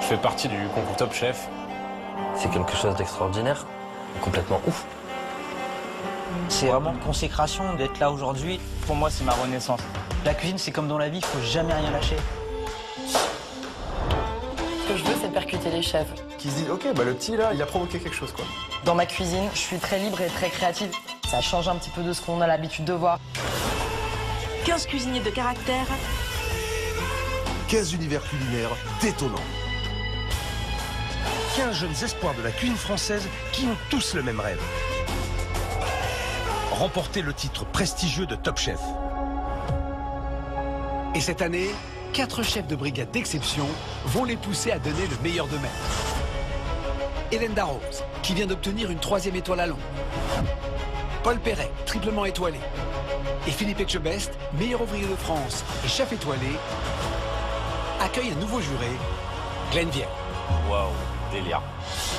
fais partie du concours Top Chef. C'est quelque chose d'extraordinaire, complètement ouf. C'est vraiment une consécration d'être là aujourd'hui. Pour moi, c'est ma renaissance. La cuisine, c'est comme dans la vie, il faut jamais rien lâcher. Ce que je veux, c'est percuter les chefs. Qui se disent, ok, bah le petit là, il a provoqué quelque chose quoi. Dans ma cuisine, je suis très libre et très créative. Ça change un petit peu de ce qu'on a l'habitude de voir. 15 cuisiniers de caractère. 15 univers culinaires détonnants. 15 jeunes espoirs de la cuisine française qui ont tous le même rêve. Remporter le titre prestigieux de Top Chef. Et cette année, 4 chefs de brigade d'exception vont les pousser à donner le meilleur d'eux-mêmes. Hélène Darroze, qui vient d'obtenir une 3e étoile à Londres. Paul Perret, triplement étoilé. Et Philippe Etchebest, meilleur ouvrier de France et chef étoilé, accueille un nouveau juré, Glenn Vielle. Waouh, délire.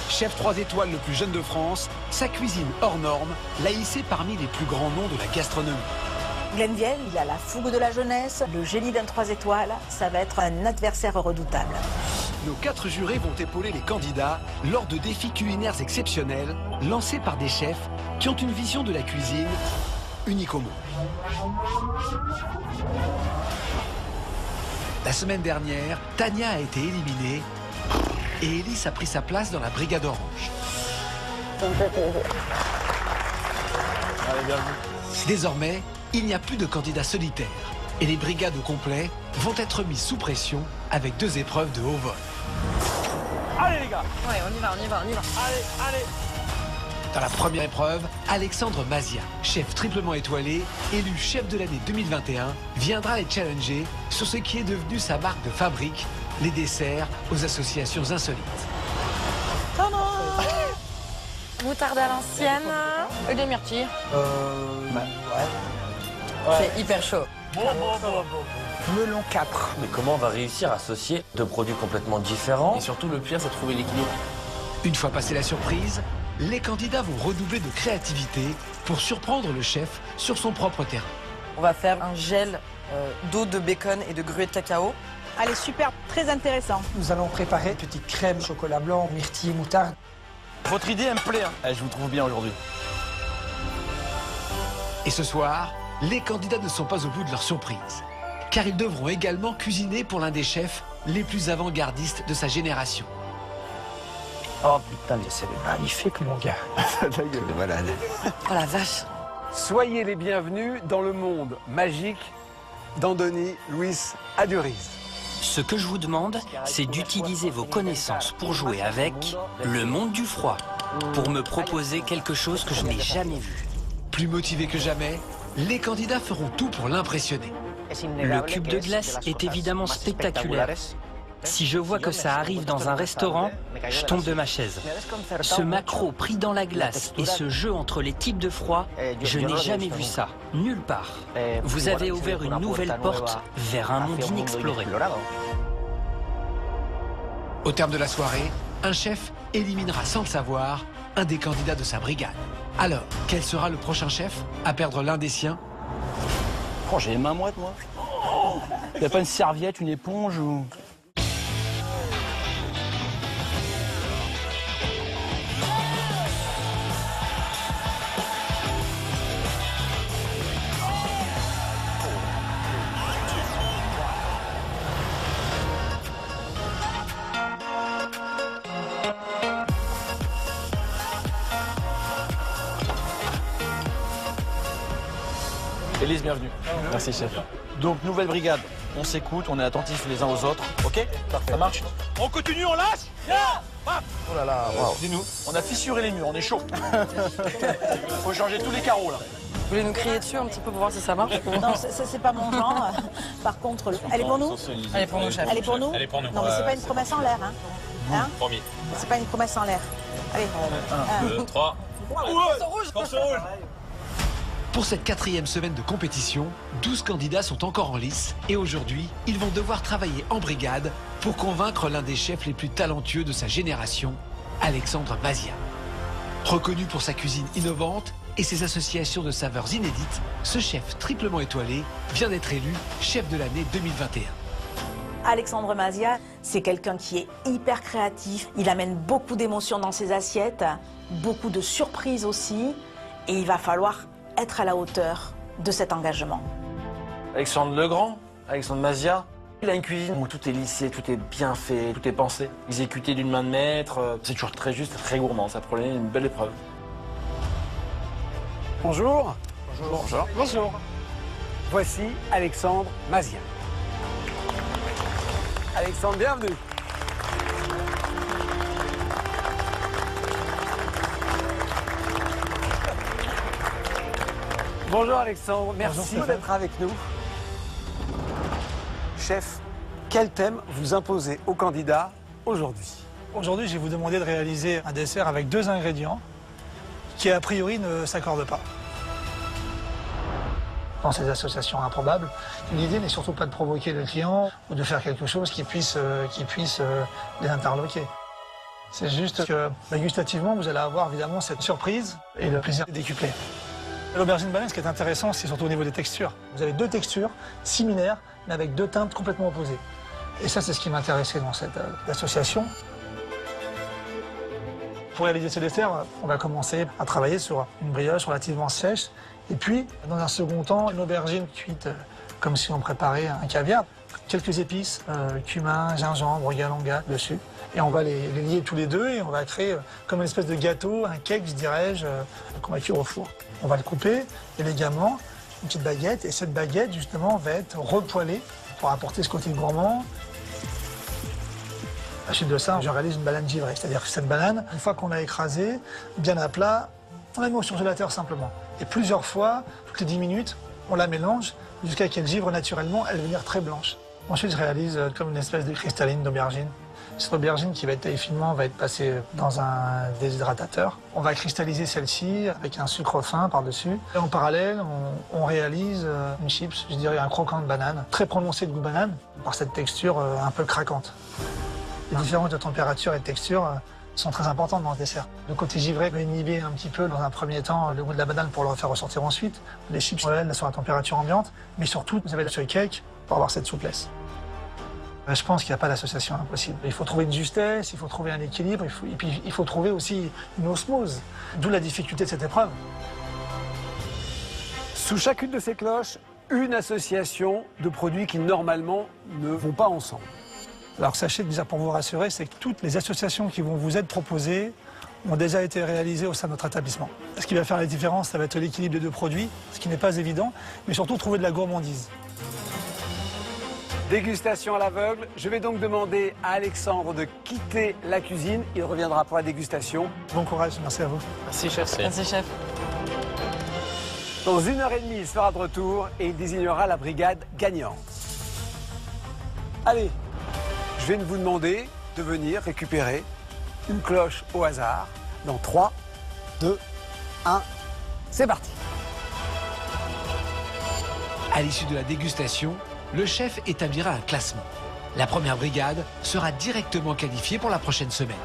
Chef 3 étoiles le plus jeune de France, sa cuisine hors norme l'a hissé parmi les plus grands noms de la gastronomie. Glenn Vielle, il a la fougue de la jeunesse, le génie d'un 3 étoiles, ça va être un adversaire redoutable. Nos 4 jurés vont épauler les candidats lors de défis culinaires exceptionnels lancés par des chefs qui ont une vision de la cuisine unique au monde. La semaine dernière, Tania a été éliminée et Élise a pris sa place dans la brigade orange. Allez, bien vu. Désormais, il n'y a plus de candidats solitaires et les brigades au complet vont être mises sous pression avec 2 épreuves de haut vol. Allez les gars. Ouais, on y va. Allez, allez. Dans la première épreuve, Alexandre Mazia, chef triplement étoilé, élu chef de l'année 2021, viendra les challenger sur ce qui est devenu sa marque de fabrique, les desserts aux associations insolites. Moutarde à l'ancienne et des myrtilles. C'est hyper chaud. Melon 4. Mais comment on va réussir à associer 2 produits complètement différents? Et surtout, le pire, c'est de trouver l'équilibre. Une fois passée la surprise, les candidats vont redoubler de créativité pour surprendre le chef sur son propre terrain. On va faire un gel d'eau de bacon et de gruau de cacao. Allez, super, très intéressant. Nous allons préparer une petite crème chocolat blanc, myrtille, moutarde. Votre idée, elle me plaît. Hein. Eh, je vous trouve bien aujourd'hui. Et ce soir, les candidats ne sont pas au bout de leur surprise, car ils devront également cuisiner pour l'un des chefs les plus avant-gardistes de sa génération. Oh putain, mais c'est magnifique, mon gars. De malade. Oh la vache. Soyez les bienvenus dans le monde magique d'Andoni Luis Aduriz. Ce que je vous demande, c'est d'utiliser vos connaissances pour jouer avec le monde du froid, pour me proposer quelque chose que je n'ai jamais vu. Plus motivés que jamais, les candidats feront tout pour l'impressionner. Le cube de glace est évidemment spectaculaire. Si je vois que ça arrive dans un restaurant, je tombe de ma chaise. Ce maquereau pris dans la glace et ce jeu entre les types de froid, je n'ai jamais vu ça, nulle part. Vous avez ouvert une nouvelle porte vers un monde inexploré. Au terme de la soirée, un chef éliminera sans le savoir un des candidats de sa brigade. Alors, quel sera le prochain chef à perdre l'un des siens? Oh, j'ai les mains moites, moi. Y a pas une serviette, une éponge ou... Élise, bienvenue. Merci, chef. Donc, nouvelle brigade. On s'écoute, on est attentifs les uns aux autres. Ok? Ça marche? On continue, on lâche? Oh là là, wow. Dis-nous, on a fissuré les murs, on est chaud. Faut changer tous les carreaux, là. Vous voulez nous crier dessus un petit peu pour voir si ça marche? Non, ça c'est pas mon genre. Par contre, elle est pour nous? Elle est pour nous, chef. Elle est pour nous? Elle est pour nous. Non, mais c'est pas une promesse en l'air, hein? Hein? Promis. C'est pas une promesse en l'air. Allez. 1, 2, 3. Force rouge. Pour cette 4e semaine de compétition, 12 candidats sont encore en lice et aujourd'hui, ils vont devoir travailler en brigade pour convaincre l'un des chefs les plus talentueux de sa génération, Alexandre Mazia. Reconnu pour sa cuisine innovante et ses associations de saveurs inédites, ce chef triplement étoilé vient d'être élu chef de l'année 2021. Alexandre Mazia, c'est quelqu'un qui est hyper créatif. Il amène beaucoup d'émotions dans ses assiettes, beaucoup de surprises aussi. Et il va falloir être à la hauteur de cet engagement. Alexandre Legrand, Alexandre Mazia, il a une cuisine où tout est lissé, tout est bien fait, tout est pensé. Exécuté d'une main de maître, c'est toujours très juste, très gourmand. Ça promet une belle épreuve. Bonjour. Bonjour. Bonjour. Bonjour. Voici Alexandre Mazia. Alexandre, bienvenue. Bonjour Alexandre, merci d'être avec nous. Chef, quel thème vous imposez aux candidats aujourd'hui? Aujourd'hui, je vais vous demander de réaliser un dessert avec 2 ingrédients qui, a priori, ne s'accordent pas. Dans ces associations improbables, l'idée n'est surtout pas de provoquer le client ou de faire quelque chose qui puisse les interloquer. C'est juste que, gustativement, vous allez avoir évidemment cette surprise et le plaisir décuplé. L'aubergine banane, ce qui est intéressant, c'est surtout au niveau des textures. Vous avez 2 textures similaires, mais avec 2 teintes complètement opposées. Et ça, c'est ce qui m'intéressait dans cette association. Pour réaliser ce dessert, on va commencer à travailler sur une brioche relativement sèche. Et puis, dans un second temps, une aubergine cuite comme si on préparait un caviar. Quelques épices, cumin, gingembre, galanga dessus. Et on va les lier tous les deux et on va créer comme une espèce de gâteau, un cake, je dirais-je, qu'on va cuire au four. On va le couper élégamment, une petite baguette. Et cette baguette, justement, va être repoêlée pour apporter ce côté gourmand. À la suite de ça, je réalise une banane givrée. C'est-à-dire que cette banane, une fois qu'on l'a écrasée, bien à plat, on la met au surgélateur simplement. Et plusieurs fois, toutes les 10 minutes, on la mélange jusqu'à qu'elle givre naturellement, elle va devenir très blanche. Ensuite, je réalise comme une espèce de cristalline d'aubergine. Cette aubergine qui va être taillée finement va être passée dans un déshydratateur. On va cristalliser celle-ci avec un sucre fin par-dessus. Et en parallèle, on réalise une chips, je dirais un croquant de banane, très prononcé de goût banane, par cette texture un peu craquante. Les différences de température et de texture sont très importantes dans le dessert. Le côté givré va inhiber un petit peu dans un premier temps le goût de la banane pour le refaire ressortir ensuite. Les chips, elles sont à température ambiante, mais surtout, vous avez le soy cake pour avoir cette souplesse. Je pense qu'il n'y a pas d'association impossible. Il faut trouver une justesse, il faut trouver un équilibre, et puis il faut trouver aussi une osmose. D'où la difficulté de cette épreuve. Sous chacune de ces cloches, une association de produits qui normalement ne vont pas ensemble. Alors sachez déjà pour vous rassurer, c'est que toutes les associations qui vont vous être proposées ont déjà été réalisées au sein de notre établissement. Ce qui va faire la différence, ça va être l'équilibre des 2 produits, ce qui n'est pas évident, mais surtout trouver de la gourmandise. Dégustation à l'aveugle. Je vais donc demander à Alexandre de quitter la cuisine. Il reviendra pour la dégustation. Bon courage, merci à vous. Merci, chef. Merci, chef. Dans 1h30, il sera de retour et il désignera la brigade gagnante. Allez, je vais vous demander de venir récupérer une cloche au hasard. Dans 3, 2, 1, c'est parti. À l'issue de la dégustation, le chef établira un classement. La première brigade sera directement qualifiée pour la prochaine semaine.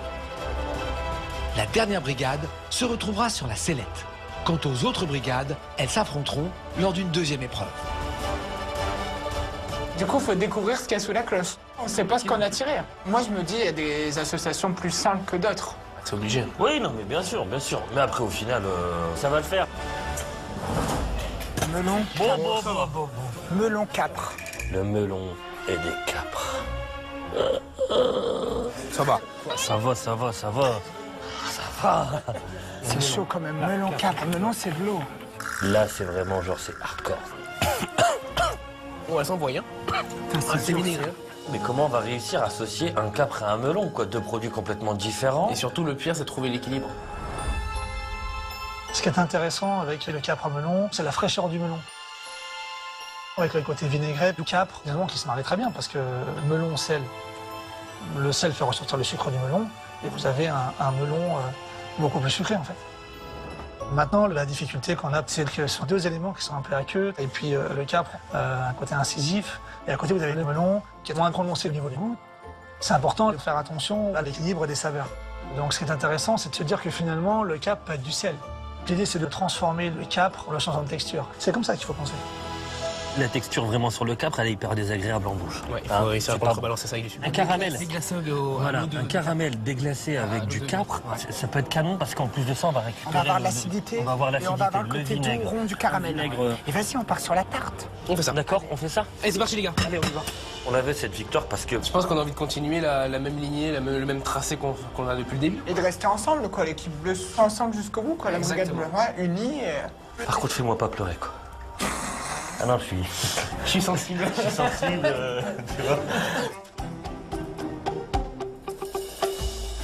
La dernière brigade se retrouvera sur la sellette. Quant aux autres brigades, elles s'affronteront lors d'une 2e épreuve. Du coup, il faut découvrir ce qu'il y a sous la cloche. On ne sait pas ce qu'on a tiré. Moi, je me dis, il y a des associations plus simples que d'autres. C'est obligé. Oui, non, mais bien sûr, bien sûr. Mais après, au final, ça va le faire. Melon. Bon. Melon 4. Le melon et des capres. Ça va. Ça va. Ça va. C'est chaud quand même. Melon 4. Melon, c'est de l'eau. Là, c'est vraiment genre, c'est hardcore. Bon, elles s'envoient, hein. C'est mini. Mais comment on va réussir à associer un capre et un melon, quoi? 2 produits complètement différents. Et surtout, le pire, c'est de trouver l'équilibre. Ce qui est intéressant avec le capre à melon, c'est la fraîcheur du melon. Avec le côté vinaigrette du capre, évidemment qui se marie très bien parce que melon, sel, le sel fait ressortir le sucre du melon et vous avez un melon beaucoup plus sucré en fait. Maintenant, la difficulté qu'on a, c'est que ce sont 2 éléments qui sont un peu aqueux et puis le capre, un côté incisif et à côté vous avez le melon qui est moins prononcé au niveau du goût. C'est important de faire attention à l'équilibre des saveurs. Donc ce qui est intéressant, c'est de se dire que finalement le capre peut être du sel. L'idée c'est de transformer le capre en le changeant de texture. C'est comme ça qu'il faut penser. La texture vraiment sur le capre, elle est hyper désagréable en bouche. Ouais, il faut réussir à contrebalancer ça avec du sucre. Un caramel. Voilà, un caramel déglacé avec du capre, ça peut être canon parce qu'en plus de ça, on va récupérer. On va avoir l'acidité. On va avoir et on va avoir le côté vinaigre. tout rond du caramel. Et vas-y, on part sur la tarte. On fait ça. D'accord, on fait ça. Allez, c'est parti les gars. Allez, on y va. On avait cette victoire parce que... Je pense qu'on a envie de continuer la même lignée, le même tracé qu'on a depuis le début. Et de rester ensemble, quoi, l'équipe bleue ensemble jusqu'au bout, quoi, la brigade bleue, ouais, unie. Par contre, fais-moi pas pleurer, quoi. Ah non, je suis sensible. Je suis sensible, tu vois.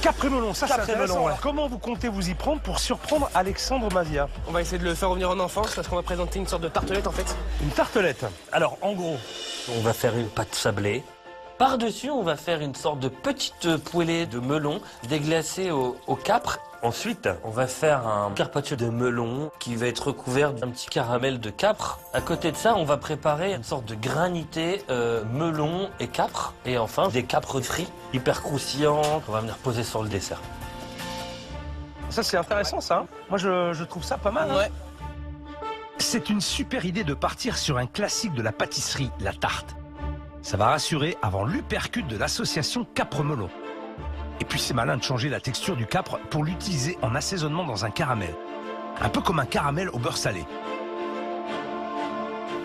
Capre et melon, ça c'est Capre et intéressant. melon, ouais. Alors, comment vous comptez vous y prendre pour surprendre Alexandre Mazia? On va essayer de le faire revenir en enfance parce qu'on va présenter une sorte de tartelette en fait. Une tartelette. Alors, en gros, on va faire une pâte sablée. Par-dessus, on va faire une sorte de petite poêlée de melon déglacée au capre. Ensuite, on va faire un carpaccio de melon qui va être recouvert d'un petit caramel de capre. À côté de ça, on va préparer une sorte de granité melon et capre. Et enfin, des capres frits hyper croustillants qu'on va venir poser sur le dessert. Ça c'est intéressant ça. Moi je trouve ça pas mal. Hein. Ouais. C'est une super idée de partir sur un classique de la pâtisserie, la tarte. Ça va rassurer avant l'uppercut de l'association capre-melon. Et puis c'est malin de changer la texture du capre pour l'utiliser en assaisonnement dans un caramel. Un peu comme un caramel au beurre salé.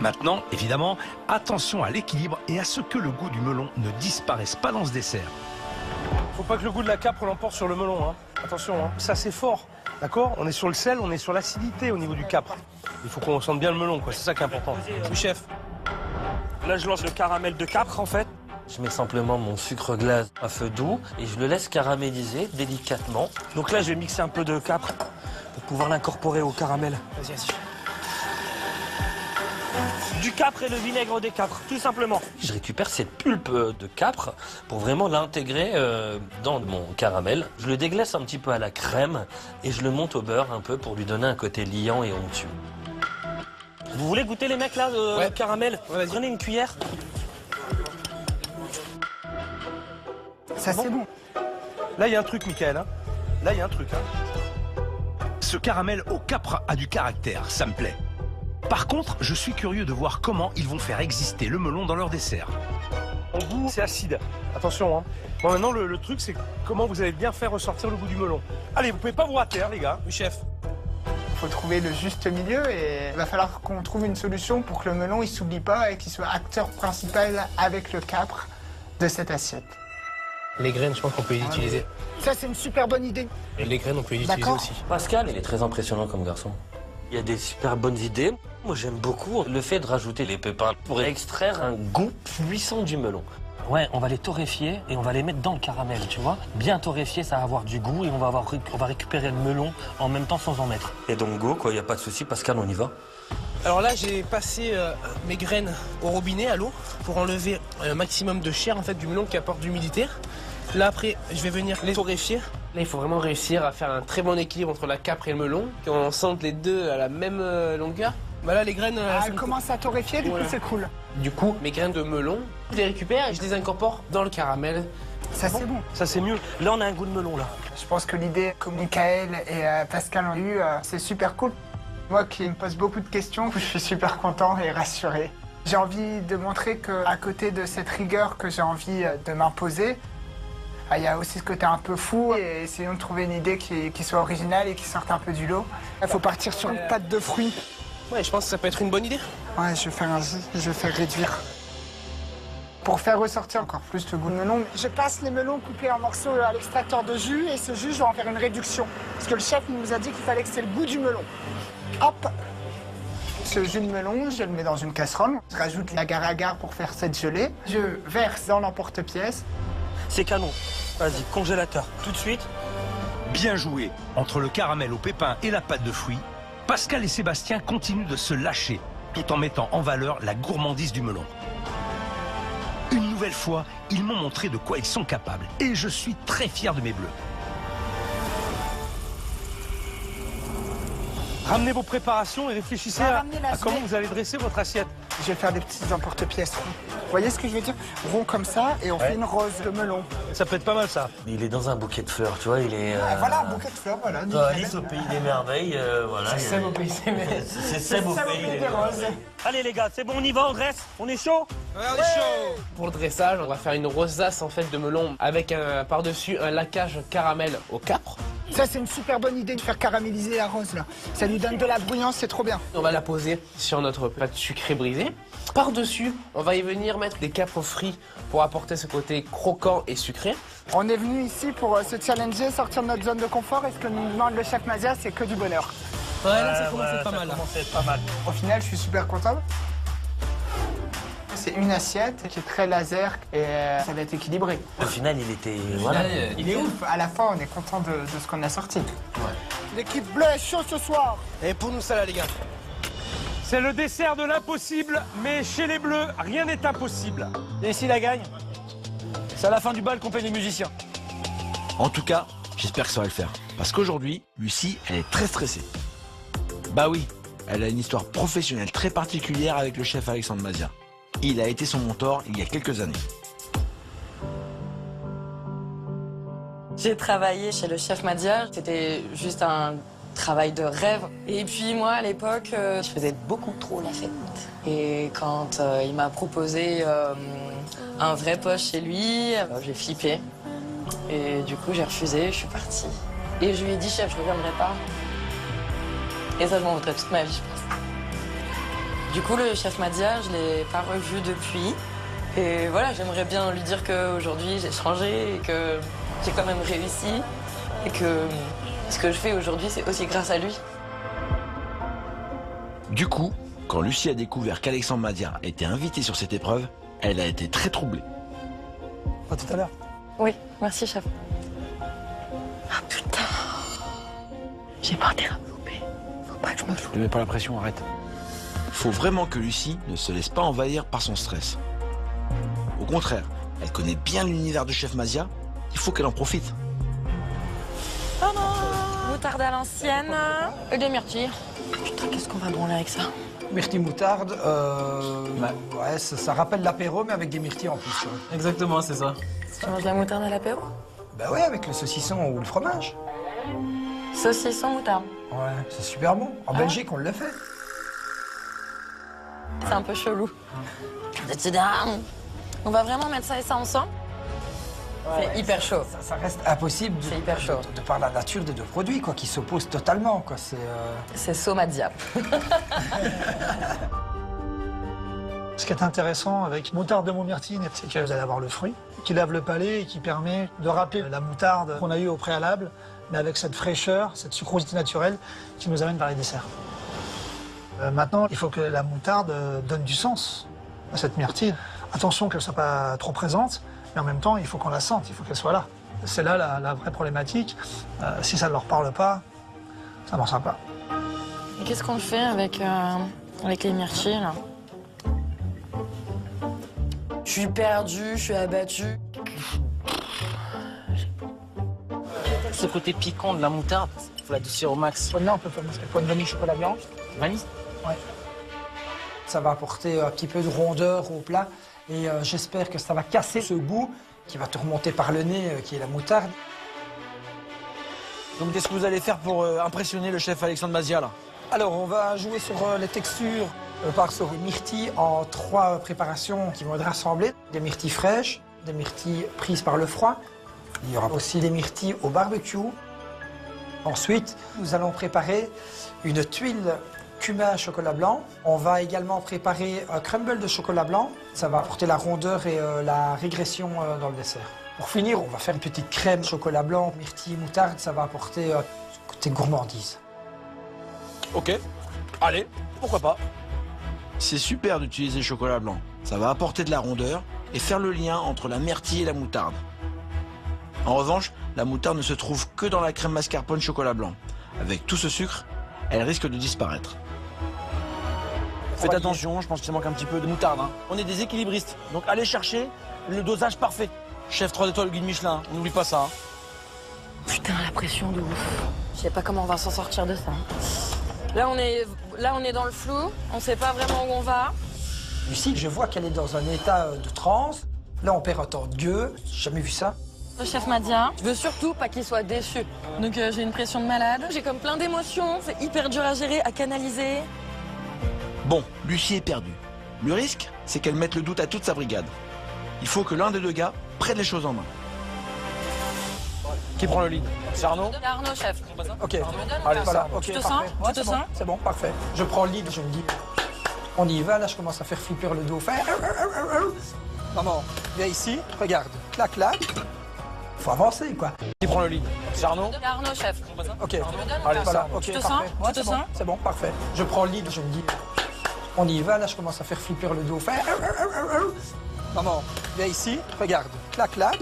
Maintenant, évidemment, attention à l'équilibre et à ce que le goût du melon ne disparaisse pas dans ce dessert. Faut pas que le goût de la capre l'emporte sur le melon. Hein. Attention, hein. Ça c'est fort. D'accord? On est sur le sel, on est sur l'acidité au niveau du capre. Il faut qu'on sente bien le melon, quoi. C'est ça qui est important. Oui, chef. Là, je lance le caramel de capre, en fait. Je mets simplement mon sucre glace à feu doux et je le laisse caraméliser délicatement. Donc là, je vais mixer un peu de capre pour pouvoir l'incorporer au caramel. Vas-y. Du capre et le vinaigre des capres, tout simplement. Je récupère cette pulpe de capre pour vraiment l'intégrer dans mon caramel. Je le déglace un petit peu à la crème et je le monte au beurre un peu pour lui donner un côté liant et onctueux. Vous voulez goûter les mecs là, ouais. Caramel? Ouais, prenez une cuillère. Ça c'est bon. Là il y a un truc, Michael. Hein. Là il y a un truc. Hein. Ce caramel au capre a du caractère, ça me plaît. Par contre, je suis curieux de voir comment ils vont faire exister le melon dans leur dessert. En goût, c'est acide. Attention, hein. Bon, maintenant, le truc, c'est comment vous allez bien faire ressortir le goût du melon. Allez, vous pouvez pas vous rater, hein, les gars. Oui, chef. Il faut trouver le juste milieu et il va falloir qu'on trouve une solution pour que le melon il s'oublie pas et qu'il soit acteur principal avec le capre de cette assiette. Les graines, je pense qu'on peut les utiliser. Ça c'est une super bonne idée. Et les graines, on peut les utiliser aussi. Pascal, il est très impressionnant comme garçon. Il y a des super bonnes idées. Moi, j'aime beaucoup le fait de rajouter les pépins pour extraire un goût puissant du melon. Ouais, on va les torréfier et on va les mettre dans le caramel, tu vois. Bien torréfié, ça va avoir du goût et on va récupérer le melon en même temps sans en mettre. Et donc go, quoi, il n'y a pas de souci. Pascal, on y va. Alors là, j'ai passé mes graines au robinet, à l'eau, pour enlever un maximum de chair en fait, du melon qui apporte d'humidité. Là, après, je vais venir les torréfier. Là, il faut vraiment réussir à faire un très bon équilibre entre la capre et le melon, qu'on sente les deux à la même longueur. Bah là, les graines... elles commencent à torréfier, du coup, c'est cool. Du coup, mes graines de melon, je les récupère et je les incorpore dans le caramel. Ça, c'est bon. Ça, c'est mieux. Là, on a un goût de melon, là. Je pense que l'idée que Michael et Pascal ont eue, c'est super cool. Moi qui me pose beaucoup de questions, je suis super content et rassuré. J'ai envie de montrer qu'à côté de cette rigueur que j'ai envie de m'imposer, il y a aussi ce côté un peu fou et essayons de trouver une idée qui soit originale et qui sorte un peu du lot. Il faut partir sur une pâte de fruits. Ouais, je pense que ça peut être une bonne idée. Ouais, je vais faire réduire. Pour faire ressortir encore plus le goût de melon. Je passe les melons coupés en morceaux à l'extracteur de jus et ce jus, je vais en faire une réduction. Parce que le chef nous a dit qu'il fallait que c'est le goût du melon. Hop. Ce jus de melon, je le mets dans une casserole. Je rajoute l'agar-agar pour faire cette gelée. Je verse dans l'emporte-pièce. C'est canon. Vas-y, congélateur, tout de suite. Bien joué. Entre le caramel au pépin et la pâte de fruits, Pascal et Sébastien continuent de se lâcher, tout en mettant en valeur la gourmandise du melon. Une nouvelle fois, ils m'ont montré de quoi ils sont capables. Et je suis très fier de mes bleus. Ramenez vos préparations et réfléchissez On va à ramener la comment semaine. vous allez dresser votre assiette. Je vais faire des petits emporte-pièces ronds. Vous voyez ce que je veux dire? Rond comme ça et on fait une rose de melon. Ça peut être pas mal ça. Mais il est dans un bouquet de fleurs, tu vois, il est... Voilà, un bouquet de fleurs, voilà. Toi, nickel. Alice au pays des merveilles, voilà. C'est Seb au pays des merveilles. C'est Seb au pays des roses. Allez les gars, c'est bon, on y va, on dresse? On est chaud? Ouais, on est chaud. Pour le dressage, on va faire une rosace en fait de melon avec par-dessus un laquage caramel au capre. Ça, c'est une super bonne idée de faire caraméliser la rose, là. Ça lui donne de la bruyance, c'est trop bien. On va la poser sur notre pâte sucrée brisée. Par-dessus, on va y venir mettre des capres frits pour apporter ce côté croquant et sucré. On est venu ici pour se challenger, sortir de notre zone de confort. Et ce que nous demande le chef Mazia, c'est que du bonheur. Ouais, là, ça commence à être pas mal. pas mal. Au final, je suis super content. C'est une assiette qui est très laser et ça va être équilibré. Au final, il était... Voilà. Il est ouf. À la fin, on est content de ce qu'on a sorti. L'équipe bleue est chaude ce soir. Et pour nous, ça là, les gars. C'est le dessert de l'impossible, mais chez les Bleus, rien n'est impossible. Et ici la gagne, c'est à la fin du bal qu'on paye les musiciens. En tout cas, j'espère que ça va le faire. Parce qu'aujourd'hui, Lucie, elle est très stressée. Bah oui, elle a une histoire professionnelle très particulière avec le chef Alexandre Mazia. Il a été son mentor il y a quelques années. J'ai travaillé chez le chef Mazia, c'était juste un travail de rêve. Et puis moi, à l'époque, je faisais beaucoup trop la fête. Et quand il m'a proposé un vrai poste chez lui, j'ai flippé. Et du coup, j'ai refusé, je suis partie. Et je lui ai dit, chef, je reviendrai pas. Et ça, je m'en voudrais toute ma vie, je pense. Du coup, le chef Mazia, je l'ai pas revu depuis. Et voilà, j'aimerais bien lui dire qu'aujourd'hui, j'ai changé et que j'ai quand même réussi. Et que ce que je fais aujourd'hui, c'est aussi grâce à lui. Du coup, quand Lucie a découvert qu'Alexandre Mazia était invité sur cette épreuve, elle a été très troublée. À tout à l'heure. Oui, merci, chef. Ah putain, j'ai pas intérêt à me louper. Faut pas que je me loupe. Ne mets pas la pression, arrête. Faut vraiment que Lucie ne se laisse pas envahir par son stress. Au contraire, elle connaît bien l'univers du chef Mazia, il faut qu'elle en profite. Moutarde à l'ancienne et des myrtilles. Putain, qu'est-ce qu'on va branler avec ça? Myrtille moutarde, ouais, ça rappelle l'apéro, mais avec des myrtilles en plus. Exactement, c'est ça. Tu manges la moutarde à l'apéro? Bah ouais, avec le saucisson ou le fromage. Saucisson moutarde. Ouais, c'est super bon. En Belgique, on le fait. C'est un peu chelou. On va vraiment mettre ça et ça ensemble? C'est hyper chaud. Ça reste impossible C'est hyper chaud. de par la nature des deux produits, quoi, qui s'opposent totalement, quoi. C'est Somadia. Ce qui est intéressant avec moutarde de Montmyrtine, c'est que vous allez avoir le fruit qui lave le palais et qui permet de rappeler la moutarde qu'on a eue au préalable, mais avec cette fraîcheur, cette sucrosité naturelle qui nous amène vers les desserts. Maintenant, il faut que la moutarde donne du sens à cette myrtille. Attention qu'elle ne soit pas trop présente, mais en même temps, il faut qu'on la sente, il faut qu'elle soit là. C'est là la vraie problématique. Si ça ne leur parle pas, ça ne marchera pas. Et qu'est-ce qu'on fait avec les myrtilles, là? Je suis perdue, je suis abattue. Ce côté piquant de la moutarde, il faut l'adoucir au max. Là, on peut faire un point de vanille chocolat blanc. Vanille? Ouais. Ça va apporter un petit peu de rondeur au plat et j'espère que ça va casser ce goût qui va te remonter par le nez, qui est la moutarde. Donc qu'est-ce que vous allez faire pour impressionner le chef Alexandre Mazia là? Alors, on va jouer sur les textures. On part sur des myrtilles en 3 préparations qui vont être rassemblées. Des myrtilles fraîches, des myrtilles prises par le froid. Il y aura aussi des myrtilles au barbecue. Ensuite, nous allons préparer une tuile cumin chocolat blanc. On va également préparer un crumble de chocolat blanc. Ça va apporter la rondeur et la régression dans le dessert. Pour finir, on va faire une petite crème chocolat blanc, myrtille, moutarde. Ça va apporter ce côté gourmandise. Ok, allez, pourquoi pas. C'est super d'utiliser le chocolat blanc. Ça va apporter de la rondeur et faire le lien entre la myrtille et la moutarde. En revanche, la moutarde ne se trouve que dans la crème mascarpone chocolat blanc. Avec tout ce sucre, elle risque de disparaître. Faites attention, je pense qu'il manque un petit peu de moutarde. Hein. On est des équilibristes, donc allez chercher le dosage parfait. Chef 3 étoiles guide Michelin, on n'oublie pas ça. Hein. Putain, la pression de ouf. Je sais pas comment on va s'en sortir de ça. Là, on est dans le flou. On sait pas vraiment où on va. Lucie, je vois qu'elle est dans un état de transe. Là, on perd un temps de gueux. J'ai jamais vu ça. Le chef m'a dit, je veux surtout pas qu'il soit déçu. Donc j'ai une pression de malade. J'ai comme plein d'émotions. C'est hyper dur à gérer, à canaliser. Bon, Lucie est perdue. Le risque, c'est qu'elle mette le doute à toute sa brigade. Il faut que l'un des deux gars prenne les choses en main. Qui prend le lead? C'est Arnaud? Arnaud, chef. Ok, allez, voilà. Tu te parfait. sens? Ouais, Tu te c'est bon, sens? c'est bon, parfait. Je prends le lead, je me dis, on y va. Là, je commence à faire flipper le dauphin. Maman, viens ici, regarde. Clac, clac. Faut avancer, quoi. Qui prend le lead? C'est Arnaud? Arnaud, chef. Ok, allez, voilà. ça. Ok, Tu te parfait. sens? Ouais, Tu te c'est bon, sens? c'est bon, parfait. Je prends le lead, je me dis, on y va. Là, je commence à faire flipper le dauphin. Maman, viens ici, regarde. Clac, clac.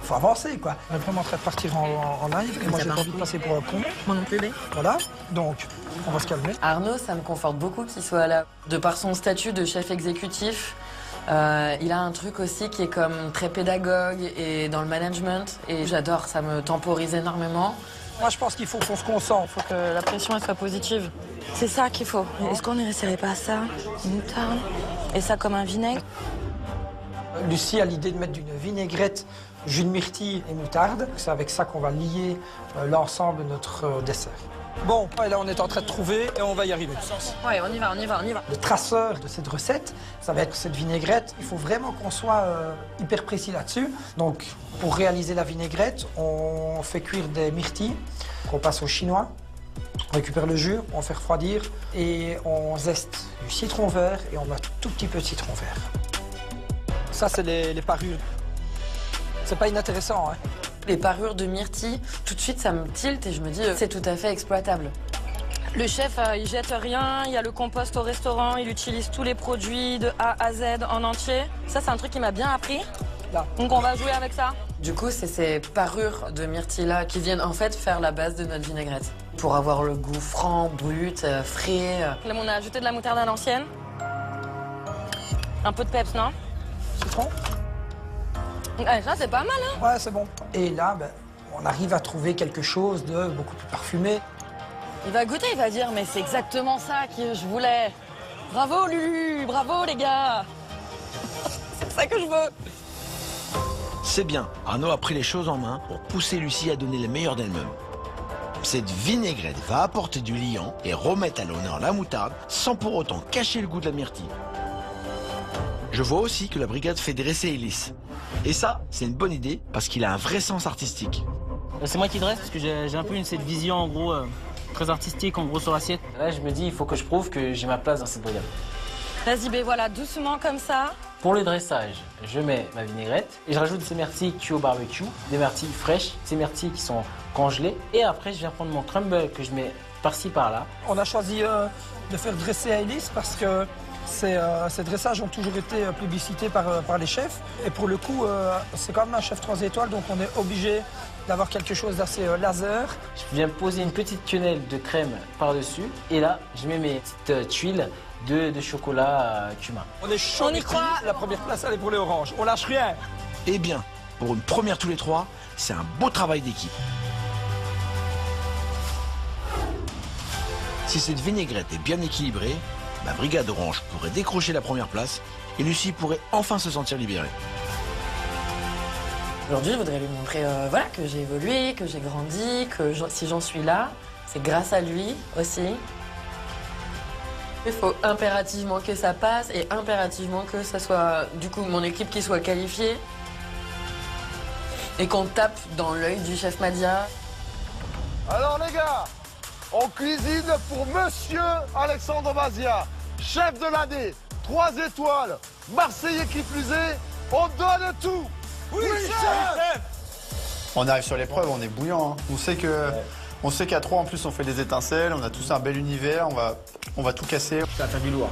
Faut avancer, quoi. On est vraiment en train de partir en live. Et moi, j'ai pas envie de passer pour un con. Moi non plus, B. Voilà, donc, on va se calmer. Arnaud, ça me conforte beaucoup qu'il soit là. De par son statut de chef exécutif, il a un truc aussi qui est comme très pédagogue et dans le management. Et j'adore, ça me temporise énormément. Moi, je pense qu'il faut qu'on se concentre. Il faut que la pression elle soit positive. C'est ça qu'il faut. Est-ce qu'on n'essaierait pas ça? Une moutarde. Et ça comme un vinaigre? Lucie a l'idée de mettre d'une vinaigrette, jus de myrtille et moutarde. C'est avec ça qu'on va lier l'ensemble de notre dessert. Bon, et là on est en train de trouver et on va y arriver. Ouais, on y va. Le traceur de cette recette, ça va être cette vinaigrette. Il faut vraiment qu'on soit hyper précis là-dessus. Donc, pour réaliser la vinaigrette, on fait cuire des myrtilles qu'on passe au chinois. On récupère le jus, on fait refroidir et on zeste du citron vert et on met un tout petit peu de citron vert. Ça, c'est les parures. C'est pas inintéressant, hein. Les parures de myrtille, tout de suite, ça me tilte et je me dis, c'est tout à fait exploitable. Le chef, il jette rien, il y a le compost au restaurant, il utilise tous les produits de A à Z en entier. Ça, c'est un truc qui m'a bien appris. Là. Donc on va jouer avec ça. Du coup, c'est ces parures de myrtille-là qui viennent en fait faire la base de notre vinaigrette. Pour avoir le goût franc, brut, frais. Là, on a ajouté de la moutarde à l'ancienne. Un peu de peps, non? Citron? Ouais, ça, c'est pas mal, hein? Ouais, c'est bon. Et là, on arrive à trouver quelque chose de beaucoup plus parfumé. Il va goûter, il va dire, mais c'est exactement ça que je voulais. Bravo, Lulu! Bravo, les gars! C'est ça que je veux! C'est bien, Arnaud a pris les choses en main pour pousser Lucie à donner le meilleur d'elle-même. Cette vinaigrette va apporter du liant et remettre à l'honneur la moutarde sans pour autant cacher le goût de la myrtille. Je vois aussi que la brigade fait dresser Ellis. Et ça, c'est une bonne idée parce qu'il a un vrai sens artistique. C'est moi qui dresse parce que j'ai un peu cette vision en gros très artistique en gros sur l'assiette. Là, je me dis, il faut que je prouve que j'ai ma place dans cette brigade. Vas-y, B, voilà, doucement comme ça. Pour le dressage, je mets ma vinaigrette et je rajoute ces myrtilles cuits au barbecue, des myrtilles fraîches, ces myrtilles qui sont congelées. Et après, je viens prendre mon crumble que je mets par-ci par-là. On a choisi de faire dresser à Ellis parce que ces dressages ont toujours été plébiscités par les chefs. Et pour le coup, c'est quand même un chef 3 étoiles, donc on est obligé d'avoir quelque chose d'assez laser. Je viens poser une petite quenelle de crème par-dessus. Et là, je mets mes petites tuiles de chocolat cumin. On est chaud, on y croit. La première place, elle est pour les oranges. On lâche rien. Eh bien, pour une première tous les trois, c'est un beau travail d'équipe. Si cette vinaigrette est bien équilibrée, la brigade orange pourrait décrocher la première place et Lucie pourrait enfin se sentir libérée. Aujourd'hui, je voudrais lui montrer voilà, que j'ai évolué, que j'ai grandi, que si j'en suis là, c'est grâce à lui aussi. Il faut impérativement que ça passe et impérativement que ça soit, du coup, mon équipe qui soit qualifiée et qu'on tape dans l'œil du chef Madia. Alors les gars, on cuisine pour Monsieur Alexandre Mazia, chef de l'année, 3 étoiles, Marseillais qui plus est, on donne tout. Oui, chef. On arrive sur l'épreuve, on est bouillant. Hein. On sait qu'à 3 en plus on fait des étincelles, on a tous un bel univers, on va tout casser. Ça va faire du lourd.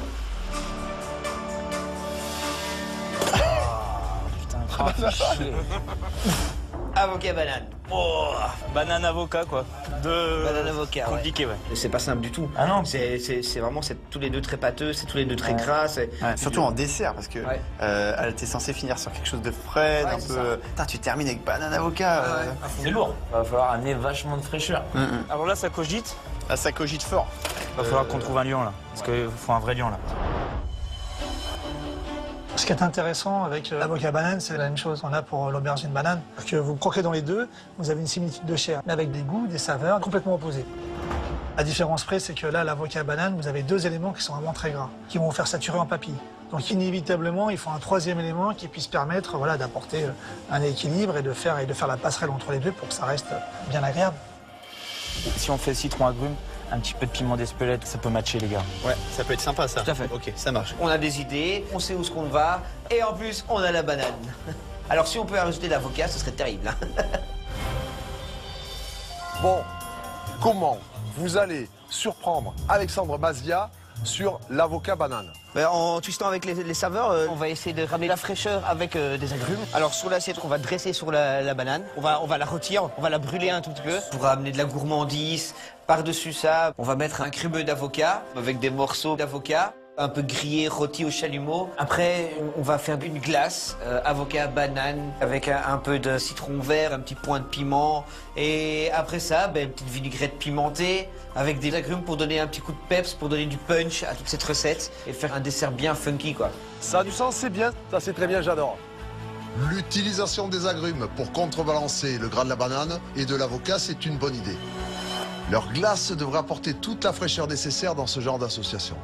Avocat banane. Oh, banane avocat quoi. Banane avocat. Compliqué ouais. C'est pas simple du tout. Ah non. C'est vraiment tous les deux très pâteux, c'est tous les deux très gras. Surtout en dessert parce que elle était censée finir sur quelque chose de frais, d'un peu. Putain, tu termines avec banane avocat. C'est lourd. Va falloir amener vachement de fraîcheur. Alors là, ça cogite. Là, ça cogite fort. Va falloir qu'on trouve un lion là, parce qu'il faut un vrai lion là. Ce qui est intéressant avec l'avocat banane, c'est la même chose qu'on a pour l'aubergine banane. Que vous croquez dans les deux, vous avez une similitude de chair, mais avec des goûts, des saveurs complètement opposés. La différence près, c'est que là, l'avocat banane, vous avez deux éléments qui sont vraiment très gras, qui vont vous faire saturer en papilles. Donc inévitablement, il faut un troisième élément qui puisse permettre d'apporter un équilibre et de faire la passerelle entre les deux pour que ça reste bien agréable. Si on fait citron agrumes, un petit peu de piment d'Espelette, ça peut matcher les gars. Ouais, ça peut être sympa ça. Tout à fait. Ok, ça marche. On a des idées, on sait où ce qu'on va, et en plus, on a la banane. Alors si on peut rajouter l'avocat, ce serait terrible. Bon, comment vous allez surprendre Alexandre Bazia sur l'avocat banane? En twistant avec les saveurs, on va essayer de ramener la fraîcheur avec des agrumes. Alors sur l'assiette qu'on va dresser sur la banane, on va la rôtir, on va la brûler un tout petit peu pour amener de la gourmandise. Par-dessus ça, on va mettre un crumeux d'avocat avec des morceaux d'avocat, un peu grillé, rôti au chalumeau. Après, on va faire une glace, avocat, banane, avec un peu de citron vert, un petit point de piment. Et après ça, une petite vinaigrette pimentée avec des agrumes pour donner un petit coup de peps, pour donner du punch à toute cette recette et faire un dessert bien funky, quoi. Ça a du sens, c'est bien. Ça, c'est très bien, j'adore. L'utilisation des agrumes pour contrebalancer le gras de la banane et de l'avocat, c'est une bonne idée. Leur glace devrait apporter toute la fraîcheur nécessaire dans ce genre d'association.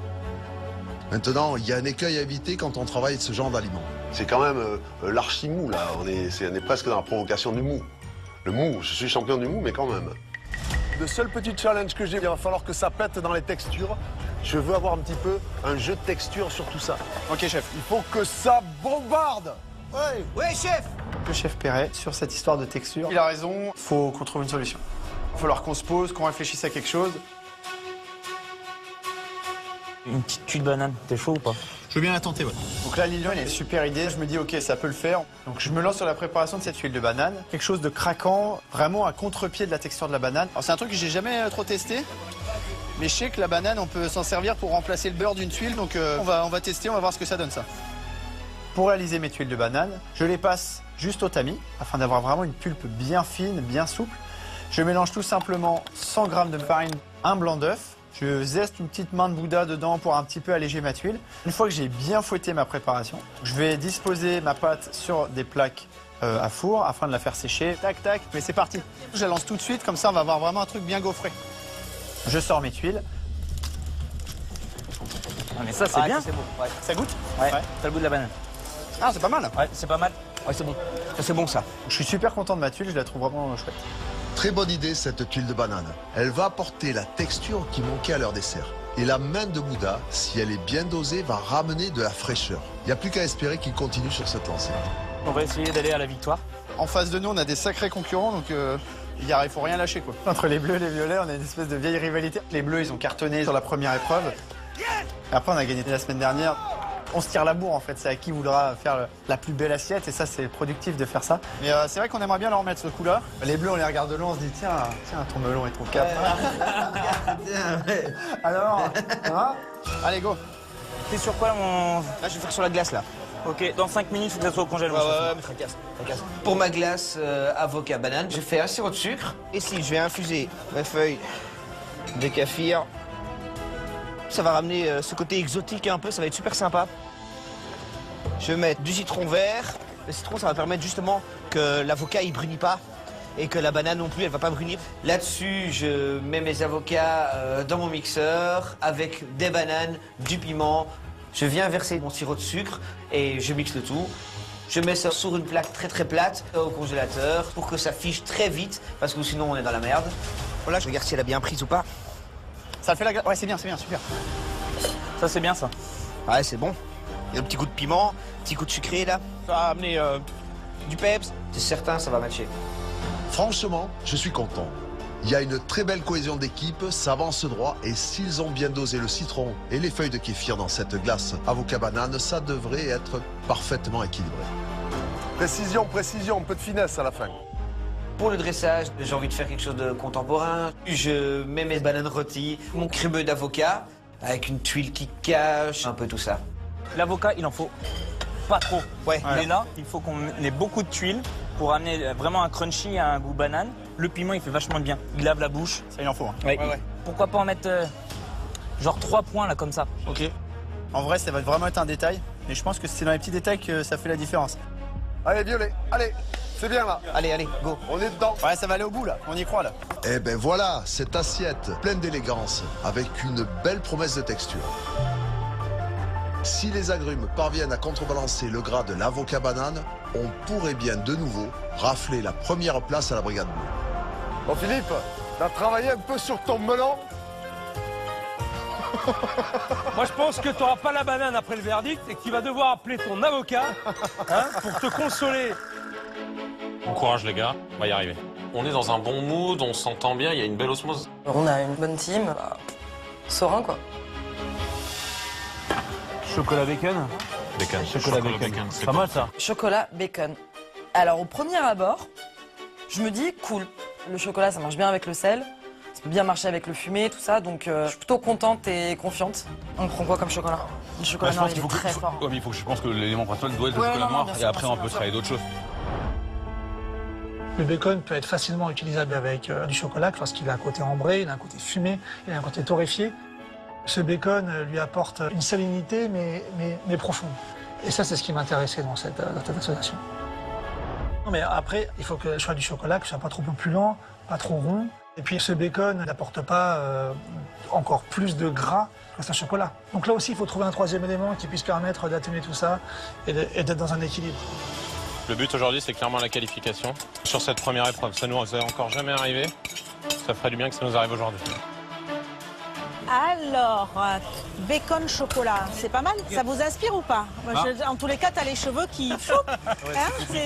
Maintenant, il y a un écueil à éviter quand on travaille ce genre d'aliments. C'est quand même l'archi-mou, là. On est presque dans la provocation du mou. Le mou, je suis champion du mou, mais quand même. Le seul petit challenge que j'ai, il va falloir que ça pète dans les textures. Je veux avoir un petit peu un jeu de texture sur tout ça. Ok, chef. Il faut que ça bombarde. Ouais, ouais, chef. Le chef Perret, sur cette histoire de texture, il a raison, faut qu'on trouve une solution. Il va falloir qu'on se pose, qu'on réfléchisse à quelque chose. Une petite tuile de banane, t'es chaud ou pas? Je veux bien la tenter, ouais. Donc là, Lilian, il a une super idée. Je me dis, ok, ça peut le faire. Donc je me lance sur la préparation de cette huile de banane. Quelque chose de craquant, vraiment à contre-pied de la texture de la banane. Alors c'est un truc que j'ai jamais trop testé. Mais je sais que la banane, on peut s'en servir pour remplacer le beurre d'une tuile. Donc on va tester, on va voir ce que ça donne, ça. Pour réaliser mes tuiles de banane, je les passe juste au tamis, afin d'avoir vraiment une pulpe bien fine, bien souple. Je mélange tout simplement 100 g de farine, un blanc d'œuf. Je zeste une petite main de Bouddha dedans pour un petit peu alléger ma tuile. Une fois que j'ai bien fouetté ma préparation, je vais disposer ma pâte sur des plaques à four afin de la faire sécher. Tac, tac, mais c'est parti. Je la lance tout de suite, comme ça on va avoir vraiment un truc bien gaufré. Je sors mes tuiles. Ah, mais ça, c'est bien. Ça, bon. Ouais. Ça goûte? Ouais, t'as le goût de la banane. Ah, c'est pas mal. Ouais, c'est pas mal. Ouais, c'est bon. Ça, c'est bon, ça. Je suis super content de ma tuile, je la trouve vraiment chouette. Très bonne idée, cette tuile de banane. Elle va apporter la texture qui manquait à leur dessert. Et la main de Bouddha, si elle est bien dosée, va ramener de la fraîcheur. Il n'y a plus qu'à espérer qu'il continue sur cette lancée. On va essayer d'aller à la victoire. En face de nous, on a des sacrés concurrents, donc il faut rien lâcher, quoi. Entre les bleus et les violets, on a une espèce de vieille rivalité. Les bleus, ils ont cartonné sur la première épreuve. Après, on a gagné la semaine dernière. On se tire la bourre, en fait. C'est à qui voudra faire la plus belle assiette. Et ça, c'est productif de faire ça. Mais c'est vrai qu'on aimerait bien leur remettre ce coup-là. Les bleus, on les regarde de loin, on se dit, tiens, ton melon et ton cap. Alors, ça va? Allez, go. T'es sur quoi, mon... Là, je vais faire sur la glace, là. Ok, dans 5 minutes, il faut que ça soit au congélateur. Ouais, mais tracasse. Pour ma glace avocat banane, je fais un sirop de sucre. Et si je vais infuser mes feuilles de kaffir, ça va ramener ce côté exotique un peu, ça va être super sympa. Je vais mettre du citron vert. Le citron, ça va permettre justement que l'avocat, il brunit pas. Et que la banane non plus, elle va pas brunir. Là-dessus, je mets mes avocats dans mon mixeur avec des bananes, du piment. Je viens verser mon sirop de sucre et je mixe le tout. Je mets ça sur une plaque très très plate au congélateur pour que ça fiche très vite parce que sinon on est dans la merde. Voilà, je regarde si elle a bien prise ou pas. Ça fait la glace. Ouais, c'est bien, super. Ça, c'est bien, ça. Ouais, c'est bon. Il y a un petit coup de piment, petit coup de sucré là. Ça va amener du peps. C'est certain, ça va matcher. Franchement, je suis content. Il y a une très belle cohésion d'équipe, ça avance droit et s'ils ont bien dosé le citron et les feuilles de kéfir dans cette glace avocat banane, ça devrait être parfaitement équilibré. Précision, un peu de finesse à la fin. Pour le dressage, j'ai envie de faire quelque chose de contemporain. Je mets mes bananes rôties, mon crémeux d'avocat avec une tuile qui cache, un peu tout ça. L'avocat, il en faut pas trop. Ouais. Mais là, il faut qu'on ait beaucoup de tuiles Pour amener vraiment un crunchy, un goût banane, le piment il fait vachement de bien. Il lave la bouche. Ça il en faut. Hein. Ouais. Pourquoi pas en mettre genre 3 points là comme ça. Ok. En vrai, ça va vraiment être un détail. Mais je pense que c'est dans les petits détails que ça fait la différence. Allez, Violet, allez, c'est bien là. Allez, go. On est dedans. Ouais, ça va aller au bout là, on y croit là. Eh ben voilà, cette assiette pleine d'élégance, avec une belle promesse de texture. Si les agrumes parviennent à contrebalancer le gras de l'avocat banane, on pourrait bien de nouveau rafler la première place à la Brigade Bleue. Bon Philippe, t'as travaillé un peu sur ton melon. Moi, je pense que tu n'auras pas la banane après le verdict et que tu vas devoir appeler ton avocat pour te consoler. Bon courage, les gars. On va y arriver. On est dans un bon mood, on s'entend bien, il y a une belle osmose. On a une bonne team. Serein, quoi. Chocolat bacon. Bacon. Chocolat bacon. C'est pas mal ça. Chocolat bacon. Alors, au premier abord, je me dis, cool. Le chocolat, ça marche bien avec le sel. Ça peut bien marcher avec le fumé, tout ça. Donc, je suis plutôt contente et confiante. On prend quoi comme chocolat? Le chocolat noir, il est très fort. Ouais, mais je pense que l'élément principal doit être le Ouais, chocolat non, noir. bien Et sûr, après, bien on peut sûr. travailler d'autres choses. Le bacon peut être facilement utilisable avec du chocolat lorsqu'il a un côté ambré, il a un côté fumé, il a un côté torréfié. Ce bacon lui apporte une salinité mais profonde. Et ça, c'est ce qui m'intéressait dans cette association. Non, mais après, il faut que le choix du chocolat, que ce soit pas trop opulent, pas trop rond. Et puis ce bacon n'apporte pas encore plus de gras que un chocolat. Donc là aussi, il faut trouver un troisième élément qui puisse permettre d'atténuer tout ça et d'être dans un équilibre. Le but aujourd'hui, c'est clairement la qualification. Sur cette première épreuve, ça nous est encore jamais arrivé. Ça ferait du bien que ça nous arrive aujourd'hui. Alors, bacon chocolat, c'est pas mal. Ça vous inspire ou pas? En tous les cas, t'as les cheveux qui...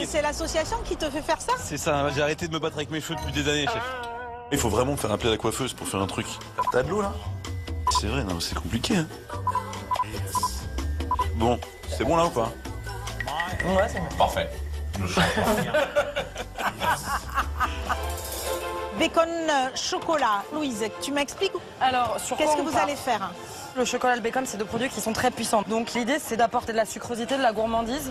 c'est l'association qui te fait faire ça? C'est ça, j'ai arrêté de me battre avec mes cheveux depuis des années, chef. Il faut vraiment faire appeler la coiffeuse pour faire un truc. T'as de l'eau là? C'est vrai, non, c'est compliqué. Hein. Bon, c'est bon là ou pas? Ouais, c'est bon. Parfait. Bacon chocolat. Louise, tu m'expliques? Alors, qu'est-ce que vous allez faire? Le chocolat et le bacon, c'est deux produits qui sont très puissants. Donc l'idée, c'est d'apporter de la sucrosité, de la gourmandise.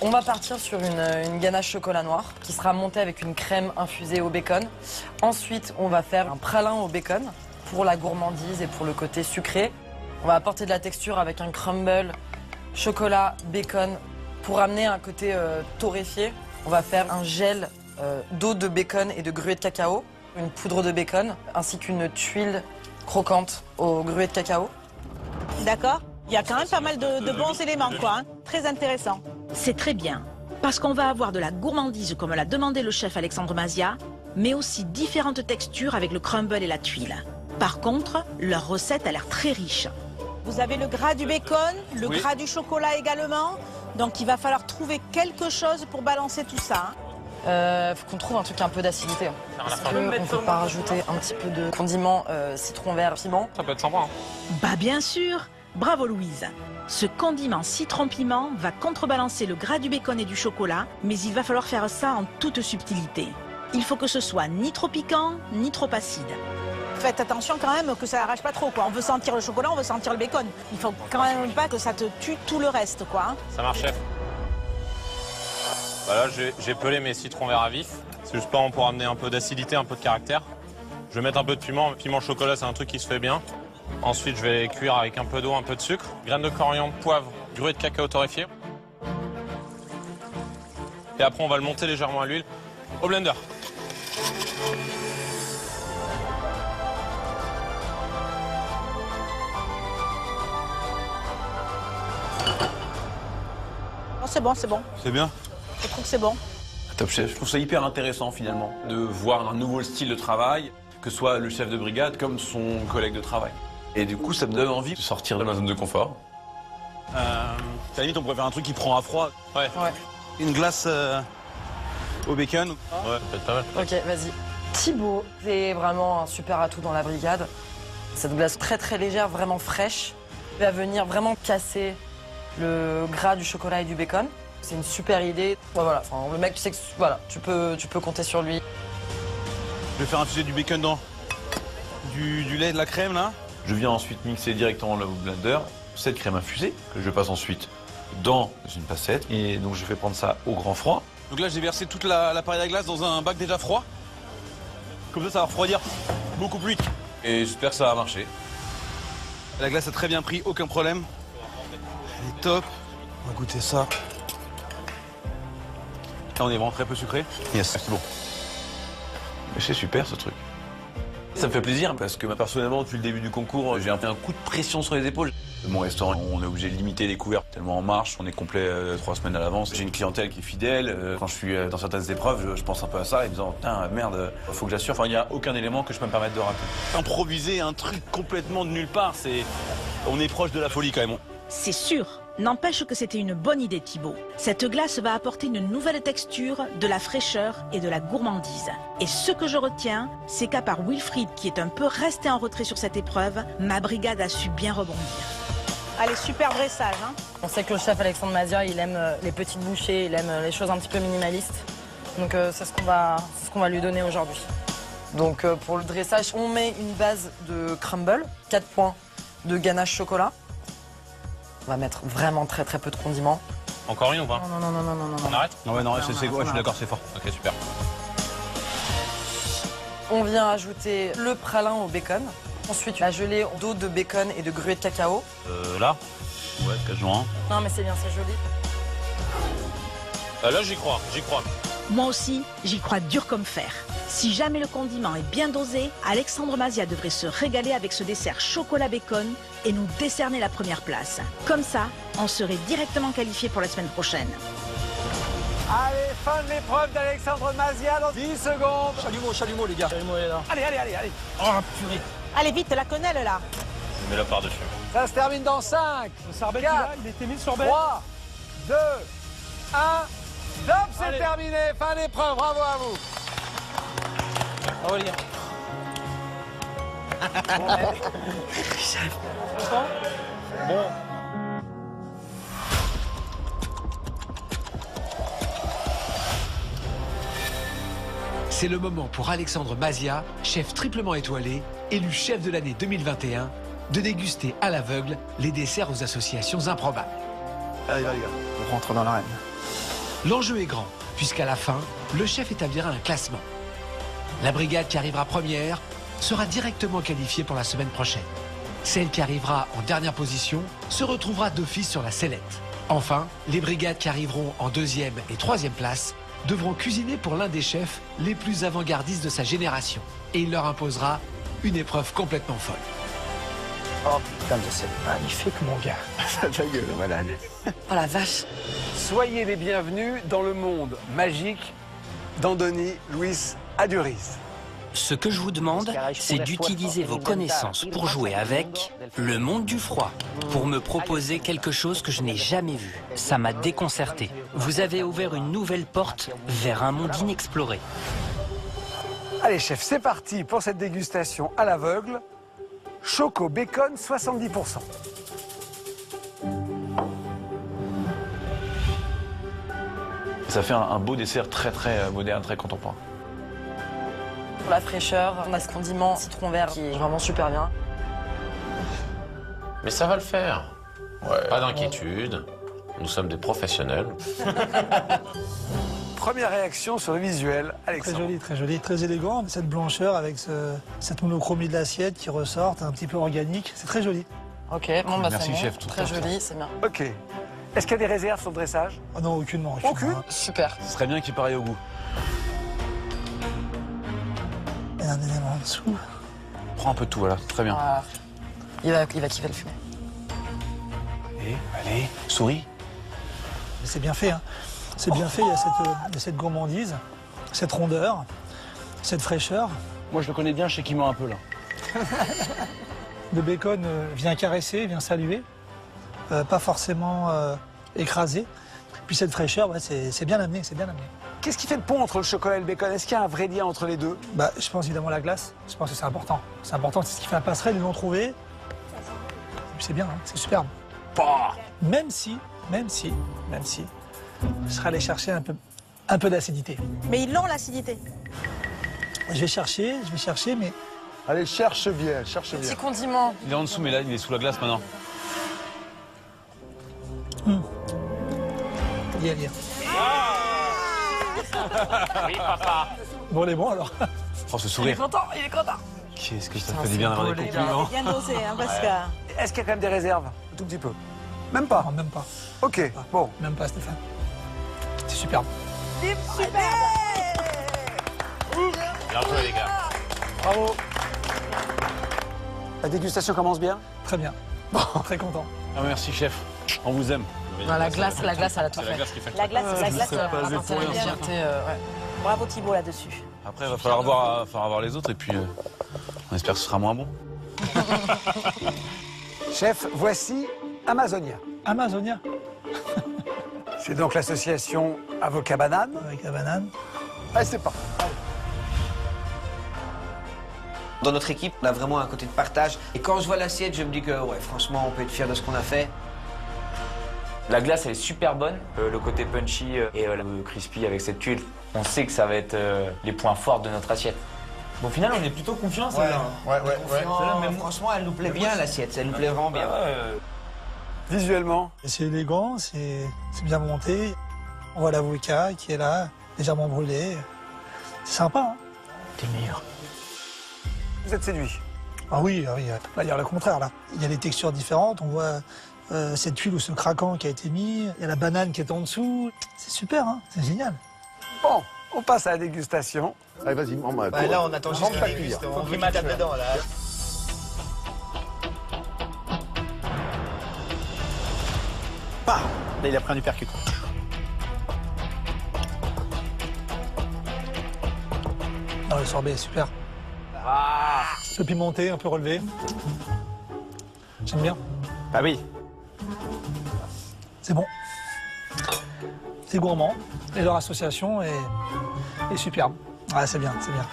On va partir sur une ganache chocolat noir qui sera montée avec une crème infusée au bacon. Ensuite, on va faire un pralin au bacon pour la gourmandise et pour le côté sucré. On va apporter de la texture avec un crumble chocolat, bacon. Pour amener un côté torréfié, on va faire un gel d'eau de bacon et de gruau de cacao, une poudre de bacon, ainsi qu'une tuile croquante au gruau de cacao. D'accord. Il y a quand même pas mal de bons éléments, quoi. Hein. Très intéressant. C'est très bien, parce qu'on va avoir de la gourmandise comme l'a demandé le chef Alexandre Mazia, mais aussi différentes textures avec le crumble et la tuile. Par contre, leur recette a l'air très riche. Vous avez le gras du bacon, le gras du chocolat également. Donc il va falloir trouver quelque chose pour balancer tout ça. Faut qu'on trouve un truc un peu d'acidité. Est-ce qu'on ne peut pas rajouter un petit peu de condiment citron vert, piment? Ça peut être sympa. Hein. Bah bien sûr. Bravo Louise. Ce condiment citron-piment va contrebalancer le gras du bacon et du chocolat, mais il va falloir faire ça en toute subtilité. Il faut que ce soit ni trop piquant, ni trop acide. Faites attention quand même que ça arrache pas trop, quoi. On veut sentir le chocolat, on veut sentir le bacon. Il faut quand même pas que ça te tue tout le reste, quoi. Hein. Ça marche, chef. Bah là, j'ai pelé mes citrons verts à vif. C'est juste pas pour amener un peu d'acidité, un peu de caractère. Je vais mettre un peu de piment. Piment chocolat, c'est un truc qui se fait bien. Ensuite, je vais cuire avec un peu d'eau, un peu de sucre. Graines de coriandre, poivre, gruau de cacao torréfié. Et après, on va le monter légèrement à l'huile au blender. Oh, c'est bon, c'est bon. C'est bien? Je trouve que c'est bon. Top chef. Je trouve ça hyper intéressant finalement de voir un nouveau style de travail, que ce soit le chef de brigade comme son collègue de travail. Et du coup, ça me donne envie de sortir de ma zone de confort. À la limite, on pourrait faire un truc qui prend à froid. Ouais. Une glace au bacon. Ouais, peut-être pas mal. Ok, vas-y. Thibaut, c'est vraiment un super atout dans la brigade. Cette glace très très légère, vraiment fraîche, va venir vraiment casser le gras du chocolat et du bacon. C'est une super idée. Ouais, voilà, enfin, le mec, tu sais que voilà, tu peux compter sur lui. Je vais faire infuser du bacon dans du lait, de la crème là. Je viens ensuite mixer directement le blender cette crème infusée que je passe ensuite dans une passette. Et donc je fais prendre ça au grand froid. Donc là, j'ai versé toute la pâte à glace dans un bac déjà froid. Comme ça va refroidir beaucoup plus vite. Et j'espère que ça va marcher. La glace a très bien pris, aucun problème. Elle est top. On va goûter ça. Là, on est vraiment très peu sucré. Yes, c'est bon. Mais c'est super ce truc. Ça me fait plaisir parce que personnellement, depuis le début du concours, j'ai un coup de pression sur les épaules. Mon restaurant, on est obligé de limiter les couverts tellement en marche, on est complet 3 semaines à l'avance. J'ai une clientèle qui est fidèle. Quand je suis dans certaines épreuves, je pense un peu à ça et me disant putain merde, faut que j'assure. Enfin, il n'y a aucun élément que je peux me permettre de rater. Improviser un truc complètement de nulle part, on est proche de la folie quand même. C'est sûr. N'empêche que c'était une bonne idée, Thibaut. Cette glace va apporter une nouvelle texture, de la fraîcheur et de la gourmandise. Et ce que je retiens, c'est qu'à part Wilfried, qui est un peu resté en retrait sur cette épreuve, ma brigade a su bien rebondir. Allez, super dressage. Hein. On sait que le chef Alexandre Mazia, il aime les petites bouchées, il aime les choses un petit peu minimalistes. Donc c'est ce qu'on va lui donner aujourd'hui. Donc pour le dressage, on met une base de crumble, 4 points de ganache chocolat. On va mettre vraiment très peu de condiments. Encore une ou pas? Non. On arrête? Non, je suis d'accord, c'est fort. Ok, super. On vient ajouter le pralin au bacon. Ensuite, la gelée d'eau de bacon et de gruau de cacao. Là? Ouais, quasiment. Non, mais c'est bien, c'est joli. Là, j'y crois. Moi aussi, j'y crois dur comme fer. Si jamais le condiment est bien dosé, Alexandre Mazia devrait se régaler avec ce dessert chocolat bacon et nous décerner la première place. Comme ça, on serait directement qualifié pour la semaine prochaine. Allez, fin de l'épreuve d'Alexandre Mazia dans 10 secondes. Chalumeau, les gars. Chalumeau est là. Allez. Oh, purée. Allez, vite, la quenelle, là. Je mets la part dessus. Ça se termine dans 5, Le sorbet, 4, il était mis le sorbet. 3, 2, 1. Top, c'est terminé. Fin de l'épreuve. Bravo à vous. Bravo, les gars. Bon. C'est le moment pour Alexandre Mazia, chef triplement étoilé, élu chef de l'année 2021, de déguster à l'aveugle les desserts aux associations improbables. Allez, les gars, on rentre dans l'arène. L'enjeu est grand, puisqu'à la fin, le chef établira un classement. La brigade qui arrivera première sera directement qualifiée pour la semaine prochaine. Celle qui arrivera en dernière position se retrouvera d'office sur la sellette. Enfin, les brigades qui arriveront en deuxième et troisième place devront cuisiner pour l'un des chefs les plus avant-gardistes de sa génération. Et il leur imposera une épreuve complètement folle. Oh putain, mais c'est magnifique, mon gars. Ta gueule, malade. Oh la vache. Soyez les bienvenus dans le monde magique d'Andoni Luis Aduriz. Ce que je vous demande, c'est d'utiliser vos connaissances pour jouer avec le monde du froid, pour me proposer quelque chose que je n'ai jamais vu. Ça m'a déconcerté. Vous avez ouvert une nouvelle porte vers un monde inexploré. Allez, chef, c'est parti pour cette dégustation à l'aveugle. Choco bacon 70%. Ça fait un beau dessert très moderne, très contemporain. Pour la fraîcheur, on a ce condiment citron vert qui est vraiment super bien. Mais ça va le faire. Ouais. Pas d'inquiétude. Nous sommes des professionnels. Première réaction sur le visuel, Alexandre. Très joli, très élégant. Cette blancheur avec cette monochromie de l'assiette qui ressort, un petit peu organique. C'est très joli. Ok, bon, bah Merci, c'est chef. bon. Très joli, c'est bien. Ok. Est-ce qu'il y a des réserves sur le dressage? Oh non, aucunement. Aucune? Super. Ce serait bien qu'il pareille au goût. Il y a un élément en dessous. Prends un peu de tout, voilà. Très bien. Ah, il va kiffer le fumet. Allez, souris. Mais c'est bien fait, hein. C'est bien fait, il y a cette gourmandise, cette rondeur, cette fraîcheur. Moi, je le connais bien, je sais qu'il ment un peu, là. Le bacon vient caresser, vient saluer, pas forcément écrasé. Puis cette fraîcheur, ouais, c'est bien amené, c'est bien amené. Qu'est-ce qui fait le pont entre le chocolat et le bacon? Est-ce qu'il y a un vrai lien entre les deux? Bah, je pense évidemment la glace. Je pense que c'est important. C'est important, c'est ce qui fait la passerelle, ils l'ont trouvé. Et puis c'est bien, hein, c'est superbe. Bah. Même si, je serais allé chercher un peu d'acidité. Mais ils l'ont, l'acidité. Je vais chercher, mais... Allez, cherche bien. Petit condiment. Il est en dessous, mais là, il est sous la glace maintenant. Lire. Oui, papa. Bon, on est bon alors. Oh, ce Il est sourire. content, il est content. Qu'est-ce que ça fait du bien d'avoir des Il compliments. a bien dosé, hein, Pascal. Est-ce qu'il y a quand même des réserves? Un tout petit peu. Même pas? Non, même pas. Ok, bon. Même pas, Stéphane. C'est superbe. Super. Bien joué, les gars. Bravo. La dégustation commence bien? Très bien. Très content. Ah, merci, chef. On vous aime. Non, la glace, elle a tout C'est fait. la glace qui fait. La glace, pas apporté pour la rien. fierté. Ouais. Bravo Thibault là-dessus. Après, il va falloir voir les autres et puis on espère que ce sera moins bon. Chef, voici Amazonia. Amazonia. C'est donc l'association Avocat Banane. Avec la banane. Allez, c'est parti. Dans notre équipe, on a vraiment un côté de partage. Et quand je vois l'assiette, je me dis que, ouais, franchement, on peut être fier de ce qu'on a fait. La glace, elle est super bonne. Le côté punchy et le crispy avec cette tuile, on sait que ça va être les points forts de notre assiette. Bon, au final, on est plutôt confiants, celle-là. Ouais. Celle-là, mais franchement, elle nous plaît bien, l'assiette. Elle nous plaît vraiment bien. Visuellement. C'est élégant, c'est bien monté. On voit l'avocat qui est là, légèrement brûlé. C'est sympa, hein? T'es le meilleur. Vous êtes séduit? Ah oui, on peut pas dire le contraire là. Il y a des textures différentes, on voit cette tuile ou ce craquant qui a été mis, il y a la banane qui est en dessous. C'est super, hein? C'est génial. Bon, on passe à la dégustation. Allez, vas-y, maman. Là, on attend juste qu'il déguste. Faut qu'il mette dedans, là. Là, il a pris un uppercut. Non, le sorbet est super. Ah. Un peu pimenté, un peu relevé. J'aime bien. Ah oui. C'est bon. C'est gourmand. Et leur association est superbe. Ah, c'est bien, c'est bien.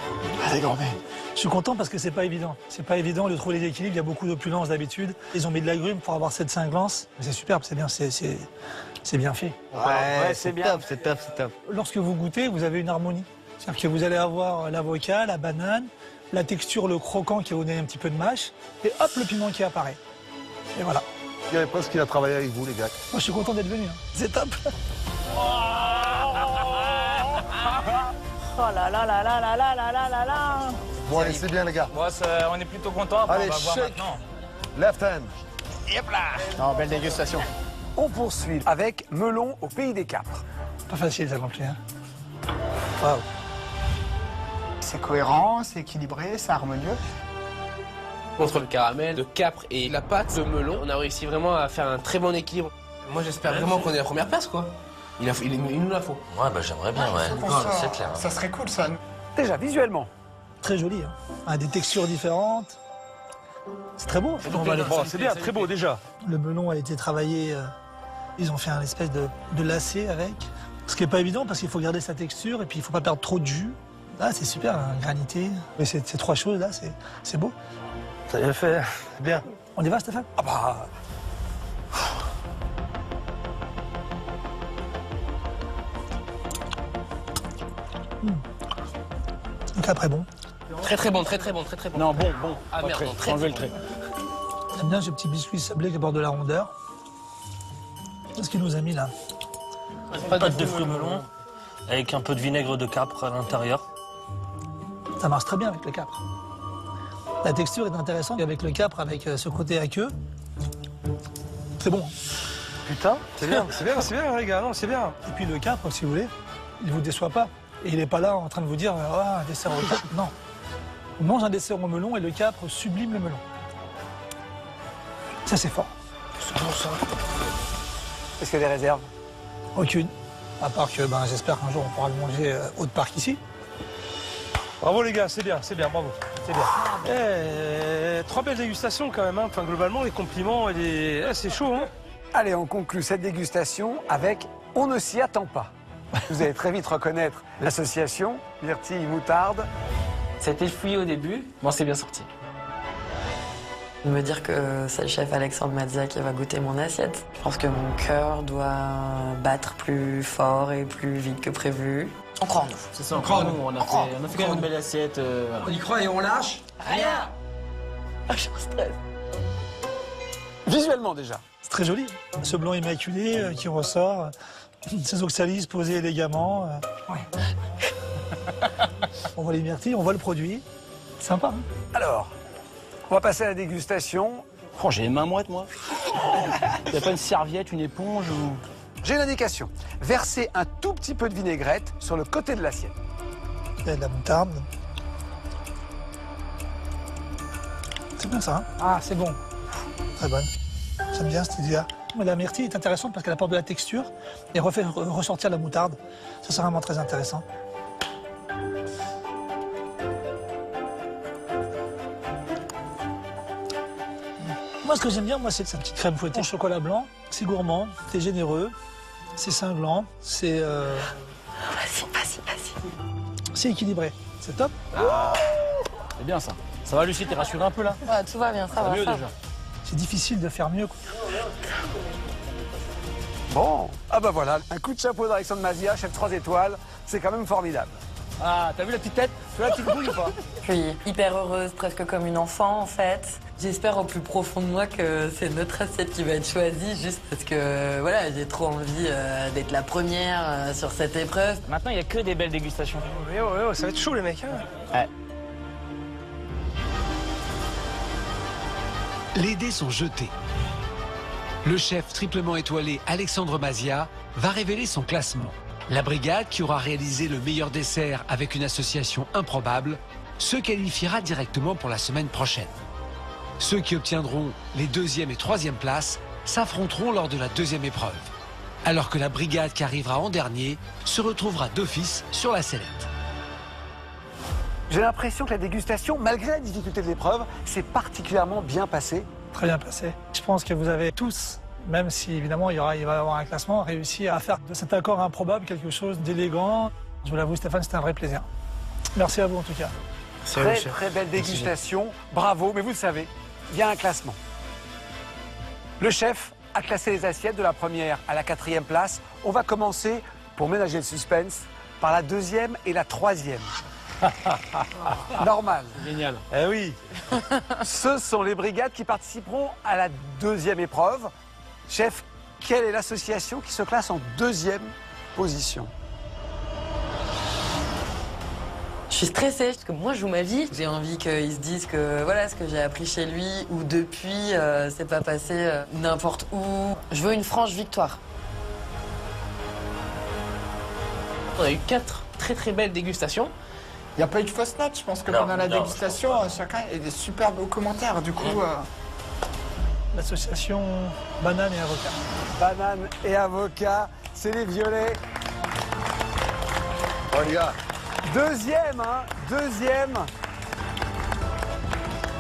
Allez, gourmet. Je suis content parce que c'est pas évident. C'est pas évident de trouver les équilibres. Il y a beaucoup d'opulence d'habitude. Ils ont mis de l'agrumes pour avoir cette cinglance. C'est superbe, c'est bien, c'est bien fait. Ouais, c'est bien. C'est top. Lorsque vous goûtez, vous avez une harmonie. C'est-à-dire que vous allez avoir l'avocat, la banane, la texture, le croquant qui va vous donner un petit peu de mâche, et hop, le piment qui apparaît. Et voilà. Je dirais presque qu'il a travaillé avec vous, les gars. Moi, je suis content d'être venu. Hein. C'est top. Oh là là là là là là là là là là. Bon, allez, c'est bien, les gars. Moi, on est plutôt contents. Allez, on va voir shake. maintenant. Left hand. Yep là. Non, belle dégustation. On poursuit avec melon au pays des Capres. Pas facile, ça non plus. Hein. Waouh. C'est cohérent, c'est équilibré, c'est harmonieux. Entre le caramel, le capre et la pâte de melon, on a réussi vraiment à faire un très bon équilibre. Moi, j'espère vraiment qu'on est à la première place, quoi. Il nous la faut. Ouais, bah j'aimerais bien, ouais. C'est clair. Ça serait cool, ça. Déjà, visuellement. Très joli. Hein. Ah, des textures différentes. C'est très beau. C'est bien, très beau déjà. Le melon a été travaillé. Ils ont fait un espèce de lacet avec. Ce qui n'est pas évident parce qu'il faut garder sa texture et puis il ne faut pas perdre trop de jus. Là, c'est super, hein, granité. Mais ces trois choses-là, c'est beau. Ça bien fait, c'est bien. On y va, Stéphane? Ah bah... Donc après, bon. Très bon. Non, bon. Ah Pas merde, très. non, très Enlevez le trait. J'aime bien ce petit biscuit sablé qui apporte de la rondeur. Qu'est-ce qu'il nous a mis là? Pâte de fruits melon avec un peu de vinaigre de capre à l'intérieur. Ça marche très bien avec le capre. La texture est intéressante avec le capre, avec ce côté aqueux. C'est bon. Putain, c'est bien, les gars, non, c'est bien. Et puis le capre, si vous voulez, il ne vous déçoit pas. Et il n'est pas là en train de vous dire un dessert au capre. Non. On mange un dessert au melon et le capre sublime le melon. Ça, c'est fort. C'est bon, ça. Est-ce qu'il y a des réserves? Aucune. À part que j'espère qu'un jour on pourra le manger haut de parc ici. Bravo les gars, c'est bien, bravo. C'est bien. Trois belles dégustations quand même, hein. Enfin, globalement, les compliments, c'est chaud. Hein. Allez, on conclut cette dégustation avec « On ne s'y attend pas ». Vous allez très vite reconnaître l'association Myrtille Moutarde. C'était fouillé au début, mais on s'est bien sorti. Me dire que c'est le chef Alexandre Mazia qui va goûter mon assiette. Je pense que mon cœur doit battre plus fort et plus vite que prévu. On croit en nous. C'est ça, on croit en nous. On a fait quand même une belle assiette. Voilà. On y croit et on lâche rien. Ah, je suis en stress. Visuellement déjà. C'est très joli. Ce blanc immaculé qui ressort. Ces oxalis posés élégamment. On voit les myrtilles, on voit le produit. Sympa. Hein. Alors, on va passer à la dégustation. Oh, j'ai les mains moites, moi. Il n'y a pas une serviette, une éponge ou... J'ai une indication. Versez un tout petit peu de vinaigrette sur le côté de l'assiette. Il y a de la moutarde. C'est bien ça, hein? Ah, c'est bon. Très bonne. J'aime bien cette idée-là. La myrtille est intéressante parce qu'elle apporte de la texture et refait ressortir la moutarde. Ça, c'est vraiment très intéressant. Moi, ce que j'aime bien, c'est sa petite crème fouettée au chocolat blanc. C'est gourmand, c'est généreux, c'est cinglant, c'est... Vas-y. C'est équilibré. C'est top. C'est bien ça. Ça va, Lucie, t'es rassurée un peu là? Ouais, tout va bien, ça va. Mieux ça déjà. va. C'est difficile de faire mieux. Bon, ah bah voilà, un coup de chapeau d'Alexandre Mazia, chef 3 étoiles, c'est quand même formidable. Ah, t'as vu la petite tête? Tu vois la petite bouille ou pas? Je suis hyper heureuse, presque comme une enfant en fait. J'espère au plus profond de moi que c'est notre assiette qui va être choisie, juste parce que voilà, j'ai trop envie d'être la première sur cette épreuve. Maintenant, il n'y a que des belles dégustations. Oh, ça va être chaud les mecs. Hein. Ouais. Les dés sont jetés. Le chef triplement étoilé Alexandre Mazia va révéler son classement. La brigade, qui aura réalisé le meilleur dessert avec une association improbable, se qualifiera directement pour la semaine prochaine. Ceux qui obtiendront les 2e et 3e places s'affronteront lors de la 2e épreuve, alors que la brigade qui arrivera en dernier se retrouvera d'office sur la sellette. J'ai l'impression que la dégustation, malgré la difficulté de l'épreuve, s'est particulièrement bien passée. Très bien passé. Je pense que vous avez tous, même si évidemment il va y avoir un classement, réussi à faire de cet accord improbable quelque chose d'élégant. Je vous l'avoue, Stéphane, c'était un vrai plaisir. Merci à vous en tout cas. Très belle dégustation, bravo, mais vous le savez, il y a un classement. Le chef a classé les assiettes de la 1re à la 4e place. On va commencer, pour ménager le suspense, par la 2e et la 3e. Normal. Génial. Eh oui. Ce sont les brigades qui participeront à la 2e épreuve. Chef, quelle est l'association qui se classe en 2e position? Je suis stressée parce que moi je joue ma vie. J'ai envie qu'ils se disent que voilà ce que j'ai appris chez lui ou depuis, c'est pas passé n'importe où. Je veux une franche victoire. On a eu 4 très belles dégustations. Il n'y a pas eu de fausse note, je pense que pendant la dégustation, chacun a des super beaux commentaires. Du coup, L'association banane et avocat. Banane et avocat, c'est les violets. Oh les gars. 2e, hein, 2e.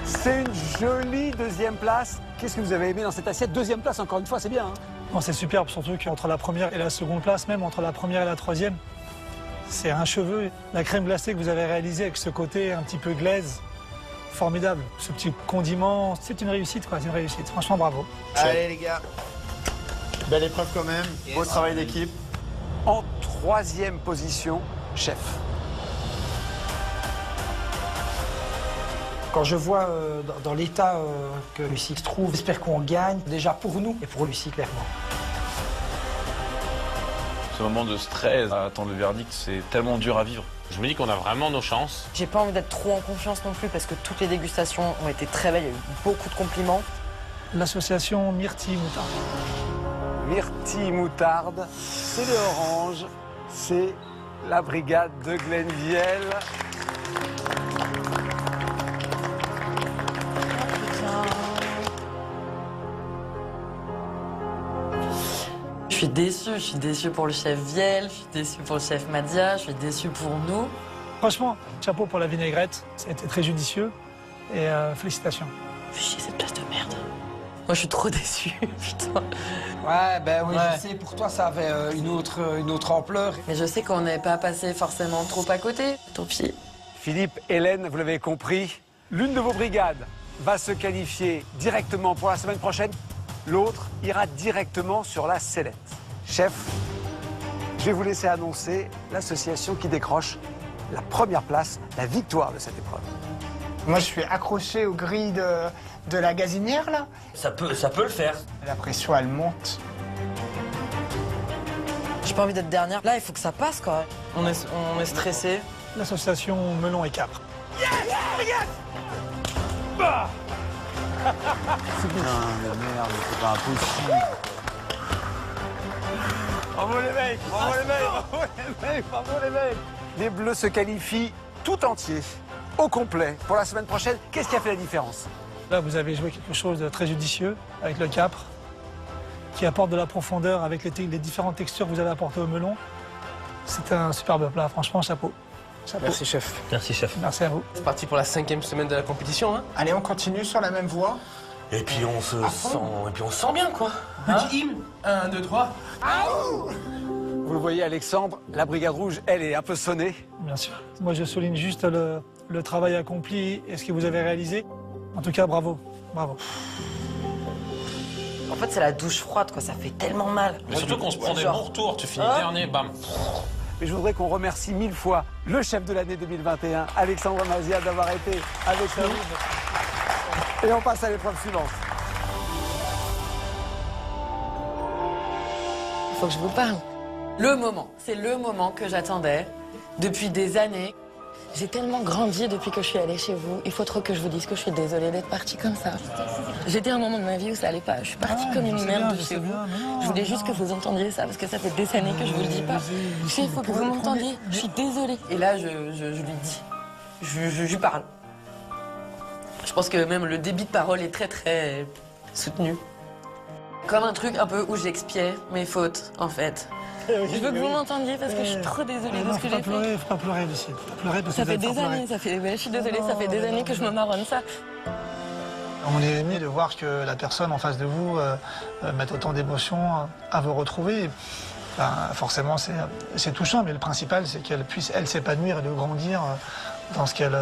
C'est une jolie 2e place. Qu'est-ce que vous avez aimé dans cette assiette? 2e place, encore une fois, c'est bien. Hein. Bon, c'est superbe, surtout qu'entre la 1re et la 2e place, même entre la 1re et la 3e, c'est un cheveu. La crème glacée que vous avez réalisée avec ce côté un petit peu glaise, formidable. Ce petit condiment, c'est une réussite, quoi. C'est une réussite. Franchement, bravo. Allez les gars. Belle épreuve quand même. Beau travail d'équipe. En 3e position, chef. Quand je vois dans l'état que Lucie se trouve, j'espère qu'on gagne, déjà pour nous et pour Lucie, clairement. Ce moment de stress, à attendre le verdict, c'est tellement dur à vivre. Je me dis qu'on a vraiment nos chances. J'ai pas envie d'être trop en confiance non plus parce que toutes les dégustations ont été très belles, il y a eu beaucoup de compliments. L'association Myrtille Moutarde. Myrtille Moutarde, c'est les oranges, c'est la brigade de Glenviel. Je suis déçue pour le chef Viel, je suis déçue pour le chef Mazia, je suis déçue pour nous. Franchement, chapeau pour la vinaigrette, ça a été très judicieux et félicitations. Fais chier cette place de merde. Moi je suis trop déçue, putain. Ouais, ben oui, je sais, pour toi ça avait une autre ampleur. Mais je sais qu'on n'est pas passé forcément trop à côté, tant pis. Philippe, Hélène, vous l'avez compris, l'une de vos brigades va se qualifier directement pour la semaine prochaine. L'autre ira directement sur la sellette. Chef, je vais vous laisser annoncer l'association qui décroche la 1re place, la victoire de cette épreuve. Moi, je suis accroché aux grilles de la gazinière, là. Ça peut le faire. La pression, elle monte. J'ai pas envie d'être dernière. Là, il faut que ça passe, quoi. On est stressé. L'association melon et capre. Yes! Yes! Bah! Putain de merde, c'est pas impossible. Bravo les mecs, bravo les mecs, bravo les mecs, bravo les mecs. Les Bleus se qualifient tout entiers, au complet, pour la semaine prochaine. Qu'est-ce qui a fait la différence? Là, vous avez joué quelque chose de très judicieux avec le capre, qui apporte de la profondeur avec les différentes textures que vous avez apportées au melon. C'est un superbe plat, franchement, chapeau. Chapeau. Merci, chef. Merci, chef. Merci à vous. C'est parti pour la 5e semaine de la compétition. Hein. Allez, on continue sur la même voie. Et puis on se sent bien, quoi. Petit hymne. 1, 2, 3. Vous le voyez, Alexandre, la Brigade Rouge, elle est un peu sonnée. Bien sûr. Moi, je souligne juste le travail accompli et ce que vous avez réalisé. En tout cas, bravo. Bravo. En fait, c'est la douche froide, quoi. Ça fait tellement mal. Mais surtout qu'on se prend des bons retours. Tu finis dernier, bam. Mais je voudrais qu'on remercie 1000 fois le chef de l'année 2021, Alexandre Mazia, d'avoir été avec nous. Et on passe à l'épreuve suivante. Il faut que je vous parle. Le moment, c'est le moment que j'attendais depuis des années. J'ai tellement grandi depuis que je suis allée chez vous. Il faut trop que je vous dise que je suis désolée d'être partie comme ça. J'étais à un moment de ma vie où ça allait pas. Je suis partie comme une merde de chez vous. Je voulais juste que vous entendiez ça parce que ça fait des années que je vous le dis pas. Il faut que vous m'entendiez. Je suis désolée. Et là, je lui dis. Je lui parle. Je pense que même le débit de parole est très très soutenu. Comme un truc un peu où j'expiais mes fautes, en fait. Je veux que vous m'entendiez parce que je suis trop désolée de ce que j'ai fait. Il faut pas pleurer, Lucie. Faut pas pleurer parce Ça que fait vous allez des faire années, pleurer. je suis désolée, ça fait des années que je me marronne ça. On est ému de voir que la personne en face de vous mette autant d'émotions à vous retrouver. Enfin, forcément, c'est touchant, mais le principal, c'est qu'elle puisse, elle, s'épanouir et de grandir dans ce qu'elle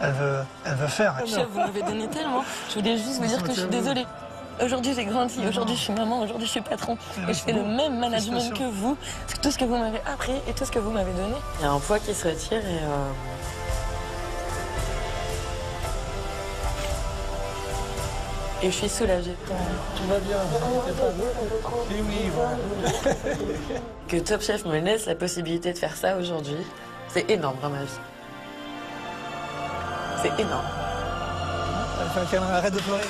veut faire. Chef, vous m'avez donné tellement. Je voulais juste vous dire que je suis désolée. Aujourd'hui, j'ai grandi. Aujourd'hui, je suis maman. Aujourd'hui, je suis patron. Et je fais le même management que vous. Tout ce que vous m'avez appris et tout ce que vous m'avez donné. Il y a un poids qui se retire et je suis soulagée. Tout va bien. Et oui, voilà. Que Top Chef me laisse la possibilité de faire ça aujourd'hui, c'est énorme dans ma vie. C'est énorme. Il faut qu'elle arrête de pleurer.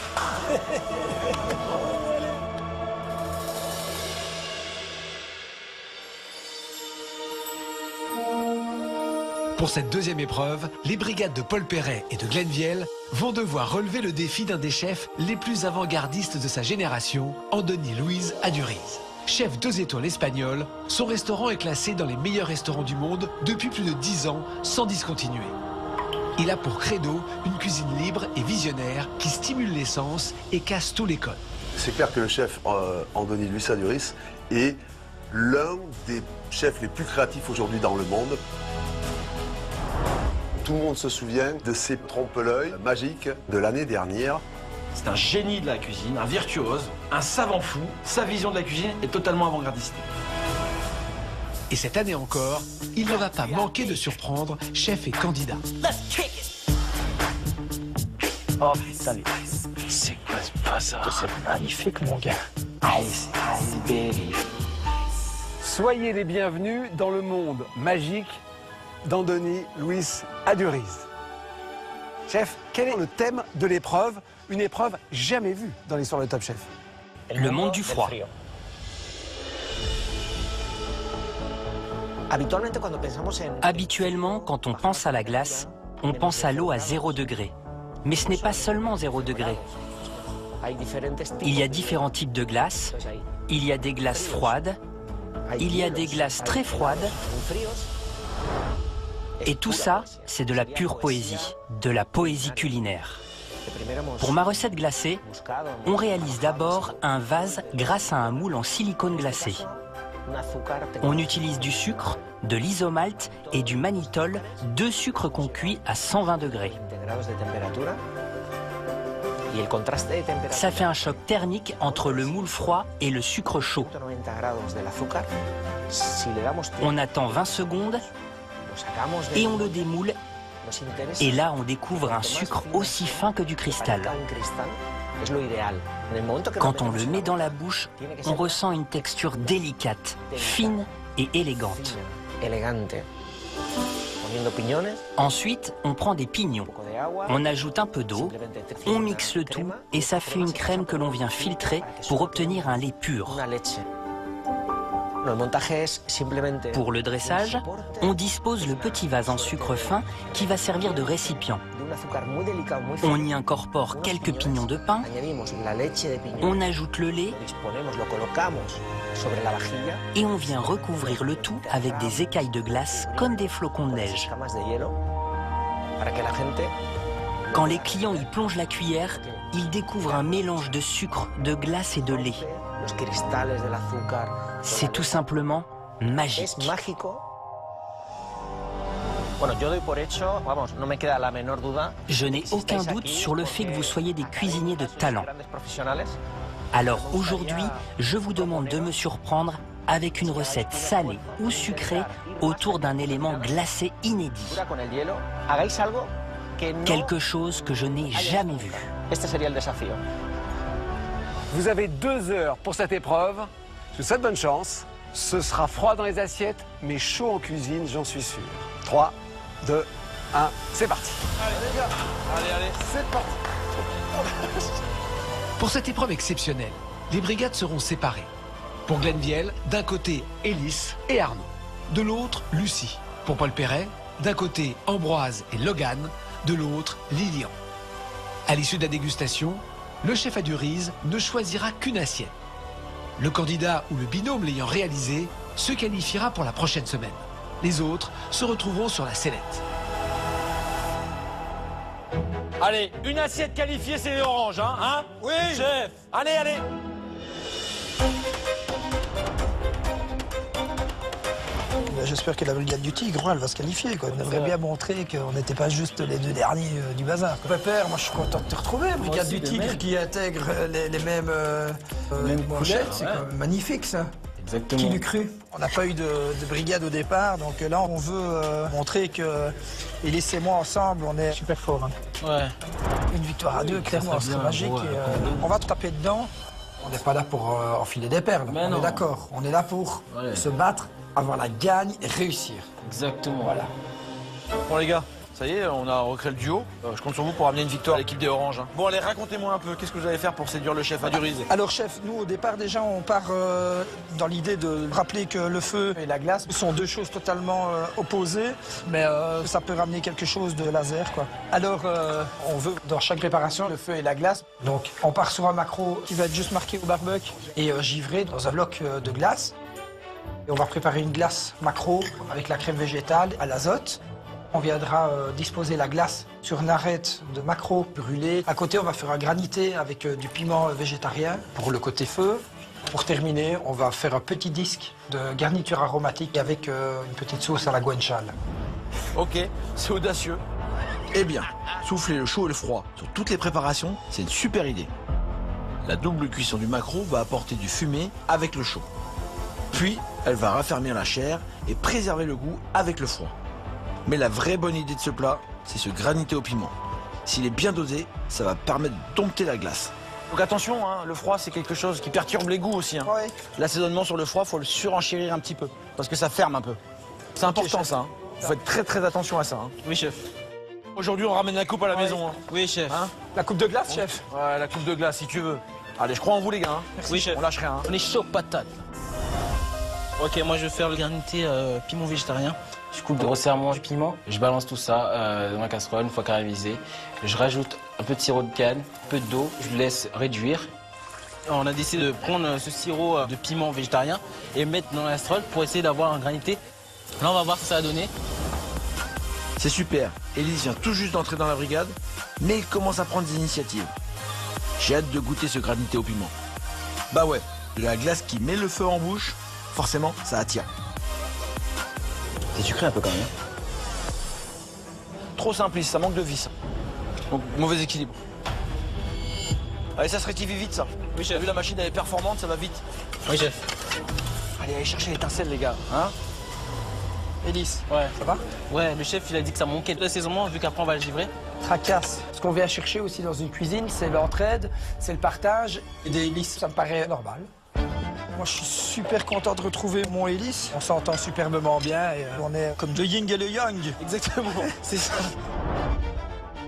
Pour cette deuxième épreuve, les brigades de Paul Perret et de Glenn Viel vont devoir relever le défi d'un des chefs les plus avant-gardistes de sa génération, Andoni Luis Aduriz. Chef 2 étoiles espagnol, son restaurant est classé dans les meilleurs restaurants du monde depuis plus de 10 ans sans discontinuer. Il a pour credo une cuisine libre et visionnaire qui stimule les sens et casse tous les codes. C'est clair que le chef Andoni Luis Aduriz est l'un des chefs les plus créatifs aujourd'hui dans le monde. Tout le monde se souvient de ces trompe-l'œil magiques de l'année dernière. C'est un génie de la cuisine, un virtuose, un savant fou. Sa vision de la cuisine est totalement avant-gardiste. Et cette année encore, il ne va pas manquer de surprendre chefs et candidats. Oh putain, c'est quoi ce bazar? C'est magnifique, mon gars. Ice, baby. Soyez les bienvenus dans le monde magique d'Andoni Luis Aduriz. Chef, quel est le thème de l'épreuve? Une épreuve jamais vue dans l'histoire de Top Chef. Le monde du froid. Habituellement, quand on pense à la glace, on pense à l'eau à 0 degré. Mais ce n'est pas seulement 0 degré. Il y a différents types de glaces. Il y a des glaces froides. Il y a des glaces très froides. Et tout ça, c'est de la pure poésie, de la poésie culinaire. Pour ma recette glacée, on réalise d'abord un vase grâce à un moule en silicone glacé. On utilise du sucre, de l'isomalt et du mannitol, 2 sucres qu'on cuit à 120 degrés. Ça fait un choc thermique entre le moule froid et le sucre chaud. On attend 20 secondes et on le démoule. Et là, on découvre un sucre aussi fin que du cristal. Quand on le met dans la bouche, on ressent une texture délicate, fine et élégante. Ensuite, on prend des pignons. On ajoute un peu d'eau, on mixe le tout et ça fait une crème que l'on vient filtrer pour obtenir un lait pur. Pour le dressage, on dispose le petit vase en sucre fin qui va servir de récipient. On y incorpore quelques pignons de pain, on ajoute le lait et on vient recouvrir le tout avec des écailles de glace comme des flocons de neige. Quand les clients y plongent la cuillère, ils découvrent un mélange de sucre, de glace et de lait. C'est tout simplement magique. Je n'ai aucun doute sur le fait que vous soyez des cuisiniers de talent. Alors aujourd'hui, je vous demande de me surprendre avec une recette salée ou sucrée autour d'un élément glacé inédit. Quelque chose que je n'ai jamais vu. Vous avez 2 heures pour cette épreuve. Je vous souhaite bonne chance. Ce sera froid dans les assiettes, mais chaud en cuisine, j'en suis sûr. 3, 2, 1, c'est parti. Allez les gars, allez, c'est parti. Pour cette épreuve exceptionnelle, les brigades seront séparées. Pour Glenviel, d'un côté, Élise et Arnaud. De l'autre, Lucie. Pour Paul Perret, d'un côté, Ambroise et Logan. De l'autre, Lilian. À l'issue de la dégustation, le chef Aduriz ne choisira qu'une assiette. Le candidat ou le binôme l'ayant réalisé se qualifiera pour la prochaine semaine. Les autres se retrouveront sur la sellette. Allez, une assiette qualifiée, c'est les oranges, hein, Oui, chef. Allez, allez. J'espère que la brigade du Tigre, elle va se qualifier. Quoi. On aimerait bien montrer qu'on n'était pas juste les 2 derniers du bazar. Pépère, moi je suis content de te retrouver. Brigade du Tigre qui intègre les mêmes couchettes, c'est quand même magnifique ça. Exactement. Qui l'eût cru? On n'a pas eu de brigade au départ, donc là on veut montrer que Élise et moi ensemble, on est super forts. Hein. Ouais. Une victoire à 2, clairement, ce serait magique. On va taper dedans. On n'est pas là pour enfiler des perles, on est d'accord. On est là pour se battre, avoir la gagne et réussir. Exactement. Voilà. Bon les gars, ça y est, on a recréé le duo. Je compte sur vous pour amener une victoire à l'équipe des Oranges. Bon allez, racontez-moi un peu, qu'est-ce que vous allez faire pour séduire le chef Aduriz? Alors chef, nous au départ déjà on part dans l'idée de rappeler que le feu et la glace sont 2 choses totalement opposées, mais ça peut ramener quelque chose de laser quoi. Alors on veut dans chaque préparation le feu et la glace. Donc on part sur un maquereau qui va être juste marqué au barbecue et givré dans un bloc de glace. Et on va préparer une glace maquereau avec la crème végétale à l'azote. On viendra disposer la glace sur une arête de maquereau brûlé. À côté, on va faire un granité avec du piment végétarien pour le côté feu. Pour terminer, on va faire un petit disque de garniture aromatique avec une petite sauce à la guanciale. Ok, c'est audacieux. Eh bien, souffler le chaud et le froid sur toutes les préparations, c'est une super idée. La double cuisson du maquereau va apporter du fumé avec le chaud. Puis, elle va raffermir la chair et préserver le goût avec le froid. Mais la vraie bonne idée de ce plat, c'est ce granité au piment. S'il est bien dosé, ça va permettre de dompter la glace. Donc attention, hein, le froid c'est quelque chose qui perturbe les goûts aussi. Hein. Ouais. L'assaisonnement sur le froid, faut le surenchérir un petit peu, parce que ça ferme un peu. C'est important ça. Hein. Vous faites très attention à ça. Hein. Oui chef. Aujourd'hui on ramène la coupe à la maison. Hein. Oui chef. Hein, la coupe de glace chef? Ouais, la coupe de glace si tu veux. Allez, je crois en vous les gars. Hein. Merci. Oui chef. On lâche rien. Hein. On est chaud patate. Ok, moi je vais faire le granité piment végétarien. Je coupe grossièrement du piment, je balance tout ça dans ma casserole une fois caramélisé. Je rajoute un peu de sirop de canne, un peu d'eau, je le laisse réduire. On a décidé de prendre ce sirop de piment végétarien et mettre dans la casserole pour essayer d'avoir un granité. Là on va voir ce que ça va donner. C'est super. Élise vient tout juste d'entrer dans la brigade, mais il commence à prendre des initiatives. J'ai hâte de goûter ce granité au piment. Bah ouais, de la glace qui met le feu en bouche, forcément ça attire. C'est sucré un peu quand même. Trop simpliste, ça manque de vie ça. Donc mauvais équilibre. Allez, ça se rectifie vite ça. Oui chef. Vu la machine elle est performante, ça va vite. Oui chef. Allez chercher l'étincelle les gars. Hein? Élise, ouais. Ça va? Ouais, le chef il a dit que ça manquait de l'assaisonnement vu qu'après on va le givrer. Tracasse. Ce qu'on vient chercher aussi dans une cuisine, c'est l'entraide, c'est le partage. Et des Élise, ça me paraît normal. Moi, je suis super content de retrouver mon hélice. On s'entend superbement bien et on est comme le yin et le yang. Exactement, c'est ça.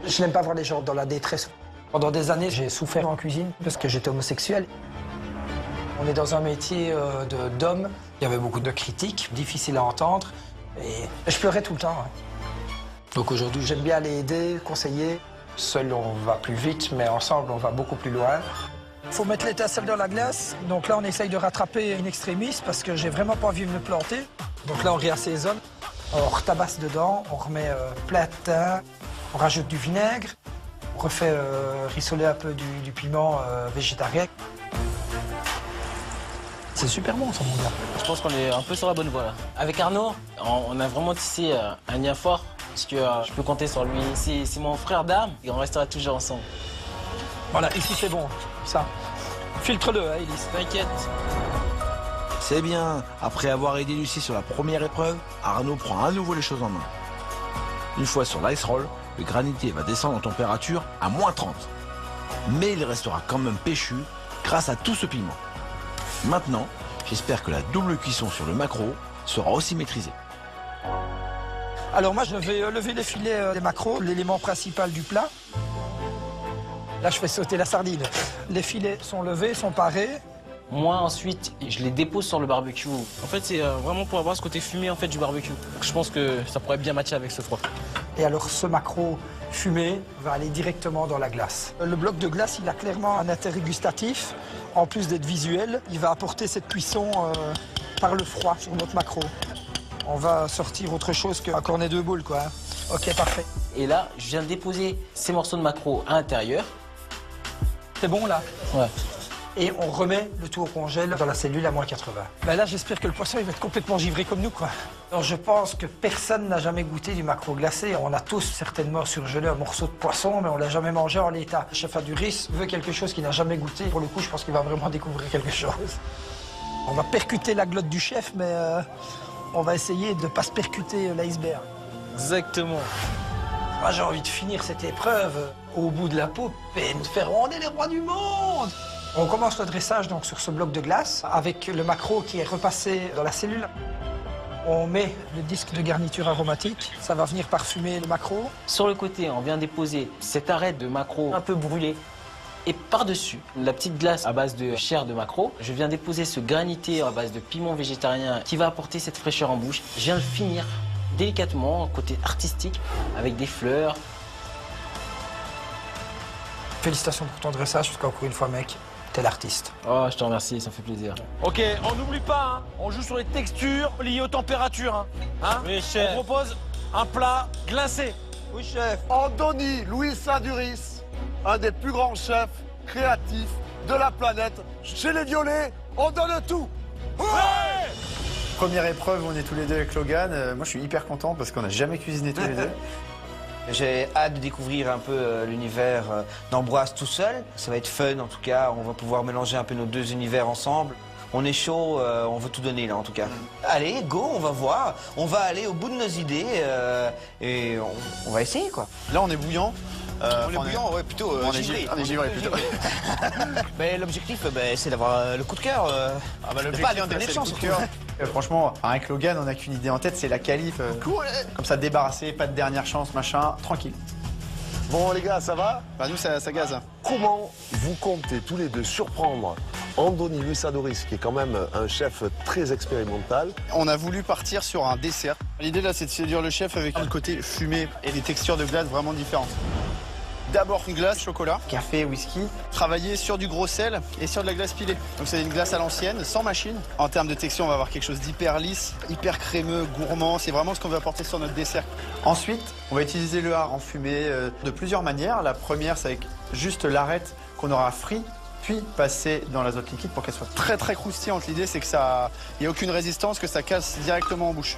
Je n'aime pas voir les gens dans la détresse. Pendant des années, j'ai souffert en cuisine parce que j'étais homosexuel. On est dans un métier d'homme. Il y avait beaucoup de critiques, difficiles à entendre. Et je pleurais tout le temps. Donc aujourd'hui, j'aime bien aller aider, conseiller. Seul, on va plus vite, mais ensemble, on va beaucoup plus loin. Il faut mettre l'étincelle dans la glace. Donc là, on essaye de rattraper in extremis parce que j'ai vraiment pas envie de me planter. Donc là, on réassaisonne. On retabasse dedans, on remet plein de thym, on rajoute du vinaigre, on refait rissoler un peu du piment végétarien. C'est super bon, ça, mon gars. Je pense qu'on est un peu sur la bonne voie, là. Avec Arnaud, on a vraiment tissé un lien fort, parce que je peux compter sur lui. C'est mon frère d'armes, et on restera toujours ensemble. Voilà, ici, c'est bon, ça. Filtre-le, hein, Élise. T'inquiète. C'est bien. Après avoir aidé Lucie sur la première épreuve, Arnaud prend à nouveau les choses en main. Une fois sur l'ice roll, le granitier va descendre en température à -30. Mais il restera quand même péchu grâce à tout ce piment. Maintenant, j'espère que la double cuisson sur le maquereau sera aussi maîtrisée. Alors moi, je vais lever les filets des maquereaux, l'élément principal du plat. Là, je fais sauter la sardine. Les filets sont levés, sont parés. Moi, ensuite, je les dépose sur le barbecue. En fait, c'est vraiment pour avoir ce côté fumé en fait, du barbecue. Donc, je pense que ça pourrait bien matcher avec ce froid. Et alors, ce maquereau fumé va aller directement dans la glace. Le bloc de glace, il a clairement un intérêt gustatif. En plus d'être visuel, il va apporter cette cuisson par le froid sur notre maquereau. On va sortir autre chose qu'un cornet de boule, quoi. Ok, parfait. Et là, je viens de déposer ces morceaux de maquereau à l'intérieur. C'est bon, là? Ouais. Et on remet le tout au congèle dans la cellule à -80. Ben là, j'espère que le poisson il va être complètement givré comme nous, quoi. Alors, je pense que personne n'a jamais goûté du maquereau glacé. On a tous certainement surgelé un morceau de poisson, mais on l'a jamais mangé en l'état. Le chef Aduris veut quelque chose qu'il n'a jamais goûté. Pour le coup, je pense qu'il va vraiment découvrir quelque chose. On va percuter la glotte du chef, mais on va essayer de ne pas se percuter l'iceberg. Exactement. Moi, j'ai envie de finir cette épreuve au bout de la peau et de faire « On est les rois du monde !» On commence le dressage donc sur ce bloc de glace avec le maquereau qui est repassé dans la cellule. On met le disque de garniture aromatique, ça va venir parfumer le maquereau. Sur le côté, on vient déposer cette arête de maquereau un peu brûlée. Et par-dessus, la petite glace à base de chair de maquereau, je viens déposer ce granité à base de piment végétarien qui va apporter cette fraîcheur en bouche. Je viens le finir délicatement, côté artistique, avec des fleurs. Félicitations pour ton dressage, parce qu'encore une fois, mec, t'es l'artiste. Oh, je te remercie, ça fait plaisir. Ok, on n'oublie pas, hein, on joue sur les textures liées aux températures. Hein. Oui, chef. On propose un plat glacé. Oui, chef. Andoni Luisa Duris, un des plus grands chefs créatifs de la planète. Chez les Violets, on donne tout. Ouais. Première épreuve, on est tous les deux avec Logan. Moi, je suis hyper content parce qu'on n'a jamais cuisiné tous les deux. J'ai hâte de découvrir un peu l'univers d'Ambroise tout seul. Ça va être fun en tout cas, on va pouvoir mélanger un peu nos deux univers ensemble. On est chaud, on veut tout donner là en tout cas. Allez, go, on va voir, on va aller au bout de nos idées et on va essayer quoi. Là on est bouillant. On est bouillant, ouais, plutôt givré. On est givré plutôt. Mais l'objectif, c'est d'avoir le coup de cœur. L'objectif, pas de donner de chance. Franchement, avec Logan, on n'a qu'une idée en tête, c'est la qualif. Cool. Comme ça, débarrassé, pas de dernière chance, machin, tranquille. Bon les gars, ça va? Bah nous, ça gaze. Comment vous comptez tous les deux surprendre Andoni Luisa Duris, qui est quand même un chef très expérimental? On a voulu partir sur un dessert. L'idée là, c'est de séduire le chef avec le côté fumé et des textures de glace vraiment différentes. D'abord une glace chocolat, café, whisky, travailler sur du gros sel et sur de la glace pilée. Donc c'est une glace à l'ancienne, sans machine. En termes de texture, on va avoir quelque chose d'hyper lisse, hyper crémeux, gourmand. C'est vraiment ce qu'on va apporter sur notre dessert. Ensuite, on va utiliser le hareng fumé de plusieurs manières. La première, c'est avec juste l'arête qu'on aura frit, puis passer dans l'azote liquide pour qu'elle soit très très croustillante. L'idée, c'est que ça, il n'y a aucune résistance, que ça casse directement en bouche.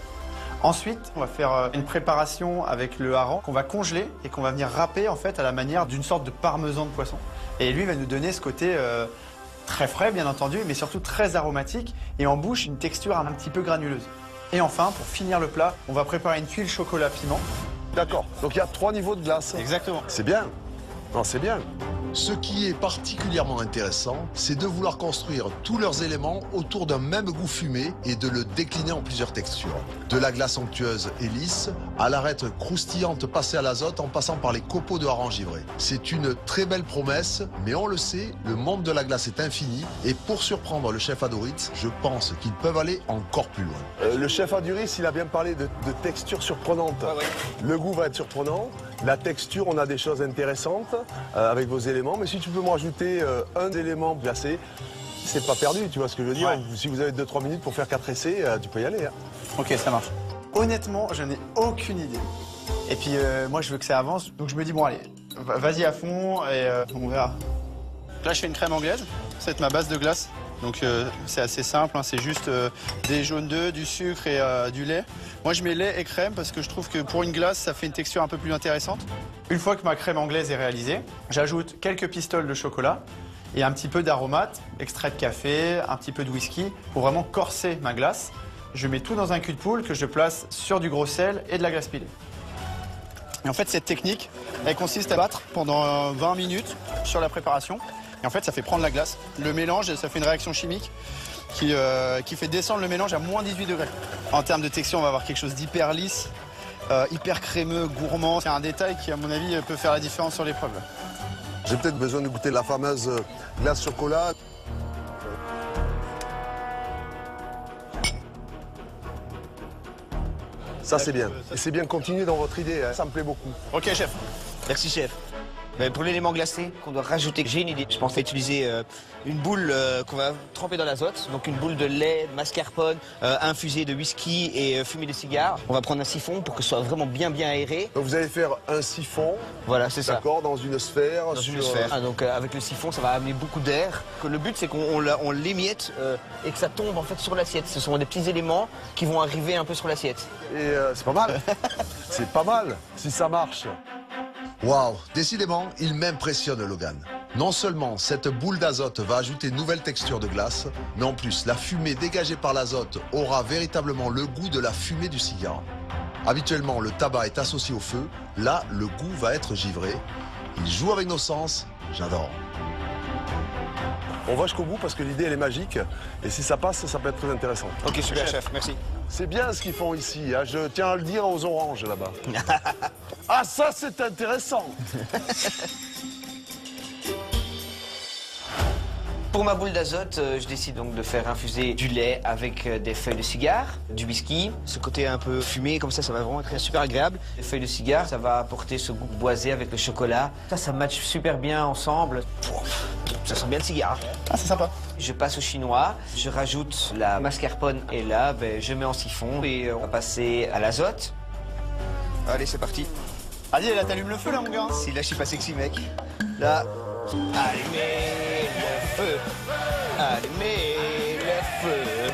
Ensuite, on va faire une préparation avec le hareng qu'on va congeler et qu'on va venir râper en fait à la manière d'une sorte de parmesan de poisson. Et lui va nous donner ce côté très frais bien entendu, mais surtout très aromatique et en bouche une texture un petit peu granuleuse. Et enfin, pour finir le plat, on va préparer une tuile chocolat piment. D'accord, donc il y a 3 niveaux de glace. Exactement. C'est bien. Non, c'est bien. Ce qui est particulièrement intéressant, c'est de vouloir construire tous leurs éléments autour d'un même goût fumé et de le décliner en plusieurs textures. De la glace onctueuse et lisse, à l'arête croustillante passée à l'azote en passant par les copeaux de hareng givré. C'est une très belle promesse, mais on le sait, le monde de la glace est infini et pour surprendre le chef Adoritz, je pense qu'ils peuvent aller encore plus loin. Le chef Adoritz, il a bien parlé de texture surprenante. Le goût va être surprenant. La texture, on a des choses intéressantes avec vos éléments. Mais si tu peux me rajouter un élément glacé, c'est pas perdu, tu vois ce que je veux dire. Si vous avez 2-3 minutes pour faire 4 essais, tu peux y aller. Hein. Ok, ça marche. Honnêtement, je n'ai aucune idée. Et puis moi, je veux que ça avance. Donc je me dis, bon allez, vas-y à fond et on verra. Là, je fais une crème anglaise. C'est ma base de glace. Donc c'est assez simple, hein, c'est juste des jaunes d'œufs, du sucre et du lait. Moi je mets lait et crème parce que je trouve que pour une glace ça fait une texture un peu plus intéressante. Une fois que ma crème anglaise est réalisée, j'ajoute quelques pistoles de chocolat et un petit peu d'aromates, extrait de café, un petit peu de whisky pour vraiment corser ma glace. Je mets tout dans un cul de poule que je place sur du gros sel et de la glace pilée. Et en fait cette technique, elle consiste à battre pendant 20 minutes sur la préparation. Et en fait, ça fait prendre la glace, le mélange, ça fait une réaction chimique qui fait descendre le mélange à moins 18 degrés. En termes de texture, on va avoir quelque chose d'hyper lisse, hyper crémeux, gourmand. C'est un détail qui, à mon avis, peut faire la différence sur l'épreuve. J'ai peut-être besoin de goûter la fameuse glace chocolat. Ça, c'est bien. Et c'est bien, continuer dans votre idée, hein. Ça me plaît beaucoup. Ok, chef. Merci, chef. Pour l'élément glacé qu'on doit rajouter, j'ai une idée. Je pensais utiliser une boule qu'on va tremper dans l'azote. Donc une boule de lait, mascarpone, infusée de whisky et fumée de cigare. On va prendre un siphon pour que ce soit vraiment bien aéré. Donc vous allez faire un siphon. Voilà, c'est ça. D'accord, dans une sphère. Dans une sphère. Ah, donc avec le siphon, ça va amener beaucoup d'air. Le but, c'est qu'on l'émiette et que ça tombe en fait sur l'assiette. Ce sont des petits éléments qui vont arriver un peu sur l'assiette. Et c'est pas mal. C'est pas mal, si ça marche. Waouh, décidément, il m'impressionne Logan. Non seulement cette boule d'azote va ajouter une nouvelle texture de glace, mais en plus la fumée dégagée par l'azote aura véritablement le goût de la fumée du cigare. Habituellement, le tabac est associé au feu, là, le goût va être givré. Il joue avec nos sens, j'adore. On va jusqu'au bout parce que l'idée, elle est magique. Et si ça passe, ça peut être très intéressant. Ok, super, chef, merci. C'est bien ce qu'ils font ici, hein. Je tiens à le dire aux oranges là-bas. Ah, ça, c'est intéressant. Pour ma boule d'azote, je décide donc de faire infuser du lait avec des feuilles de cigare, du whisky. Ce côté un peu fumé, comme ça va vraiment être super agréable. Les feuilles de cigare, ça va apporter ce goût boisé avec le chocolat. Ça matche super bien ensemble. Ça sent bien le cigare. Ah, c'est sympa. Je passe au chinois, je rajoute la mascarpone et là, je mets en siphon et on va passer à l'azote. Allez, c'est parti. Allez, là, t'allumes le feu, là, mon gars. Si, là, je suis pas sexy, mec. Là, allumez le feu. Allumez le feu.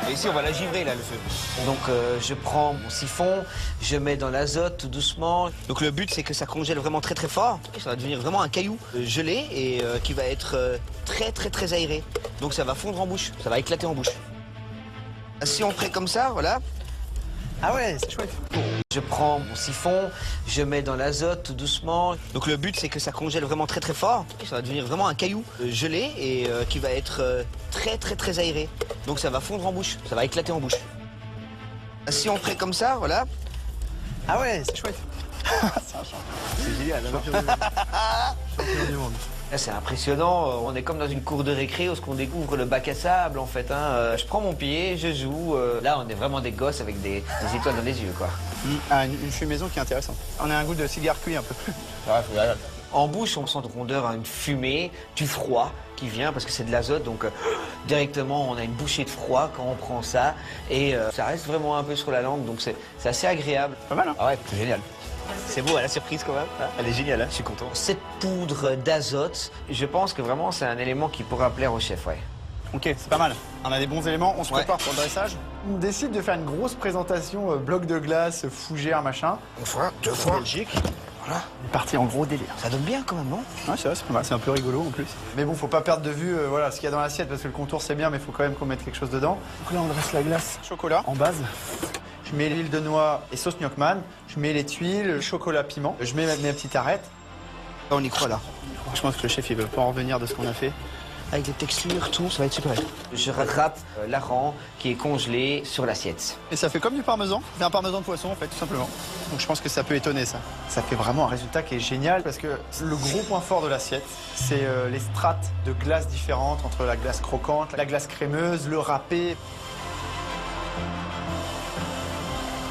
Et ici, on va la givrer, là, le feu. Donc, je prends mon siphon, je mets dans l'azote tout doucement. Donc, le but, c'est que ça congèle vraiment très, très fort. Et ça va devenir vraiment un caillou gelé et qui va être très, très, très aéré. Donc, ça va fondre en bouche. Ça va éclater en bouche. Si on fait comme ça, voilà. Ah ouais, c'est chouette. Je prends mon siphon, je mets dans l'azote tout doucement. Donc le but, c'est que ça congèle vraiment très très fort. Ça va devenir vraiment un caillou gelé et qui va être très très très aéré. Donc ça va fondre en bouche, ça va éclater en bouche. Si on fait comme ça, voilà. Ah ouais, c'est chouette. C'est génial. Champion du monde. Là, c'est impressionnant, on est comme dans une cour de récré où on découvre le bac à sable en fait. Hein. Je prends mon pied, je joue. Là, on est vraiment des gosses avec des étoiles dans les yeux, quoi. Une fumaison qui est intéressante. On a un goût de cigare cuit un peu. En bouche, on sent de rondeur, une fumée, du froid qui vient parce que c'est de l'azote. Donc directement, on a une bouchée de froid quand on prend ça. Et ça reste vraiment un peu sur la langue, donc c'est assez agréable. Pas mal, hein? Ah ouais, c'est génial. C'est beau, la surprise quand même. Elle est géniale, hein, je suis content. Cette poudre d'azote, je pense que vraiment c'est un élément qui pourra plaire au chef, ouais. Ok, c'est pas mal. On a des bons éléments, on se prépare pour le dressage. On décide de faire une grosse présentation, bloc de glace, fougère, machin. Une fois, deux fois. Belgique. Voilà. On est parti en gros délire. Ça donne bien quand même, non? Ouais, c'est vrai, c'est pas mal, c'est un peu rigolo en plus. Mais bon, faut pas perdre de vue voilà, ce qu'il y a dans l'assiette parce que le contour c'est bien, mais il faut quand même qu'on mette quelque chose dedans. Donc là, on dresse la glace. Chocolat en base. Je mets l'huile de noix et sauce Gnocchman. Je mets les tuiles, le chocolat piment. Je mets mes petites arêtes. On y croit là. Je pense que le chef il veut pas en revenir de ce qu'on a fait. Avec les textures, tout, ça va être super. Je rattrape l'arran qui est congelé sur l'assiette. Et ça fait comme du parmesan. C'est un parmesan de poisson en fait, tout simplement. Donc je pense que ça peut étonner ça. Ça fait vraiment un résultat qui est génial parce que le gros point fort de l'assiette, c'est les strates de glace différentes entre la glace croquante, la glace crémeuse, le râpé.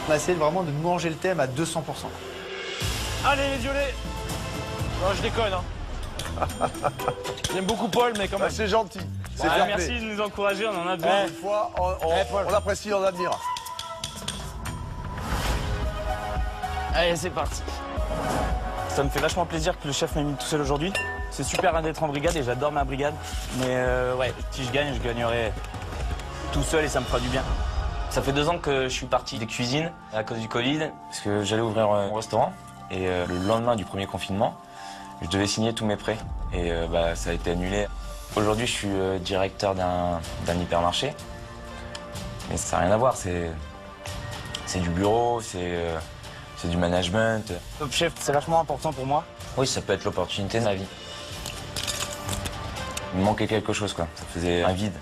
On a essayé vraiment de manger le thème à 200%. Allez les violets. Non, je déconne, hein. J'aime beaucoup Paul, mais quand même. C'est gentil. C'est Ouais, merci de nous encourager, on en a besoin. Une fois, on apprécie, on admire. Allez, c'est parti. Ça me fait vachement plaisir que le chef m'ait mis tout seul aujourd'hui. C'est super d'être en brigade et j'adore ma brigade. Mais ouais, si je gagnerai tout seul et ça me fera du bien. Ça fait 2 ans que je suis parti des cuisines à cause du Covid, parce que j'allais ouvrir un restaurant. Et le lendemain du premier confinement, je devais signer tous mes prêts. Et ça a été annulé. Aujourd'hui, je suis directeur d'un hypermarché. Mais ça n'a rien à voir, c'est du bureau, c'est du management. Top chef, c'est vachement important pour moi. Oui, ça peut être l'opportunité de ma vie. Il me manquait quelque chose, quoi. Ça faisait un vide.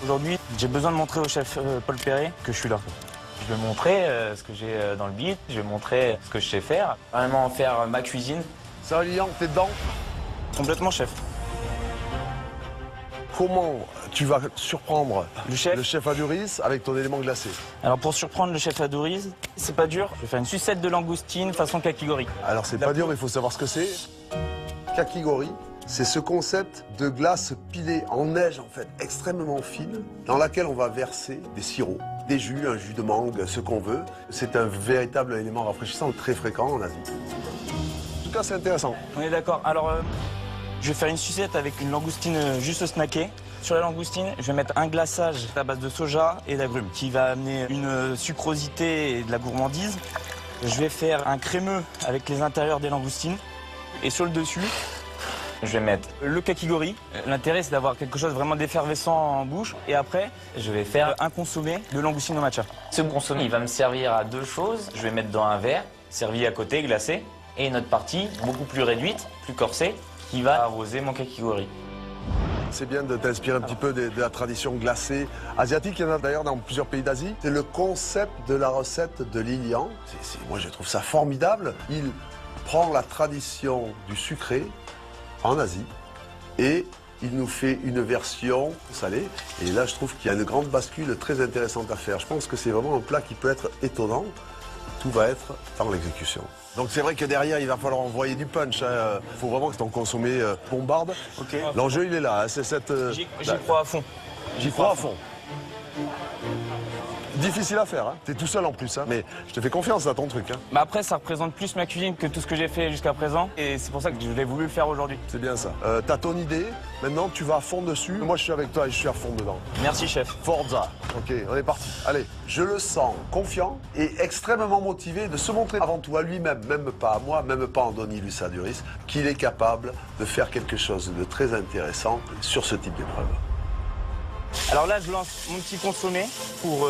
Aujourd'hui, j'ai besoin de montrer au chef Paul Perret que je suis là. Je vais montrer ce que j'ai dans le beat, je vais montrer ce que je sais faire. Vraiment faire ma cuisine. Ça va, Lilian, t'es dedans? Complètement, chef. Comment tu vas surprendre le chef Aduriz avec ton élément glacé? Alors pour surprendre le chef Aduriz, c'est pas dur. Je vais faire une sucette de langoustine façon kakigori. Alors c'est pas dur, mais il faut savoir ce que c'est. Kakigori, c'est ce concept de glace pilée en neige, en fait, extrêmement fine, dans laquelle on va verser des sirops, des jus, un jus de mangue, ce qu'on veut. C'est un véritable élément rafraîchissant, très fréquent en Asie. En tout cas, c'est intéressant. On est d'accord. Alors, je vais faire une sucette avec une langoustine juste snackée. Sur la langoustine, je vais mettre un glaçage à base de soja et d'agrumes qui va amener une sucrosité et de la gourmandise. Je vais faire un crémeux avec les intérieurs des langoustines. Et sur le dessus, je vais mettre le kakigori. L'intérêt, c'est d'avoir quelque chose vraiment d'effervescent en bouche. Et après, je vais faire un consommé de langoustine au matcha. Ce consommé, il va me servir à 2 choses. Je vais mettre dans un verre, servi à côté, glacé. Et une autre partie, beaucoup plus réduite, plus corsée, qui va arroser mon kakigori. C'est bien de t'inspirer un petit peu de la tradition glacée asiatique. Il y en a d'ailleurs dans plusieurs pays d'Asie. C'est le concept de la recette de Lilian. Moi, je trouve ça formidable. Il prend la tradition du sucré en Asie et il nous fait une version salée. Et là, je trouve qu'il y a une grande bascule très intéressante à faire. Je pense que c'est vraiment un plat qui peut être étonnant. Tout va être dans l'exécution. Donc c'est vrai que derrière, il va falloir envoyer du punch. Il faut vraiment que ton consommé bombarde. Okay. L'enjeu, il est là. C'est cette. J'y crois à fond. J'y crois à fond. Difficile à faire, hein. T'es tout seul en plus, hein. Mais je te fais confiance à ton truc. Hein. Bah après, ça représente plus ma cuisine que tout ce que j'ai fait jusqu'à présent. Et c'est pour ça que je l'ai voulu le faire aujourd'hui. C'est bien ça. T'as ton idée, maintenant tu vas à fond dessus. Moi je suis avec toi et je suis à fond dedans. Merci chef. Forza. Ok, on est parti. Allez, je le sens confiant et extrêmement motivé de se montrer avant tout à lui-même, même pas à moi, même pas à Andoni Lusaduriz, qu'il est capable de faire quelque chose de très intéressant sur ce type d'épreuve. Alors là, je lance mon petit consommé pour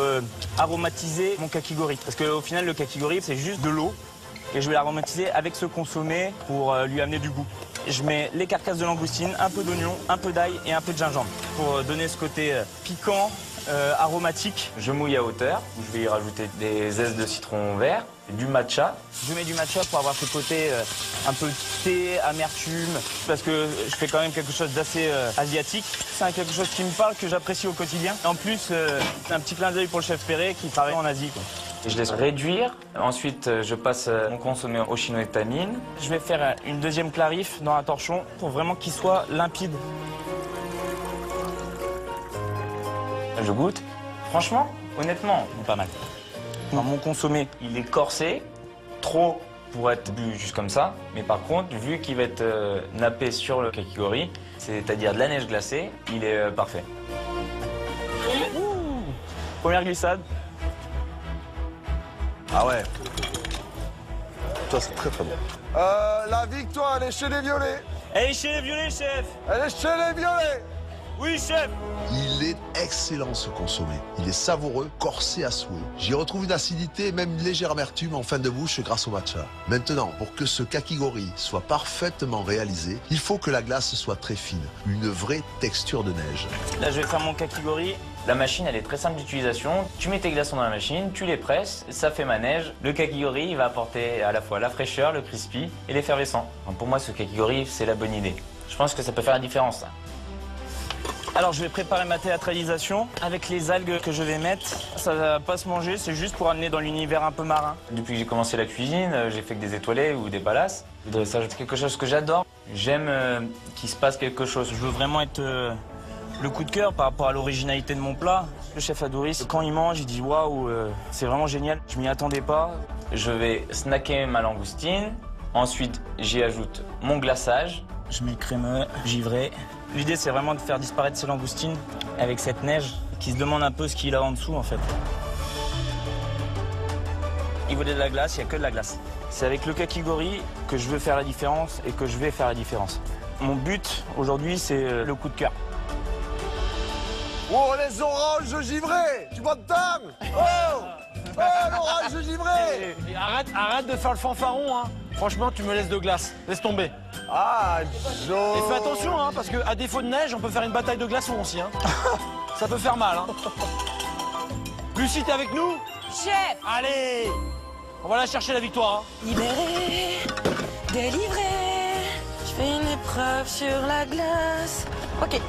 aromatiser mon kakigori. Parce qu'au final, le kakigori, c'est juste de l'eau. Et je vais l'aromatiser avec ce consommé pour lui amener du goût. Je mets les carcasses de langoustine, un peu d'oignon, un peu d'ail et un peu de gingembre. Pour donner ce côté piquant, aromatique. Je mouille à hauteur. Je vais y rajouter des zestes de citron vert, du matcha. Je mets du matcha pour avoir ce côté un peu thé, amertume, parce que je fais quand même quelque chose d'assez asiatique. C'est quelque chose qui me parle, que j'apprécie au quotidien. En plus, c'est un petit clin d'œil pour le chef Perret qui travaille en Asie, quoi. Et je laisse réduire. Ensuite, je passe mon consommé au chinoétamine. Je vais faire une deuxième clarif dans un torchon pour vraiment qu'il soit limpide. Je goûte. Franchement, honnêtement, pas mal. Mon consommé, il est corsé, trop pour être bu juste comme ça. Mais par contre, vu qu'il va être nappé sur le kakigori, c'est-à-dire de la neige glacée, il est parfait. Ouh. Première glissade. Ah ouais. Ça, c'est très très bon. La victoire, elle est chez les violets. Elle est chez les violets, chef. Elle est chez les violets. Oui, chef. Il est excellent ce consommé. Il est savoureux, corsé à souhait. J'y retrouve une acidité et même une légère amertume en fin de bouche grâce au matcha. Maintenant, pour que ce kakigori soit parfaitement réalisé, il faut que la glace soit très fine, une vraie texture de neige. Là, je vais faire mon kakigori. La machine, elle est très simple d'utilisation. Tu mets tes glaçons dans la machine, tu les presses, ça fait ma neige. Le kakigori, il va apporter à la fois la fraîcheur, le crispy et l'effervescent. Pour moi, ce kakigori, c'est la bonne idée. Je pense que ça peut faire la différence, ça. Alors, je vais préparer ma théâtralisation avec les algues que je vais mettre. Ça va pas se manger, c'est juste pour amener dans l'univers un peu marin. Depuis que j'ai commencé la cuisine, j'ai fait que des étoilés ou des palaces. Le dressage, c'est quelque chose que j'adore. J'aime qu'il se passe quelque chose. Je veux vraiment être le coup de cœur par rapport à l'originalité de mon plat. Le chef Adouris, quand il mange, il dit waouh, c'est vraiment génial. Je m'y attendais pas. Je vais snacker ma langoustine. Ensuite, j'y ajoute mon glaçage. Je mets crémeux, givré. L'idée, c'est vraiment de faire disparaître ces langoustines avec cette neige qui se demande un peu ce qu'il a en dessous, en fait. Au niveau de la glace, il n'y a que de la glace. C'est avec le kakigori que je veux faire la différence et que je vais faire la différence. Mon but, aujourd'hui, c'est le coup de cœur. Oh, les oranges givrées. Tu m'entends? Oh, l'orange givré. Arrête de faire le fanfaron, hein. Franchement, tu me laisses de glace. Laisse tomber. Ah, Et fais attention, hein, parce qu'à défaut de neige, on peut faire une bataille de glaçons aussi, hein. Ça peut faire mal, hein. Lucie, t'es avec nous? Chef! Allez! On va aller chercher la victoire, hein. Libéré, délivré, je fais une épreuve sur la glace. Ok.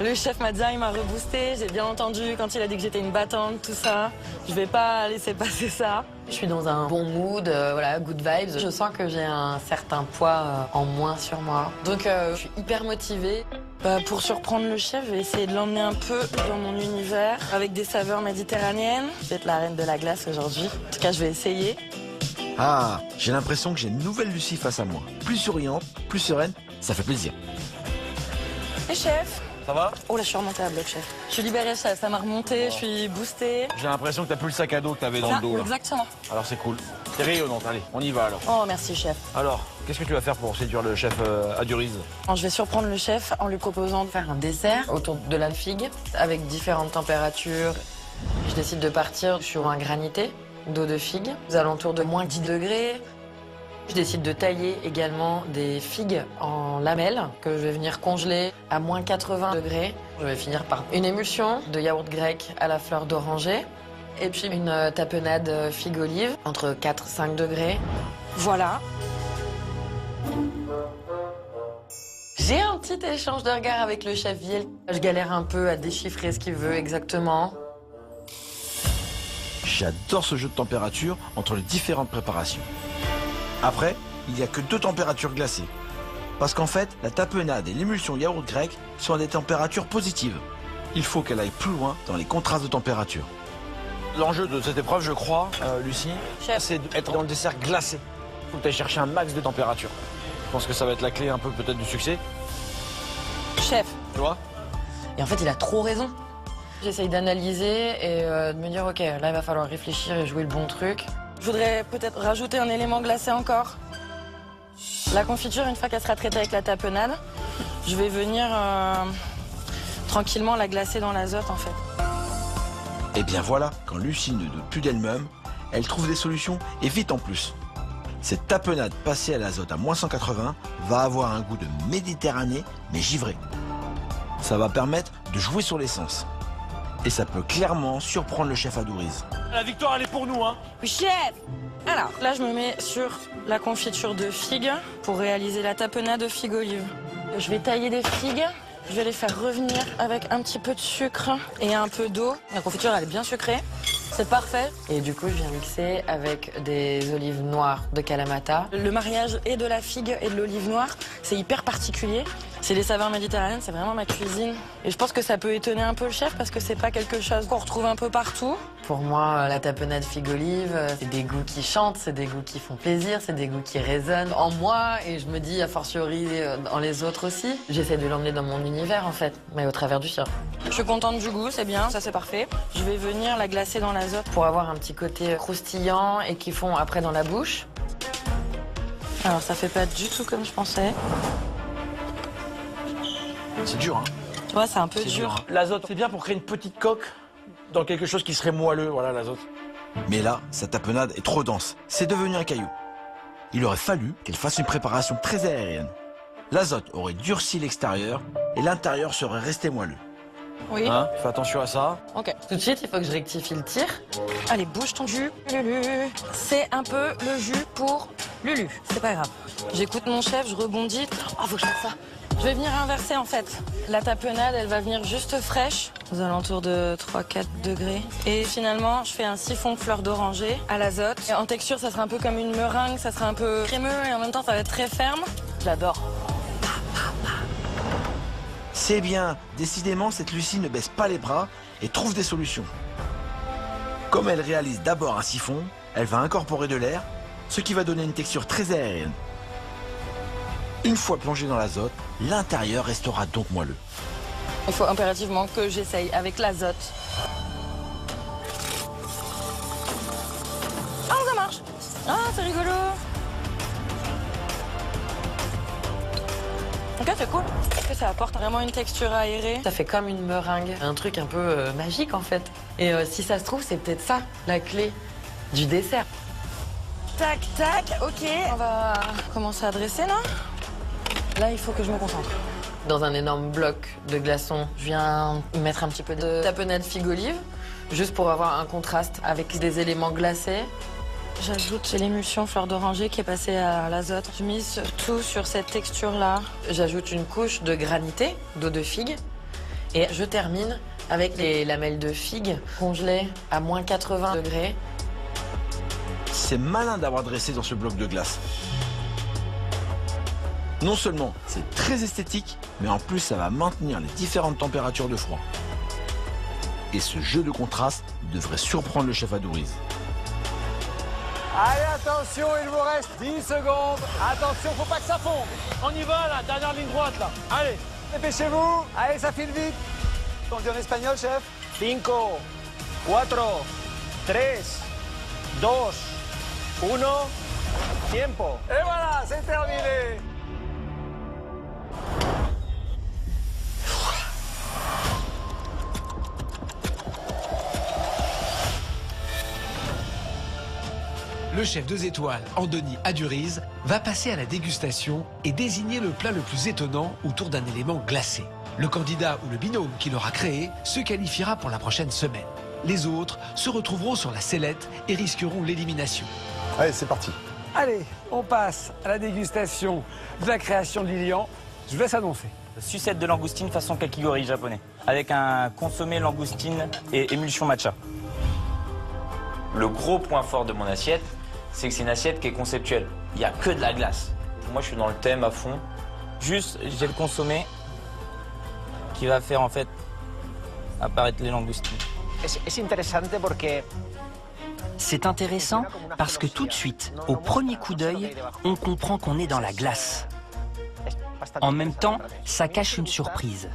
Le chef Madja, il m'a reboosté, j'ai bien entendu quand il a dit que j'étais une battante, tout ça. Je vais pas laisser passer ça. Je suis dans un bon mood, voilà, good vibes. Je sens que j'ai un certain poids en moins sur moi. Donc je suis hyper motivée. Pour surprendre le chef, je vais essayer de l'emmener un peu dans mon univers avec des saveurs méditerranéennes. Je vais être la reine de la glace aujourd'hui. En tout cas, je vais essayer. Ah, j'ai l'impression que j'ai une nouvelle Lucie face à moi. Plus souriante, plus sereine, ça fait plaisir. Et chef? Ça va? Oh là, je suis remontée à bloc, chef. Je suis libérée, chef. Ça m'a remonté, je suis boostée. J'ai l'impression que t'as plus le sac à dos que t'avais dans le dos, là. Exactement. Alors c'est cool. T'es rayonnante, allez, on y va alors. Oh, merci, chef. Alors, qu'est-ce que tu vas faire pour séduire le chef Aduriz? Je vais surprendre le chef en lui proposant de faire un dessert autour de la figue avec différentes températures. Je décide de partir sur un granité d'eau de figue aux alentours de moins 10 degrés. Je décide de tailler également des figues en lamelles que je vais venir congeler à moins 80 degrés. Je vais finir par une émulsion de yaourt grec à la fleur d'oranger et puis une tapenade figue-olive entre 4-5 degrés. Voilà. J'ai un petit échange de regard avec le chef Viel. Je galère un peu à déchiffrer ce qu'il veut exactement. J'adore ce jeu de température entre les différentes préparations. Après, il n'y a que 2 températures glacées. Parce qu'en fait, la tapenade et l'émulsion yaourt grec sont à des températures positives. Il faut qu'elle aille plus loin dans les contrastes de température. L'enjeu de cette épreuve, je crois, Lucie, c'est d'être dans le dessert glacé. Il faut que tu ailles chercher un max de température. Je pense que ça va être la clé un peu peut-être du succès. Chef. Tu vois? Et en fait, il a trop raison. J'essaye d'analyser et de me dire, ok, là, il va falloir réfléchir et jouer le bon truc. Je voudrais peut-être rajouter un élément glacé encore. La confiture, une fois qu'elle sera traitée avec la tapenade, je vais venir tranquillement la glacer dans l'azote, en fait. Et bien voilà, quand Lucie ne doute plus d'elle-même, elle trouve des solutions et vite en plus. Cette tapenade passée à l'azote à moins 180 va avoir un goût de Méditerranée, mais givré. Ça va permettre de jouer sur l'essence. Et ça peut clairement surprendre le chef Aduriz. La victoire, elle est pour nous, hein. Oui, chef. Alors, là, je me mets sur la confiture de figues pour réaliser la tapenade de figue olive. Je vais tailler des figues. Je vais les faire revenir avec un petit peu de sucre et un peu d'eau. La confiture, elle est bien sucrée. C'est parfait. Et du coup, je viens mixer avec des olives noires de Kalamata. Le mariage et de la figue et de l'olive noire, c'est hyper particulier. C'est les saveurs méditerranéennes, c'est vraiment ma cuisine. Et je pense que ça peut étonner un peu le chef parce que c'est pas quelque chose qu'on retrouve un peu partout. Pour moi, la tapenade figue-olive, c'est des goûts qui chantent, c'est des goûts qui font plaisir, c'est des goûts qui résonnent en moi. Et je me dis, a fortiori, dans les autres aussi. J'essaie de l'emmener dans mon univers, en fait, mais au travers du sien. Je suis contente du goût, c'est bien, ça c'est parfait. Je vais venir la glacer dans l'azote pour avoir un petit côté croustillant et qui fond après dans la bouche. Alors, ça fait pas du tout comme je pensais. C'est dur, hein. Tu vois, c'est un peu dur. L'azote, c'est bien pour créer une petite coque dans quelque chose qui serait moelleux, voilà l'azote. Mais là, sa tapenade est trop dense. C'est devenu un caillou. Il aurait fallu qu'elle fasse une préparation très aérienne. L'azote aurait durci l'extérieur et l'intérieur serait resté moelleux. Oui. Hein, fais attention à ça. Ok. Tout de suite, il faut que je rectifie le tir. Allez, bouge ton jus, Lulu. C'est un peu le jus pour Lulu. C'est pas grave. J'écoute mon chef, je rebondis. Oh, faut que je fasse ça. Je vais venir inverser en fait. La tapenade, elle va venir juste fraîche, aux alentours de 3-4 degrés. Et finalement, je fais un siphon fleur d'oranger à l'azote. Et en texture, ça sera un peu comme une meringue, ça sera un peu crémeux et en même temps, ça va être très ferme. J'adore. C'est bien, décidément, cette Lucie ne baisse pas les bras et trouve des solutions. Comme elle réalise d'abord un siphon, elle va incorporer de l'air, ce qui va donner une texture très aérienne. Une fois plongé dans l'azote, l'intérieur restera donc moelleux. Il faut impérativement que j'essaye avec l'azote. Ah, ça marche! Ah, c'est rigolo! Ok, c'est cool. Ça apporte vraiment une texture aérée. Ça fait comme une meringue. Un truc un peu magique en fait. Et si ça se trouve, c'est peut-être ça, la clé du dessert. Tac, tac, ok. On va commencer à dresser là. Là, il faut que je me concentre. Dans un énorme bloc de glaçons, je viens mettre un petit peu de tapenade figue olive, juste pour avoir un contraste avec des éléments glacés. J'ajoute l'émulsion fleur d'oranger qui est passée à l'azote. Je mise tout sur cette texture-là. J'ajoute une couche de granité, d'eau de figue. Et je termine avec les lamelles de figue congelées à moins 80 degrés. C'est malin d'avoir dressé dans ce bloc de glace. Non seulement c'est très esthétique, mais en plus ça va maintenir les différentes températures de froid. Et ce jeu de contraste devrait surprendre le chef Adouriz. Allez, attention, il vous reste 10 secondes. Attention, faut pas que ça fonde. On y va là, dernière ligne droite là. Allez. Dépêchez-vous. Allez, ça file vite. On dit en espagnol, chef. 5, 4, 3, 2, 1, tiempo. Et voilà, c'est terminé. Le chef 2 étoiles, Andoni Adouriz, va passer à la dégustation et désigner le plat le plus étonnant autour d'un élément glacé. Le candidat ou le binôme qu'il aura créé se qualifiera pour la prochaine semaine. Les autres se retrouveront sur la sellette et risqueront l'élimination. Allez, c'est parti. Allez, on passe à la dégustation de la création de Lilian. Je vous laisse annoncer. Sucette de langoustine façon kakigori japonais, avec un consommé langoustine et émulsion matcha. Le gros point fort de mon assiette, c'est que c'est une assiette qui est conceptuelle. Il n'y a que de la glace. Moi, je suis dans le thème à fond. Juste, j'ai le consommé qui va faire en fait apparaître les langoustines. C'est intéressant parce que tout de suite, au premier coup d'œil, on comprend qu'on est dans la glace. En même temps, ça cache une surprise.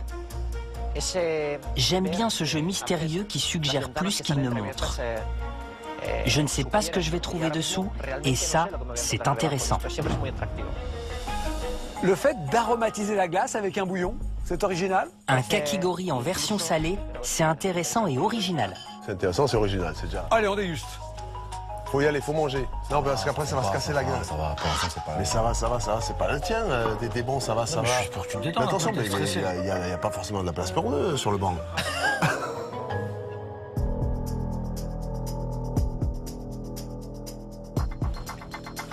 J'aime bien ce jeu mystérieux qui suggère plus qu'il ne montre. Je ne sais pas ce que je vais trouver dessous, et ça, c'est intéressant. Le fait d'aromatiser la glace avec un bouillon, c'est original. Un kakigori en version salée, c'est intéressant et original. C'est intéressant, c'est original, c'est déjà. Allez, on déguste. Faut y aller, faut manger. Non, parce qu'après ça va se casser la gueule. Ça va, pour l'instant, c'est pas... Mais ça va, c'est pas le tien. T'es bon, ça va, ça va. Je suis pour que tu me détends. Mais attention, il n'y a pas forcément de la place pour eux sur le banc.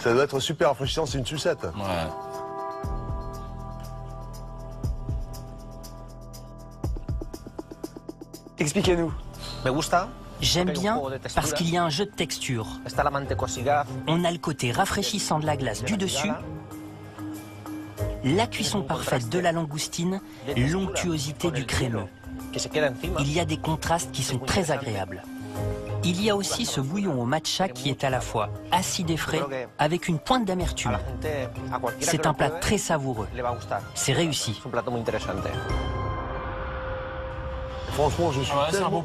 Ça doit être super rafraîchissant, c'est une sucette. Ouais. Expliquez-nous. J'aime bien parce qu'il y a un jeu de texture. On a le côté rafraîchissant de la glace du dessus, la cuisson parfaite de la langoustine, l'onctuosité du crémeux. Il y a des contrastes qui sont très agréables. Il y a aussi ce bouillon au matcha qui est à la fois acide et frais avec une pointe d'amertume. C'est un plat très savoureux. C'est réussi. Franchement, je suis tellement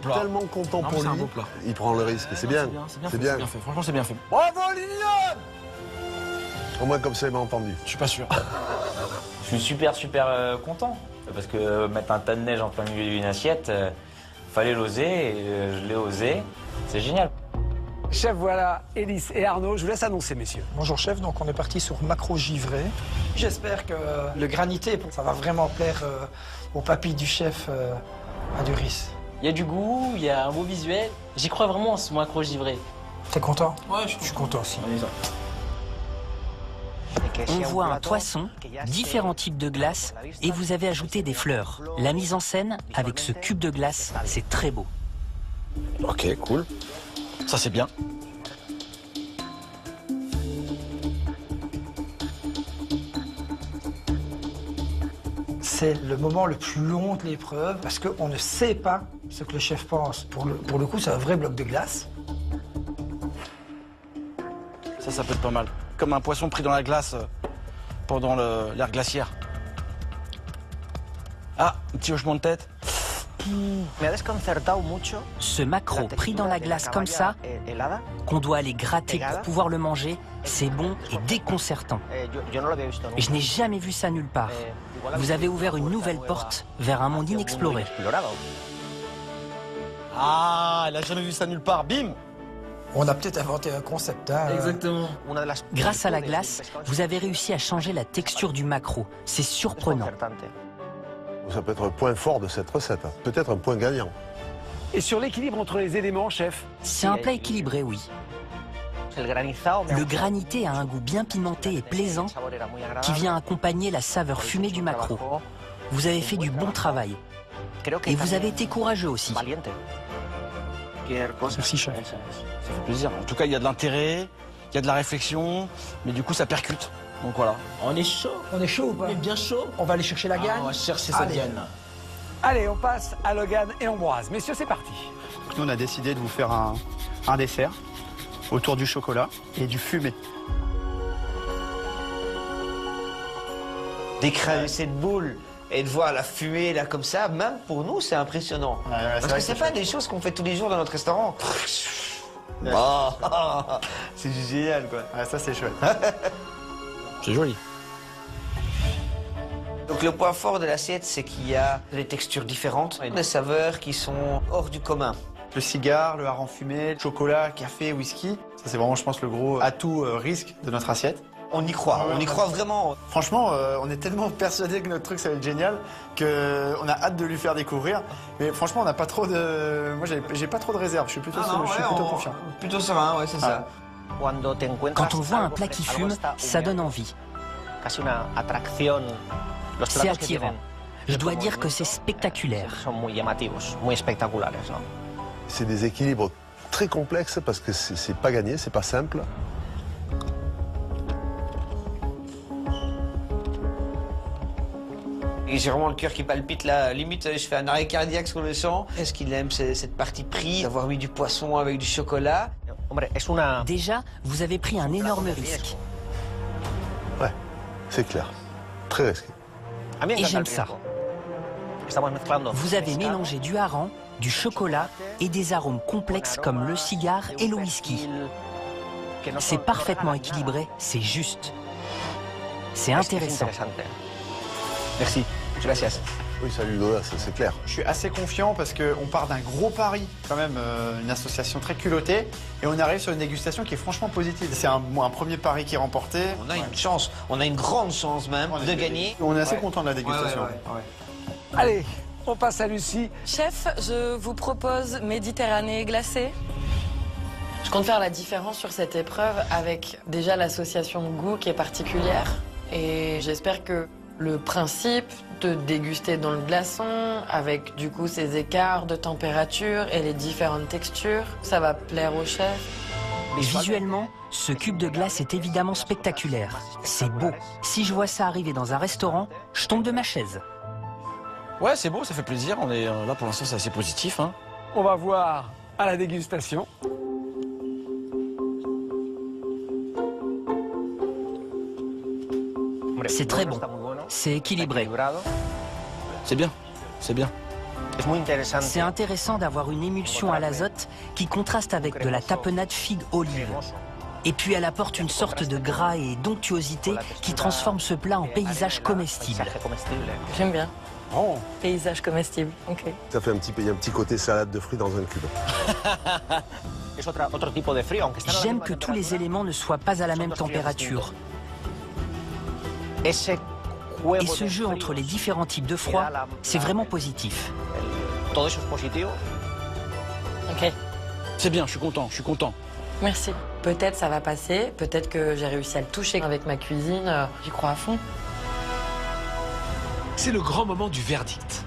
content pour lui. Un beau plat. Il prend le risque, c'est bien. C'est bien fait. Franchement, c'est bien fait. Bravo, Lilian! Au moins, comme ça, il m'a entendu. Je suis pas sûr. Je suis super content. Parce que mettre un tas de neige en plein milieu d'une assiette, fallait l'oser et je l'ai osé. C'est génial. Chef, voilà, Élise et Arnaud, je vous laisse annoncer, messieurs. Bonjour chef, donc on est parti sur maquereau givré. J'espère que le granité, ça va vraiment plaire aux papilles du chef à Duris. Il y a du goût, il y a un beau visuel. J'y crois vraiment en ce maquereau givré. T'es content? Ouais, je suis content aussi. On voit un poisson, différents types de glace, et vous avez ajouté des fleurs. La mise en scène, avec ce cube de glace, c'est très beau. Ok, cool. Ça, c'est bien. C'est le moment le plus long de l'épreuve, parce qu'on ne sait pas ce que le chef pense. Pour le coup, c'est un vrai bloc de glace. Ça peut être pas mal. Comme un poisson pris dans la glace pendant l'ère glaciaire. Ah, un petit hochement de tête. Ce maquereau pris dans la glace comme ça, qu'on doit aller gratter pour pouvoir le manger, c'est bon et déconcertant. Et je n'ai jamais vu ça nulle part. Vous avez ouvert une nouvelle porte vers un monde inexploré. Ah, elle a jamais vu ça nulle part, bim! On a peut-être inventé un concept, hein. Exactement. Grâce à la glace, vous avez réussi à changer la texture du maquereau. C'est surprenant. Ça peut être un point fort de cette recette, peut-être un point gagnant. Et sur l'équilibre entre les éléments, chef? C'est un plat équilibré, oui. Le granité a un goût bien pimenté et plaisant qui vient accompagner la saveur fumée du maquereau. Vous avez fait du bon travail. Et vous avez été courageux aussi. Merci, chef. Ça fait plaisir. En tout cas, il y a de l'intérêt, il y a de la réflexion, mais du coup, ça percute. Donc voilà. On est chaud. On est chaud ou pas? On est bien chaud. On va aller chercher la gagne. On va chercher cette gagne. Allez, on passe à Logan et Ambroise. Messieurs, c'est parti. Nous, on a décidé de vous faire un dessert autour du chocolat et du fumé. D'écraser cette boule et de voir la fumée là comme ça, même pour nous, c'est impressionnant. Parce que c'est pas des choses qu'on fait tous les jours dans notre restaurant. Oh, c'est génial, quoi. Ouais, ça, c'est chouette. C'est joli. Donc le point fort de l'assiette, c'est qu'il y a des textures différentes, des saveurs qui sont hors du commun. Le cigare, le hareng fumé, le chocolat, café, whisky. Ça, c'est vraiment, je pense, le gros atout risque de notre assiette. On y croit, on y croit vraiment. Franchement, on est tellement persuadés que notre truc, ça va être génial, qu'on a hâte de lui faire découvrir. Mais franchement, on n'a pas trop de... Moi, j'ai pas trop de réserve, je suis plutôt, plutôt confiant. Plutôt serein, ouais, c'est ça. Quand on voit un plat qui fume, ça donne envie. C'est attirant. Je dois dire que c'est spectaculaire. C'est des équilibres très complexes parce que c'est pas gagné, c'est pas simple. Et j'ai vraiment le cœur qui palpite là, limite je fais un arrêt cardiaque sur le sang. Est-ce qu'il aime cette partie prise, d'avoir mis du poisson avec du chocolat? Déjà, vous avez pris un énorme risque. Ouais, c'est clair. Très risqué. Et j'aime ça. Vous avez mélangé du hareng, du chocolat et des arômes complexes comme le cigare et le whisky. C'est parfaitement équilibré, c'est juste. C'est intéressant. Merci. Gracias. Oui, salut Lola, c'est clair. Je suis assez confiant parce qu'on part d'un gros pari, quand même, une association très culottée, et on arrive sur une dégustation qui est franchement positive. C'est un premier pari qui est remporté. On a une chance, on a une grande chance même de gagner. On est assez content de la dégustation. Allez, on passe à Lucie. Chef, je vous propose Méditerranée glacée. Je compte faire la différence sur cette épreuve avec déjà l'association de goût qui est particulière. Et j'espère que le principe de déguster dans le glaçon, avec du coup ces écarts de température et les différentes textures, ça va plaire au chef. Visuellement, ce cube de glace est évidemment spectaculaire. C'est beau. Si je vois ça arriver dans un restaurant, je tombe de ma chaise. Ouais, c'est beau, ça fait plaisir. On est là pour l'instant, c'est assez positif. Hein. On va voir à la dégustation. C'est très bon. C'est équilibré. C'est bien, c'est bien. C'est intéressant d'avoir une émulsion à l'azote qui contraste avec de la tapenade figue-olive. Et puis elle apporte une sorte de gras et d'onctuosité qui transforme ce plat en paysage comestible. J'aime bien. Oh. Paysage comestible, ok. Ça fait il y a un petit côté salade de fruits dans un cube. J'aime que tous les éléments ne soient pas à la même température. Et ce jeu entre les différents types de froid, c'est vraiment positif. Ok. C'est bien, je suis content, je suis content. Merci. Peut-être ça va passer, peut-être que j'ai réussi à le toucher avec ma cuisine, j'y crois à fond. C'est le grand moment du verdict.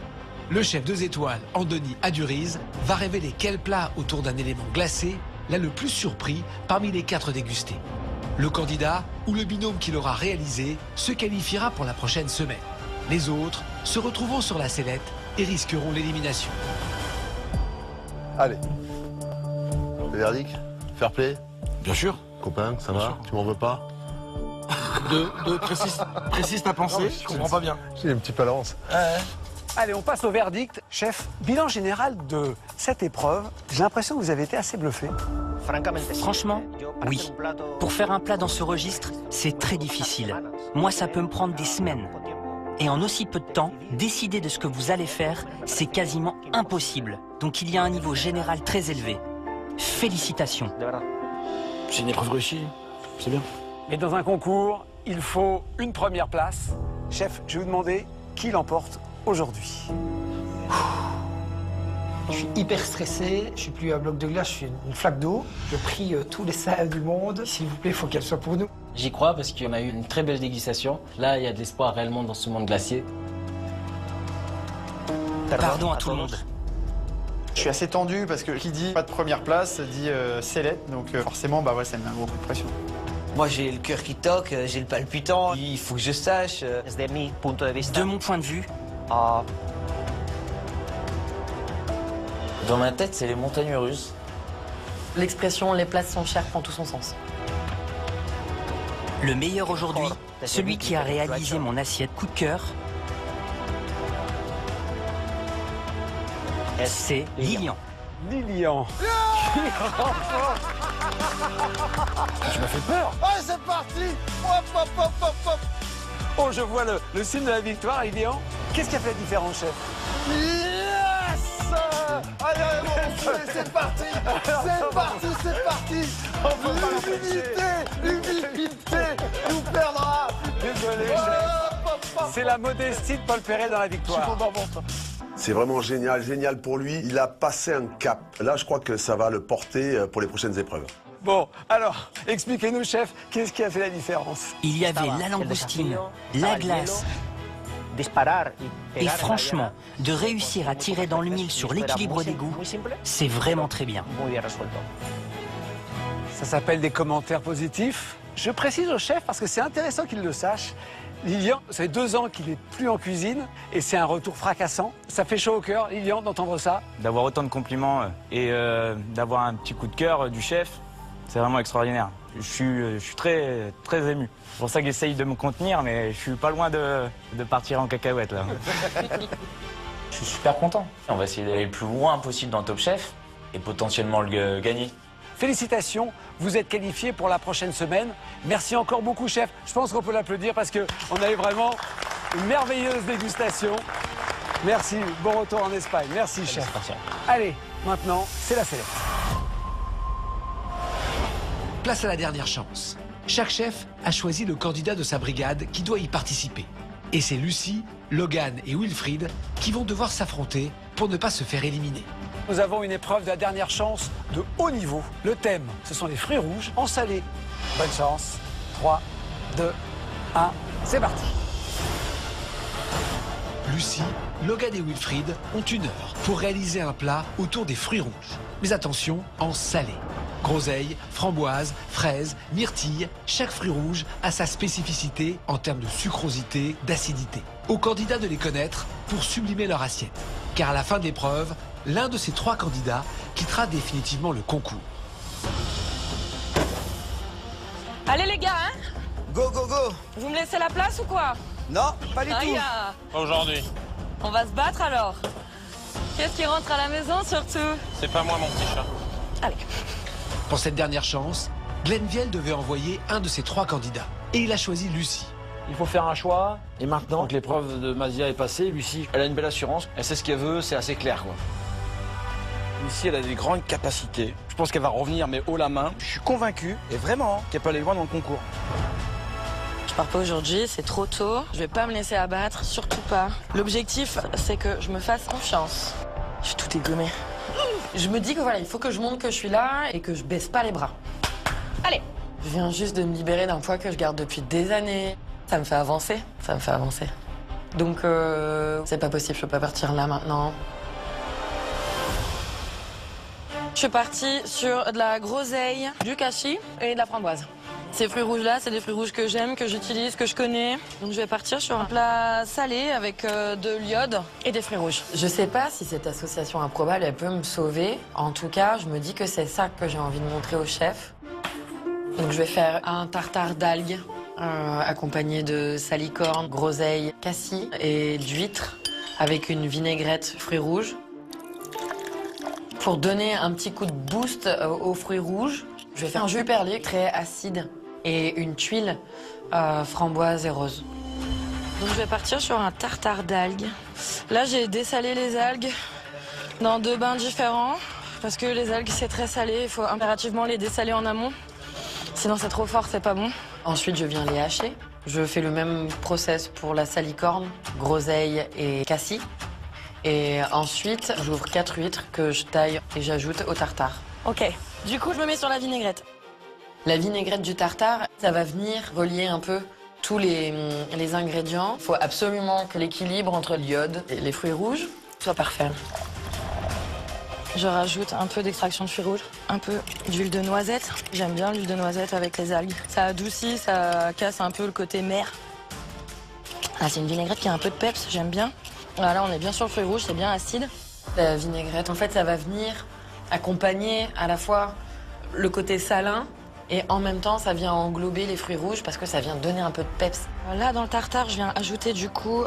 Le chef 2 étoiles, Andoni Aduriz, va révéler quel plat autour d'un élément glacé l'a le plus surpris parmi les 4 dégustés. Le candidat ou le binôme qui l'aura réalisé se qualifiera pour la prochaine semaine. Les autres se retrouveront sur la sellette et risqueront l'élimination. Allez. Le verdict? Fair play? Bien sûr. Copain, ça va? Tu m'en veux pas? Précise ta pensée, je comprends pas bien. J'ai une petite balance. Allez, on passe au verdict. Chef, bilan général de cette épreuve. J'ai l'impression que vous avez été assez bluffé. Franchement, oui. Pour faire un plat dans ce registre, c'est très difficile. Moi, ça peut me prendre des semaines. Et en aussi peu de temps, décider de ce que vous allez faire, c'est quasiment impossible. Donc il y a un niveau général très élevé. Félicitations. C'est une épreuve réussie, c'est bien. Et dans un concours, il faut une première place. Chef, je vais vous demander qui l'emporte aujourd'hui. Je suis hyper stressé, je suis plus un bloc de glace, je suis une flaque d'eau. Je prie tous les saints du monde, s'il vous plaît, il faut qu'elle soit pour nous. J'y crois parce qu'on a eu une très belle dégustation. Là, il y a de l'espoir réellement dans ce monde glacier. Pardon à tout le monde. Je suis assez tendu parce que qui dit pas de première place dit sellette, donc forcément ouais, ça me met un gros coup de pression. Moi, j'ai le cœur qui toque, j'ai le palpitant. Il faut que je sache. De mon point de vue, Dans ma tête, c'est les montagnes russes. L'expression « les places sont chères » prend tout son sens. le meilleur aujourd'hui, celui qui a réalisé mon assiette coup de cœur, c'est Lilian. Lilian. Tu m'as fait peur. Allez, c'est parti. Hop, hop, hop, hop, hop. Oh, je vois le signe de la victoire, Lilian. Qu'est-ce qui a fait la différence, chef? Yes. Allez, allez, bon, c'est parti. C'est parti, c'est parti. L'humilité nous perdra. Désolé, chef. C'est la modestie de Paul Perret dans la victoire. Je suis content pour toi. C'est vraiment génial, génial pour lui. Il a passé un cap. Là, je crois que ça va le porter pour les prochaines épreuves. Bon, alors, expliquez-nous, chef, qu'est-ce qui a fait la différence? Il y avait la langoustine, la glace. Et franchement, de réussir à tirer dans le mille sur l'équilibre des goûts, c'est vraiment très bien. Ça s'appelle des commentaires positifs. Je précise au chef, parce que c'est intéressant qu'il le sache, Lilian, ça fait 2 ans qu'il n'est plus en cuisine et c'est un retour fracassant. Ça fait chaud au cœur, Lilian, d'entendre ça. D'avoir autant de compliments et d'avoir un petit coup de cœur du chef, c'est vraiment extraordinaire. Je suis très, très ému. C'est pour ça que j'essaye de me contenir, mais je suis pas loin de partir en cacahuète là. Je suis super content. On va essayer d'aller le plus loin possible dans Top Chef et potentiellement le gagner. Félicitations, vous êtes qualifié pour la prochaine semaine. Merci encore beaucoup, chef. Je pense qu'on peut l'applaudir parce qu'on a eu vraiment une merveilleuse dégustation. Merci, bon retour en Espagne. Merci, chef. Allez, maintenant, c'est la sellette. Place à la dernière chance. Chaque chef a choisi le candidat de sa brigade qui doit y participer. Et c'est Lucie, Logan et Wilfried qui vont devoir s'affronter pour ne pas se faire éliminer. Nous avons une épreuve de la dernière chance de haut niveau. Le thème, ce sont les fruits rouges en salé. Bonne chance. 3, 2, 1, c'est parti. Lucie, Logan et Wilfried ont 1 heure pour réaliser un plat autour des fruits rouges. Mais attention, en salé. Groseille, framboise, fraise, myrtille, chaque fruit rouge a sa spécificité en termes de sucrosité, d'acidité. Aux candidats de les connaître pour sublimer leur assiette. Car à la fin de l'épreuve, l'un de ces 3 candidats quittera définitivement le concours. Allez les gars, hein? Go, go, go! Vous me laissez la place ou quoi? Non, pas du tout. Pas aujourd'hui. On va se battre alors. Qu'est-ce qui rentre à la maison surtout? C'est pas moi mon petit chat. Allez. Pour cette dernière chance, Glenn Viel devait envoyer un de ses 3 candidats. Et il a choisi Lucie. Il faut faire un choix. Et maintenant que l'épreuve de Mazia est passée, Lucie, elle a une belle assurance. Elle sait ce qu'elle veut, c'est assez clair, quoi. Lucie, elle a des grandes capacités. Je pense qu'elle va revenir, mais haut la main. Je suis convaincu, et vraiment, qu'elle peut aller loin dans le concours. Je pars pas aujourd'hui, c'est trop tôt. Je vais pas me laisser abattre, surtout pas. L'objectif, c'est que je me fasse confiance. Je suis tout dégommée. Je me dis que voilà, il faut que je montre que je suis là et que je baisse pas les bras. Allez! Je viens juste de me libérer d'un poids que je garde depuis des années. Ça me fait avancer, ça me fait avancer. Donc, c'est pas possible, je peux pas partir là maintenant. Je suis partie sur de la groseille, du cassis et de la framboise. Ces fruits rouges-là, c'est des fruits rouges que j'aime, que j'utilise, que je connais. Donc je vais partir sur un plat salé avec de l'iode et des fruits rouges. Je sais pas si cette association improbable, elle peut me sauver. En tout cas, je me dis que c'est ça que j'ai envie de montrer au chef. Donc je vais faire un tartare d'algues accompagné de salicorne, groseille, cassis et d'huîtres avec une vinaigrette fruits rouges. Pour donner un petit coup de boost aux fruits rouges, je vais faire un jus perlé très acide et une tuile framboise et rose. Donc je vais partir sur un tartare d'algues. Là, j'ai dessalé les algues dans 2 bains différents parce que les algues, c'est très salé. Il faut impérativement les dessaler en amont. Sinon, c'est trop fort, c'est pas bon. Ensuite, je viens les hacher. Je fais le même process pour la salicorne, groseille et cassis. Et ensuite, j'ouvre 4 huîtres que je taille et j'ajoute au tartare. Ok, du coup, je me mets sur la vinaigrette. La vinaigrette du tartare, ça va venir relier un peu tous les ingrédients. Il faut absolument que l'équilibre entre l'iode et les fruits rouges soit parfait. Je rajoute un peu d'extraction de fruits rouges, un peu d'huile de noisette. J'aime bien l'huile de noisette avec les algues. Ça adoucit, ça casse un peu le côté mer. Ah, c'est une vinaigrette qui a un peu de peps, j'aime bien. Là, on est bien sur le fruit rouge, c'est bien acide. La vinaigrette, en fait, ça va venir accompagner à la fois le côté salin et en même temps, ça vient englober les fruits rouges parce que ça vient donner un peu de peps. Là, dans le tartare, je viens ajouter du coup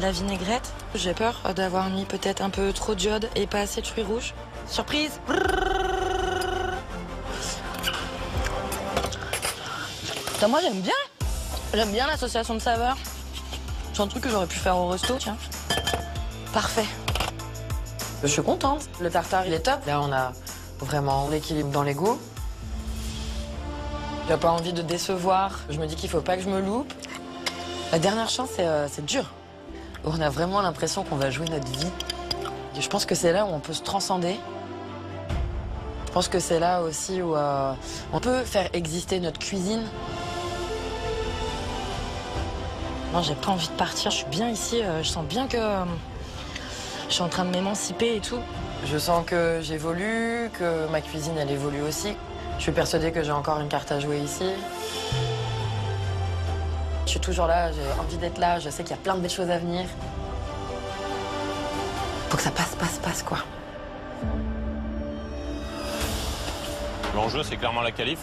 la vinaigrette. J'ai peur d'avoir mis peut-être un peu trop d'iode et pas assez de fruits rouges. Surprise! Putain, moi, j'aime bien. J'aime bien l'association de saveurs. C'est un truc que j'aurais pu faire au resto, tiens. Parfait. Je suis contente. Le tartare, il est top. Là, on a vraiment l'équilibre dans les goûts. J'ai pas envie de décevoir. Je me dis qu'il faut pas que je me loupe. La dernière chance, c'est dur. On a vraiment l'impression qu'on va jouer notre vie. Et je pense que c'est là où on peut se transcender. Je pense que c'est là aussi où on peut faire exister notre cuisine. Non, j'ai pas envie de partir. Je suis bien ici. Je sens bien que je suis en train de m'émanciper et tout. Je sens que j'évolue, que ma cuisine, elle évolue aussi. Je suis persuadée que j'ai encore une carte à jouer ici. Je suis toujours là, j'ai envie d'être là. Je sais qu'il y a plein de belles choses à venir. Faut que ça passe, quoi. L'enjeu, c'est clairement la qualif.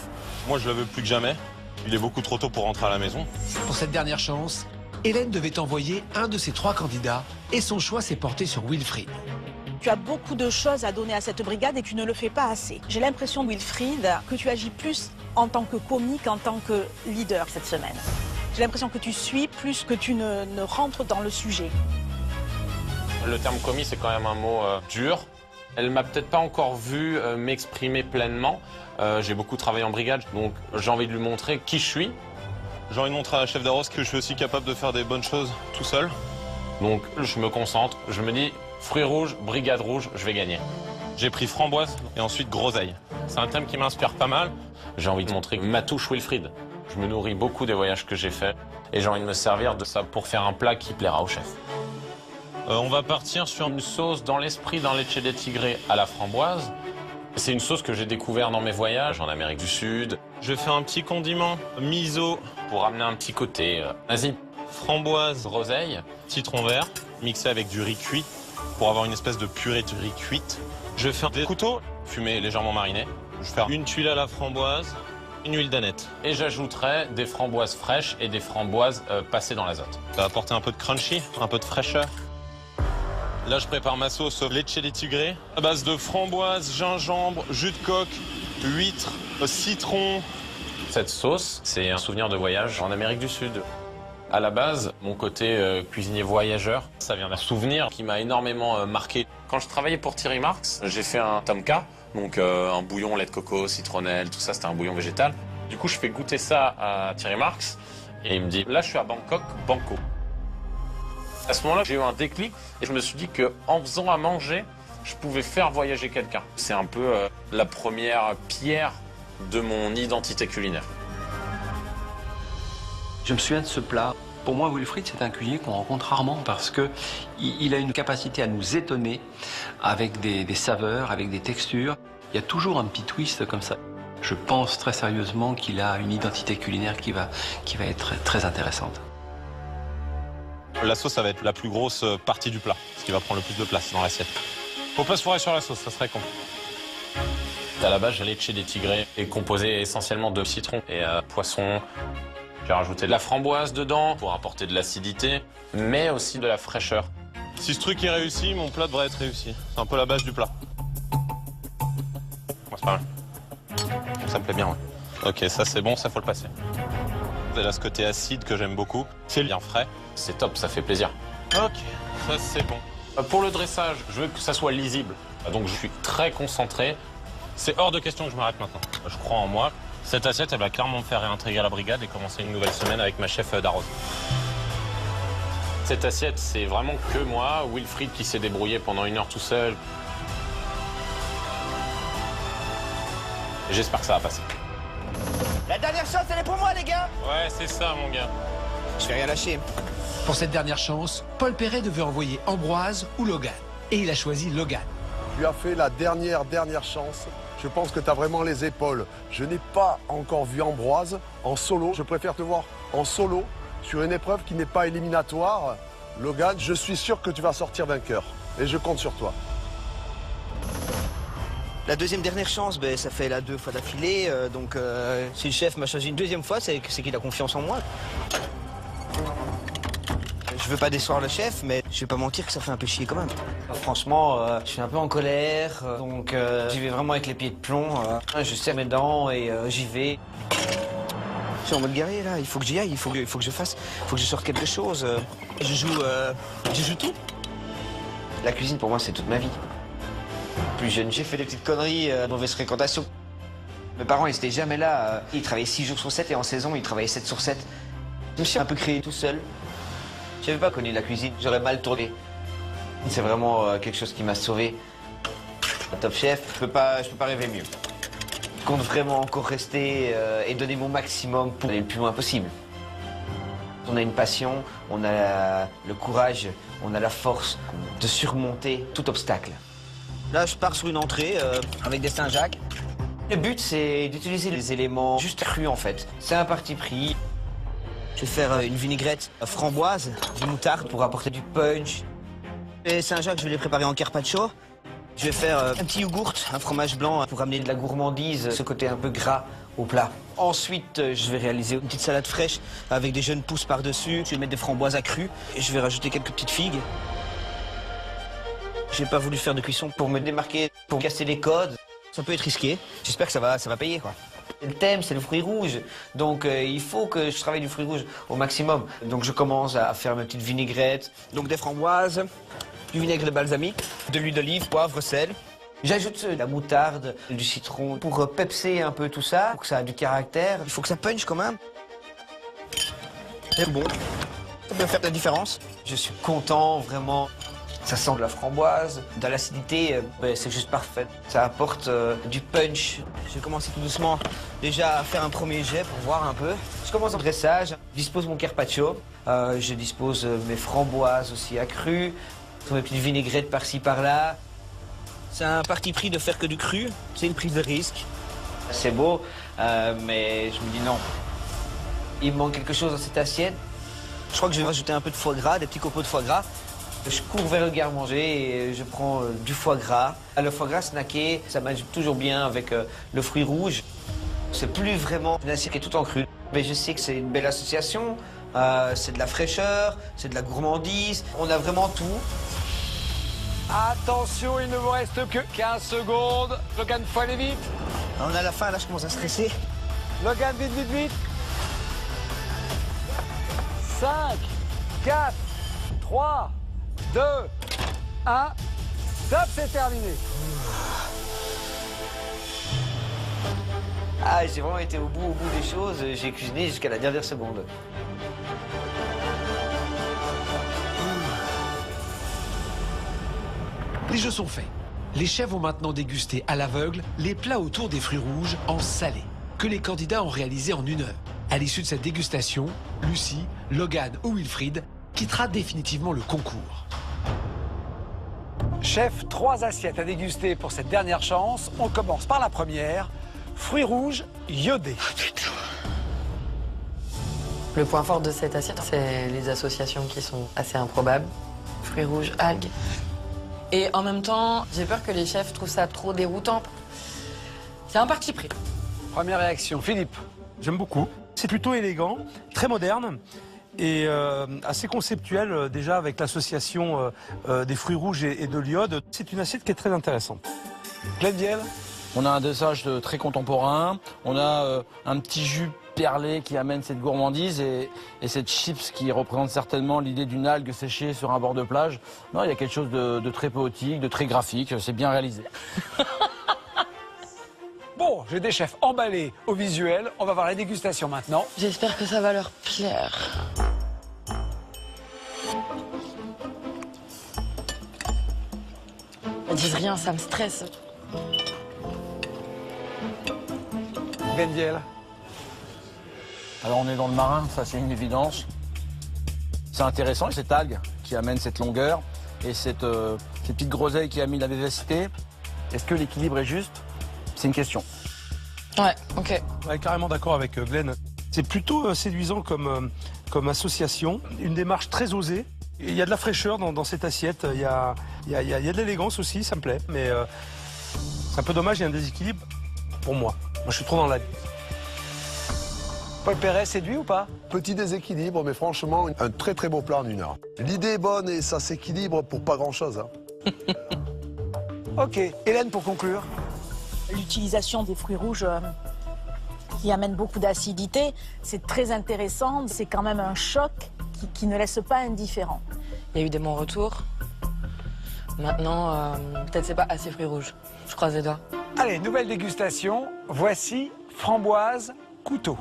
Moi, je la veux plus que jamais. Il est beaucoup trop tôt pour rentrer à la maison. Pour cette dernière chance, Hélène devait envoyer un de ses 3 candidats et son choix s'est porté sur Wilfried. Tu as beaucoup de choses à donner à cette brigade et tu ne le fais pas assez. J'ai l'impression, Wilfried, que tu agis plus en tant que comique, en tant que leader cette semaine. J'ai l'impression que tu suis plus que tu ne rentres dans le sujet. Le terme commis, c'est quand même un mot dur. Elle m'a peut-être pas encore vu m'exprimer pleinement. J'ai beaucoup travaillé en brigade, donc j'ai envie de lui montrer qui je suis. J'ai envie de montrer à la chef d'Arros que je suis aussi capable de faire des bonnes choses tout seul. Donc je me concentre, je me dis fruits rouges, brigade rouge, je vais gagner. J'ai pris framboise et ensuite groseille. C'est un thème qui m'inspire pas mal. J'ai envie de montrer ma touche Wilfried. Je me nourris beaucoup des voyages que j'ai faits et j'ai envie de me servir de ça pour faire un plat qui plaira au chef. On va partir sur Une sauce dans l'esprit d'un leche de tigre à la framboise. C'est une sauce que j'ai découvert dans mes voyages en Amérique du Sud. Je vais faire un petit condiment miso pour amener un petit côté Asie. Framboise, Groseille. citron vert, mixé avec du riz cuit pour avoir une espèce de purée de riz cuite. Je vais faire des couteaux fumés légèrement marinés. Je vais faire une tuile à la framboise, une huile d'aneth. Et j'ajouterai des framboises fraîches et des framboises passées dans l'azote. Ça va apporter un peu de crunchy, un peu de fraîcheur. Là, je prépare ma sauce leche de tigre à base de framboise, gingembre, jus de coque, huîtres, citron. Cette sauce, c'est un souvenir de voyage en Amérique du Sud. À la base, mon côté cuisinier voyageur, ça vient d'un souvenir qui m'a énormément marqué. Quand je travaillais pour Thierry Marx, j'ai fait un tomka, donc un bouillon lait de coco, citronnelle, tout ça, c'était un bouillon végétal. Du coup, je fais goûter ça à Thierry Marx et il me dit, là, je suis à Bangkok, Banco. À ce moment-là, j'ai eu un déclic et je me suis dit qu'en faisant à manger, je pouvais faire voyager quelqu'un. C'est un peu la première pierre de mon identité culinaire. Je me souviens de ce plat. Pour moi, Wilfried, c'est un cuisinier qu'on rencontre rarement parce qu'il a une capacité à nous étonner avec des saveurs, avec des textures. Il y a toujours un petit twist comme ça. Je pense très sérieusement qu'il a une identité culinaire qui va être très intéressante. La sauce, ça va être la plus grosse partie du plat, ce qui va prendre le plus de place dans l'assiette. Faut pas se fourrer sur la sauce, ça serait con. À la base, j'allais chez des tigrés et composé essentiellement de citron et poisson. J'ai rajouté de la framboise dedans pour apporter de l'acidité, mais aussi de la fraîcheur. Si ce truc est réussi, mon plat devrait être réussi. C'est un peu la base du plat. Ouais, c'est pas mal. Ça me plaît bien, ouais. Ok, ça c'est bon, ça faut le passer. Elle a ce côté acide que j'aime beaucoup. C'est bien frais. C'est top, ça fait plaisir. Ok, ça c'est bon. Pour le dressage, je veux que ça soit lisible. Donc je suis très concentré. C'est hors de question que je m'arrête maintenant. Je crois en moi. Cette assiette, elle va clairement me faire réintégrer à la brigade et commencer une nouvelle semaine avec ma chef Darroze. Cette assiette, c'est vraiment que moi, Wilfried qui s'est débrouillé pendant 1 heure tout seul. J'espère que ça va passer. La dernière chance, elle est pour moi, les gars. Ouais, c'est ça, mon gars. Je vais rien lâcher. Pour cette dernière chance, Paul Perret devait envoyer Ambroise ou Logan. Et il a choisi Logan. Tu as fait la dernière chance. Je pense que tu as vraiment les épaules. Je n'ai pas encore vu Ambroise en solo. Je préfère te voir en solo sur une épreuve qui n'est pas éliminatoire. Logan, je suis sûr que tu vas sortir vainqueur. Et je compte sur toi. La deuxième dernière chance, ça fait la 2 fois d'affilée. Donc si le chef m'a choisi une deuxième fois, c'est qu'il a confiance en moi. Je veux pas décevoir le chef, mais je vais pas mentir que ça fait un peu chier quand même. Franchement, je suis un peu en colère, donc j'y vais vraiment avec les pieds de plomb. Je serre mes dents et j'y vais. Je suis en mode guerrier là, il faut que j'y aille, il faut que je fasse, il faut que je sorte quelque chose. Je joue tout. La cuisine pour moi c'est toute ma vie. Plus jeune, j'ai fait des petites conneries, mauvaise fréquentation. Mes parents ils étaient jamais là, ils travaillaient 6 jours sur 7 et en saison ils travaillaient 7 sur 7. Je me suis un peu créé tout seul. Je n'avais pas connu la cuisine, j'aurais mal tourné. C'est vraiment quelque chose qui m'a sauvé. Top Chef, je peux pas rêver mieux. Je compte vraiment encore rester et donner mon maximum pour aller le plus loin possible. On a une passion, on a le courage, on a la force de surmonter tout obstacle. Là, je pars sur une entrée avec des Saint-Jacques. Le but, c'est d'utiliser les éléments juste crus en fait. C'est un parti pris. Je vais faire une vinaigrette framboise, du moutarde pour apporter du punch. Les Saint-Jacques, je vais les préparer en carpaccio. Je vais faire un petit yogourt, un fromage blanc pour amener de la gourmandise, ce côté un peu gras au plat. Ensuite, je vais réaliser une petite salade fraîche avec des jeunes pousses par-dessus. Je vais mettre des framboises accrues et je vais rajouter quelques petites figues. J'ai pas voulu faire de cuisson pour me démarquer, pour casser les codes. Ça peut être risqué. J'espère que ça va payer, quoi. Le thème, c'est le fruit rouge. Donc, il faut que je travaille du fruit rouge au maximum. Donc, je commence à faire mes petites vinaigrettes. Donc, des framboises, du vinaigre de balsamique, de l'huile d'olive, poivre, sel. J'ajoute de la moutarde, du citron pour pepser un peu tout ça, pour que ça ait du caractère. Il faut que ça punch quand même. C'est bon. Ça peut faire la différence. Je suis content, vraiment. Ça sent de la framboise, de l'acidité, c'est juste parfait. Ça apporte du punch. Je vais commencer tout doucement déjà à faire un premier jet pour voir un peu. Je commence en dressage, je dispose mon carpaccio, je dispose mes framboises aussi accrues, mes petites vinaigrettes par-ci par-là. C'est un parti pris de faire que du cru, c'est une prise de risque. C'est beau, mais je me dis non. Il me manque quelque chose dans cette assiette. Je crois que je vais rajouter un peu de foie gras, des petits copeaux de foie gras. Je cours vers le garde-manger et je prends du foie gras. Le foie gras snacké, ça marche toujours bien avec le fruit rouge. C'est plus vraiment une assiette qui est tout en cru. Mais je sais que c'est une belle association. C'est de la fraîcheur, c'est de la gourmandise. On a vraiment tout. Attention, il ne vous reste que 15 secondes. Logan, faut aller vite. On est à la fin, là, je commence à stresser. Logan, vite, vite, vite. 5, 4, 3, 2, 1. Top, c'est terminé. Ah, j'ai vraiment été au bout des choses. J'ai cuisiné jusqu'à la dernière seconde. Les jeux sont faits. Les chefs vont maintenant déguster à l'aveugle les plats autour des fruits rouges en salé, que les candidats ont réalisé en 1 heure. À l'issue de cette dégustation, Lucie, Logan ou Wilfried quittera définitivement le concours. Chef, 3 assiettes à déguster pour cette dernière chance. On commence par la première. Fruits rouges iodés. Le point fort de cette assiette, c'est les associations qui sont assez improbables. Fruits rouges, algues. Et en même temps, j'ai peur que les chefs trouvent ça trop déroutant. C'est un parti pris. Première réaction, Philippe. J'aime beaucoup. C'est plutôt élégant, très moderne et assez conceptuel déjà avec l'association des fruits rouges et de l'iode. C'est une assiette qui est très intéressante. Glenn, on a un dosage très contemporain, on a un petit jus perlé qui amène cette gourmandise et cette chips qui représente certainement l'idée d'une algue séchée sur un bord de plage. Non, il y a quelque chose de très poétique, de très graphique, c'est bien réalisé. Bon, j'ai des chefs emballés au visuel. On va voir la dégustation maintenant. J'espère que ça va leur plaire. Ils disent rien, ça me stresse. Bendiel. Alors on est dans le marin, ça c'est une évidence. C'est intéressant, cette algue qui amène cette longueur et cette petite groseille qui a mis la vivacité. Est-ce que l'équilibre est juste? C'est une question. Ouais, ok. Ouais, carrément d'accord avec Glenn. C'est plutôt séduisant comme association, une démarche très osée. Il y a de la fraîcheur dans cette assiette, il y a de l'élégance aussi, ça me plaît. Mais c'est un peu dommage, il y a un déséquilibre pour moi. Moi, je suis trop dans la... Paul Perret, séduit ou pas? Petit déséquilibre, mais franchement, un très très beau plat en 1 heure. L'idée est bonne et ça s'équilibre pour pas grand-chose. Hein. Ok. Hélène, pour conclure. L'utilisation des fruits rouges qui amène beaucoup d'acidité, c'est très intéressant. C'est quand même un choc qui ne laisse pas indifférent. Il y a eu des bons retours. Maintenant, peut-être c'est pas assez fruits rouges. Je croise les doigts. Allez, nouvelle dégustation. Voici framboise couteau.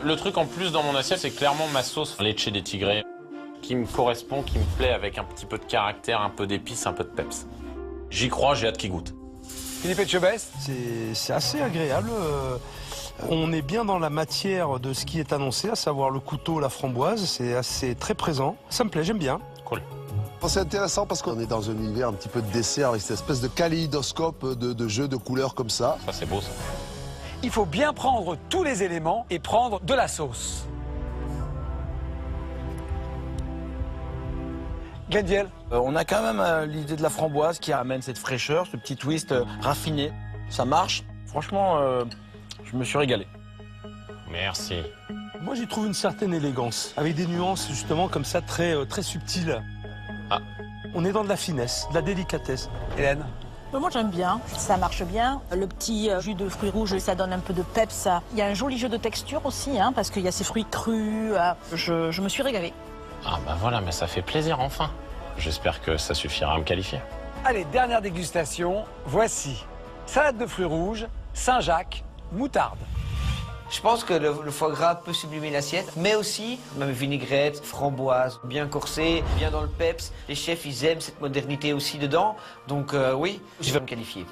Le truc en plus dans mon assiette, c'est clairement ma sauce leche des tigrés qui me correspond, qui me plaît avec un petit peu de caractère, un peu d'épices, un peu de peps. J'y crois, j'ai hâte qu'il goûte. Philippe Etchebest. C'est assez agréable. On est bien dans la matière de ce qui est annoncé, à savoir le couteau, la framboise. C'est assez très présent. Ça me plaît, j'aime bien. Cool. C'est intéressant parce qu'on est dans un univers un petit peu de dessert avec cette espèce de kaléidoscope de jeux de couleurs comme ça. Ça, c'est beau, ça. Il faut bien prendre tous les éléments et prendre de la sauce. Glendiel. On a quand même l'idée de la framboise qui amène cette fraîcheur, ce petit twist raffiné. Ça marche. Franchement, je me suis régalé. Merci. Moi, j'y trouve une certaine élégance, avec des nuances justement comme ça très subtiles. Ah. On est dans de la finesse, de la délicatesse. Hélène. Moi j'aime bien, ça marche bien. Le petit jus de fruits rouges, ça donne un peu de peps. Il y a un joli jeu de texture aussi, hein, parce qu'il y a ces fruits crus. Je me suis régalée. Ah bah voilà, mais ça fait plaisir enfin. J'espère que ça suffira à me qualifier. Allez, dernière dégustation. Voici salade de fruits rouges, Saint-Jacques, moutarde. Je pense que le foie gras peut sublimer l'assiette, mais aussi même vinaigrette, framboise, bien corsée, bien dans le peps. Les chefs, ils aiment cette modernité aussi dedans. Donc oui, je vais me qualifier.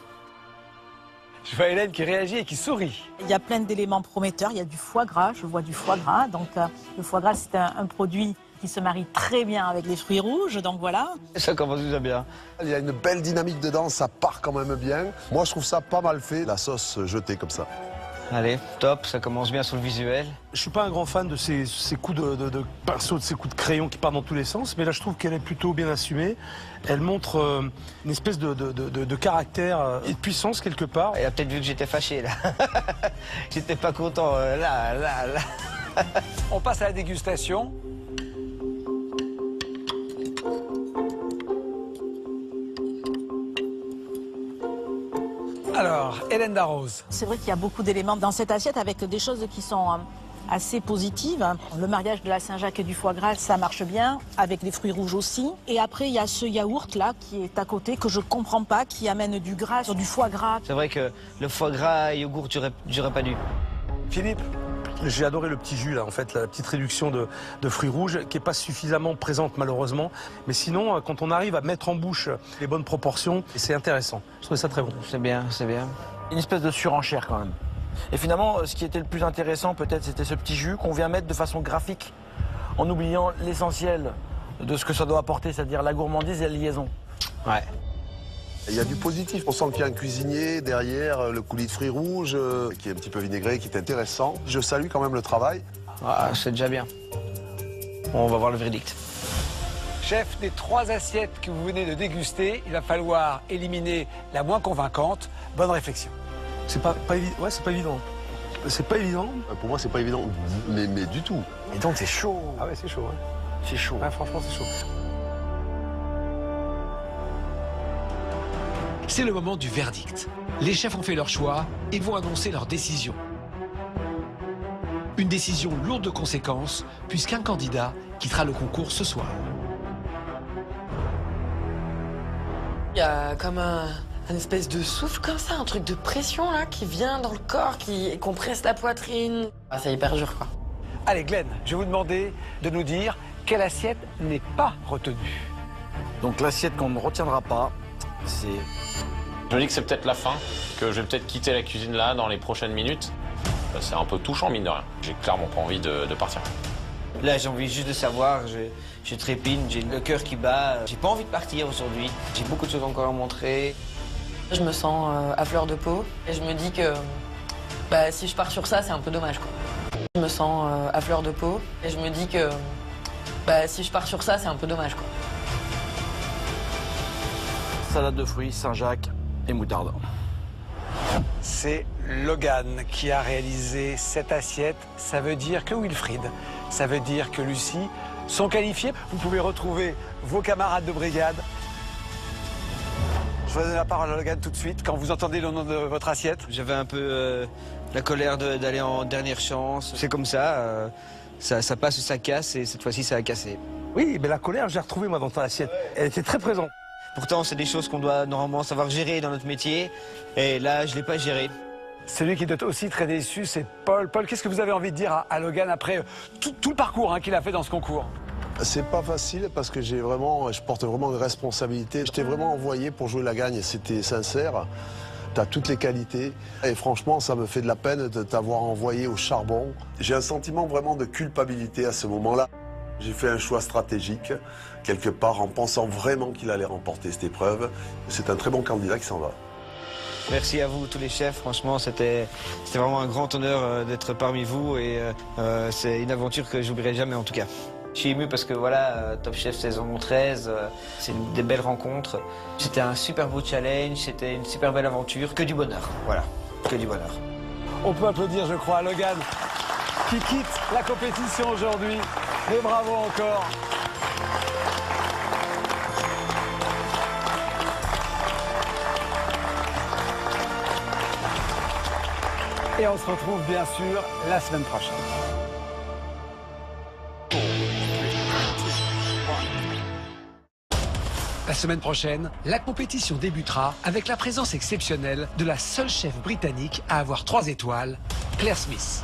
Je vois Hélène qui réagit et qui sourit. Il y a plein d'éléments prometteurs. Il y a du foie gras, je vois du foie gras. Donc le foie gras, c'est un produit qui se marie très bien avec les fruits rouges. Donc voilà. Ça commence déjà bien. Il y a une belle dynamique dedans, ça part quand même bien. Moi, je trouve ça pas mal fait, la sauce jetée comme ça. Allez, top, ça commence bien sur le visuel. Je suis pas un grand fan de ces coups de pinceau, de ces coups de crayon qui partent dans tous les sens, mais là je trouve qu'elle est plutôt bien assumée. Elle montre une espèce de caractère et de puissance quelque part. Elle a peut-être vu que j'étais fâché là. J'étais pas content là. On passe à la dégustation. Alors, Hélène Darroze. C'est vrai qu'il y a beaucoup d'éléments dans cette assiette avec des choses qui sont assez positive. Le mariage de la Saint-Jacques et du foie gras, ça marche bien, avec les fruits rouges aussi. Et après, il y a ce yaourt-là qui est à côté, que je comprends pas, qui amène du gras sur du foie gras. C'est vrai que le foie gras et yogourt, j'aurais pas dû. Philippe? J'ai adoré le petit jus, là, en fait, la petite réduction de fruits rouges, qui n'est pas suffisamment présente, malheureusement. Mais sinon, quand on arrive à mettre en bouche les bonnes proportions, c'est intéressant. Je trouvais ça très bon. C'est bien, c'est bien. Une espèce de surenchère, quand même. Et finalement, ce qui était le plus intéressant, peut-être, c'était ce petit jus qu'on vient mettre de façon graphique, en oubliant l'essentiel de ce que ça doit apporter, c'est-à-dire la gourmandise et la liaison. Ouais. Il y a du positif. On sent qu'il y a un cuisinier derrière, le coulis de fruits rouges, qui est un petit peu vinaigré, qui est intéressant. Je salue quand même le travail. Ah, c'est déjà bien. On va voir le verdict. Chef, des 3 assiettes que vous venez de déguster, il va falloir éliminer la moins convaincante. Bonne réflexion. C'est pas évident. Ouais, c'est pas évident. C'est pas évident. Pour moi, c'est pas évident, mais du tout. Et donc, c'est chaud. Ah ouais, c'est chaud. Ouais. C'est chaud. Ouais, franchement, c'est chaud. C'est le moment du verdict. Les chefs ont fait leur choix et vont annoncer leur décision. Une décision lourde de conséquences, puisqu'un candidat quittera le concours ce soir. Il y a comme un espèce de souffle comme ça, un truc de pression là qui vient dans le corps, qui compresse la poitrine. Ah, c'est hyper dur quoi. Allez Glenn, je vais vous demander de nous dire quelle assiette n'est pas retenue. Donc l'assiette qu'on ne retiendra pas, c'est... Je me dis que c'est peut-être la fin, que je vais peut-être quitter la cuisine là dans les prochaines minutes. C'est un peu touchant, mine de rien. J'ai clairement pas envie de partir. Là, j'ai envie juste de savoir, je trépine, j'ai le cœur qui bat. J'ai pas envie de partir aujourd'hui. J'ai beaucoup de choses encore à montrer. Je me sens à fleur de peau et je me dis que si je pars sur ça, c'est un peu dommage quoi. Je me sens à fleur de peau et je me dis que si je pars sur ça, c'est un peu dommage quoi. Salade de fruits, Saint-Jacques et moutarde. C'est Logan qui a réalisé cette assiette. Ça veut dire que Wilfried, ça veut dire que Lucie sont qualifiés. Vous pouvez retrouver vos camarades de brigade. Je vais donner la parole à Logan tout de suite quand vous entendez le nom de votre assiette. J'avais un peu la colère d'aller en dernière chance. C'est comme ça, ça passe ou ça casse et cette fois-ci ça a cassé. Oui, mais la colère, je l'ai retrouvée moi dans ton assiette. Elle était très présente. Pourtant, c'est des choses qu'on doit normalement savoir gérer dans notre métier. Et là, je ne l'ai pas géré. Celui qui doit être aussi très déçu, c'est Paul. Paul, qu'est-ce que vous avez envie de dire à Logan après tout le parcours qu'il a fait dans ce concours? C'est pas facile parce que je porte vraiment une responsabilité. Je t'ai vraiment envoyé pour jouer la gagne, c'était sincère. Tu as toutes les qualités et franchement, ça me fait de la peine de t'avoir envoyé au charbon. J'ai un sentiment vraiment de culpabilité à ce moment-là. J'ai fait un choix stratégique, quelque part, en pensant vraiment qu'il allait remporter cette épreuve. C'est un très bon candidat qui s'en va. Merci à vous, tous les chefs. Franchement, c'était vraiment un grand honneur d'être parmi vous et c'est une aventure que j'oublierai jamais en tout cas. Je suis ému parce que voilà, Top Chef saison 13, c'est des belles rencontres. C'était un super beau challenge, c'était une super belle aventure. Que du bonheur, voilà, que du bonheur. On peut applaudir, je crois, à Logan qui quitte la compétition aujourd'hui. Et bravo encore. Et on se retrouve bien sûr la semaine prochaine. La semaine prochaine, la compétition débutera avec la présence exceptionnelle de la seule chef britannique à avoir 3 étoiles, Claire Smith.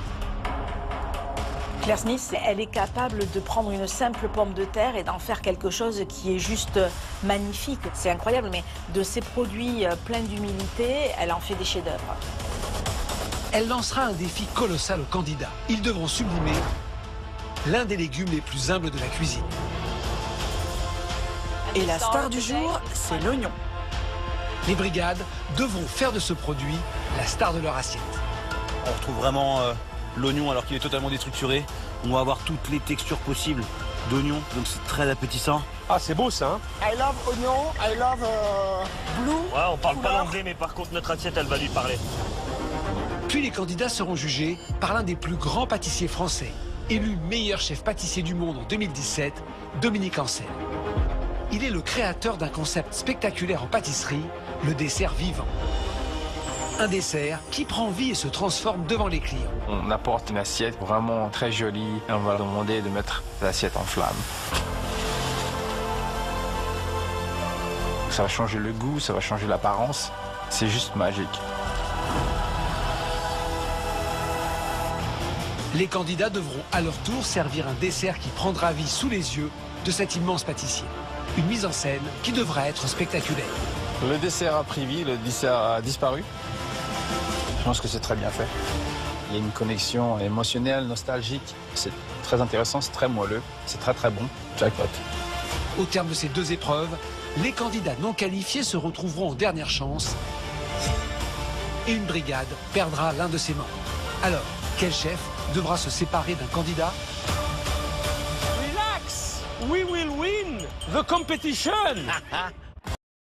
Claire Smith, elle est capable de prendre une simple pomme de terre et d'en faire quelque chose qui est juste magnifique. C'est incroyable, mais de ces produits pleins d'humilité, elle en fait des chefs-d'œuvre. Elle lancera un défi colossal aux candidats. Ils devront sublimer l'un des légumes les plus humbles de la cuisine. Et la star du jour, c'est l'oignon. Les brigades devront faire de ce produit la star de leur assiette. On retrouve vraiment l'oignon alors qu'il est totalement déstructuré. On va avoir toutes les textures possibles d'oignon, donc c'est très appétissant. Ah, c'est beau ça, hein? I love oignon, I love blue. Ouais, on parle pas l'anglais, mais par contre notre assiette, elle va lui parler. Puis les candidats seront jugés par l'un des plus grands pâtissiers français, élu meilleur chef pâtissier du monde en 2017, Dominique Ansel. Il est le créateur d'un concept spectaculaire en pâtisserie, le dessert vivant. Un dessert qui prend vie et se transforme devant les clients. On apporte une assiette vraiment très jolie et on va leur demander de mettre l'assiette en flamme. Ça va changer le goût, ça va changer l'apparence. C'est juste magique. Les candidats devront à leur tour servir un dessert qui prendra vie sous les yeux de cet immense pâtissier. Une mise en scène qui devra être spectaculaire. Le dessert a pris vie, le dessert a disparu. Je pense que c'est très bien fait. Il y a une connexion émotionnelle, nostalgique. C'est très intéressant, c'est très moelleux, c'est très très bon. Jackpot. Au terme de ces 2 épreuves, les candidats non qualifiés se retrouveront en dernière chance et une brigade perdra l'un de ses membres. Alors, quel chef devra se séparer d'un candidat? Relax, we will win the competition.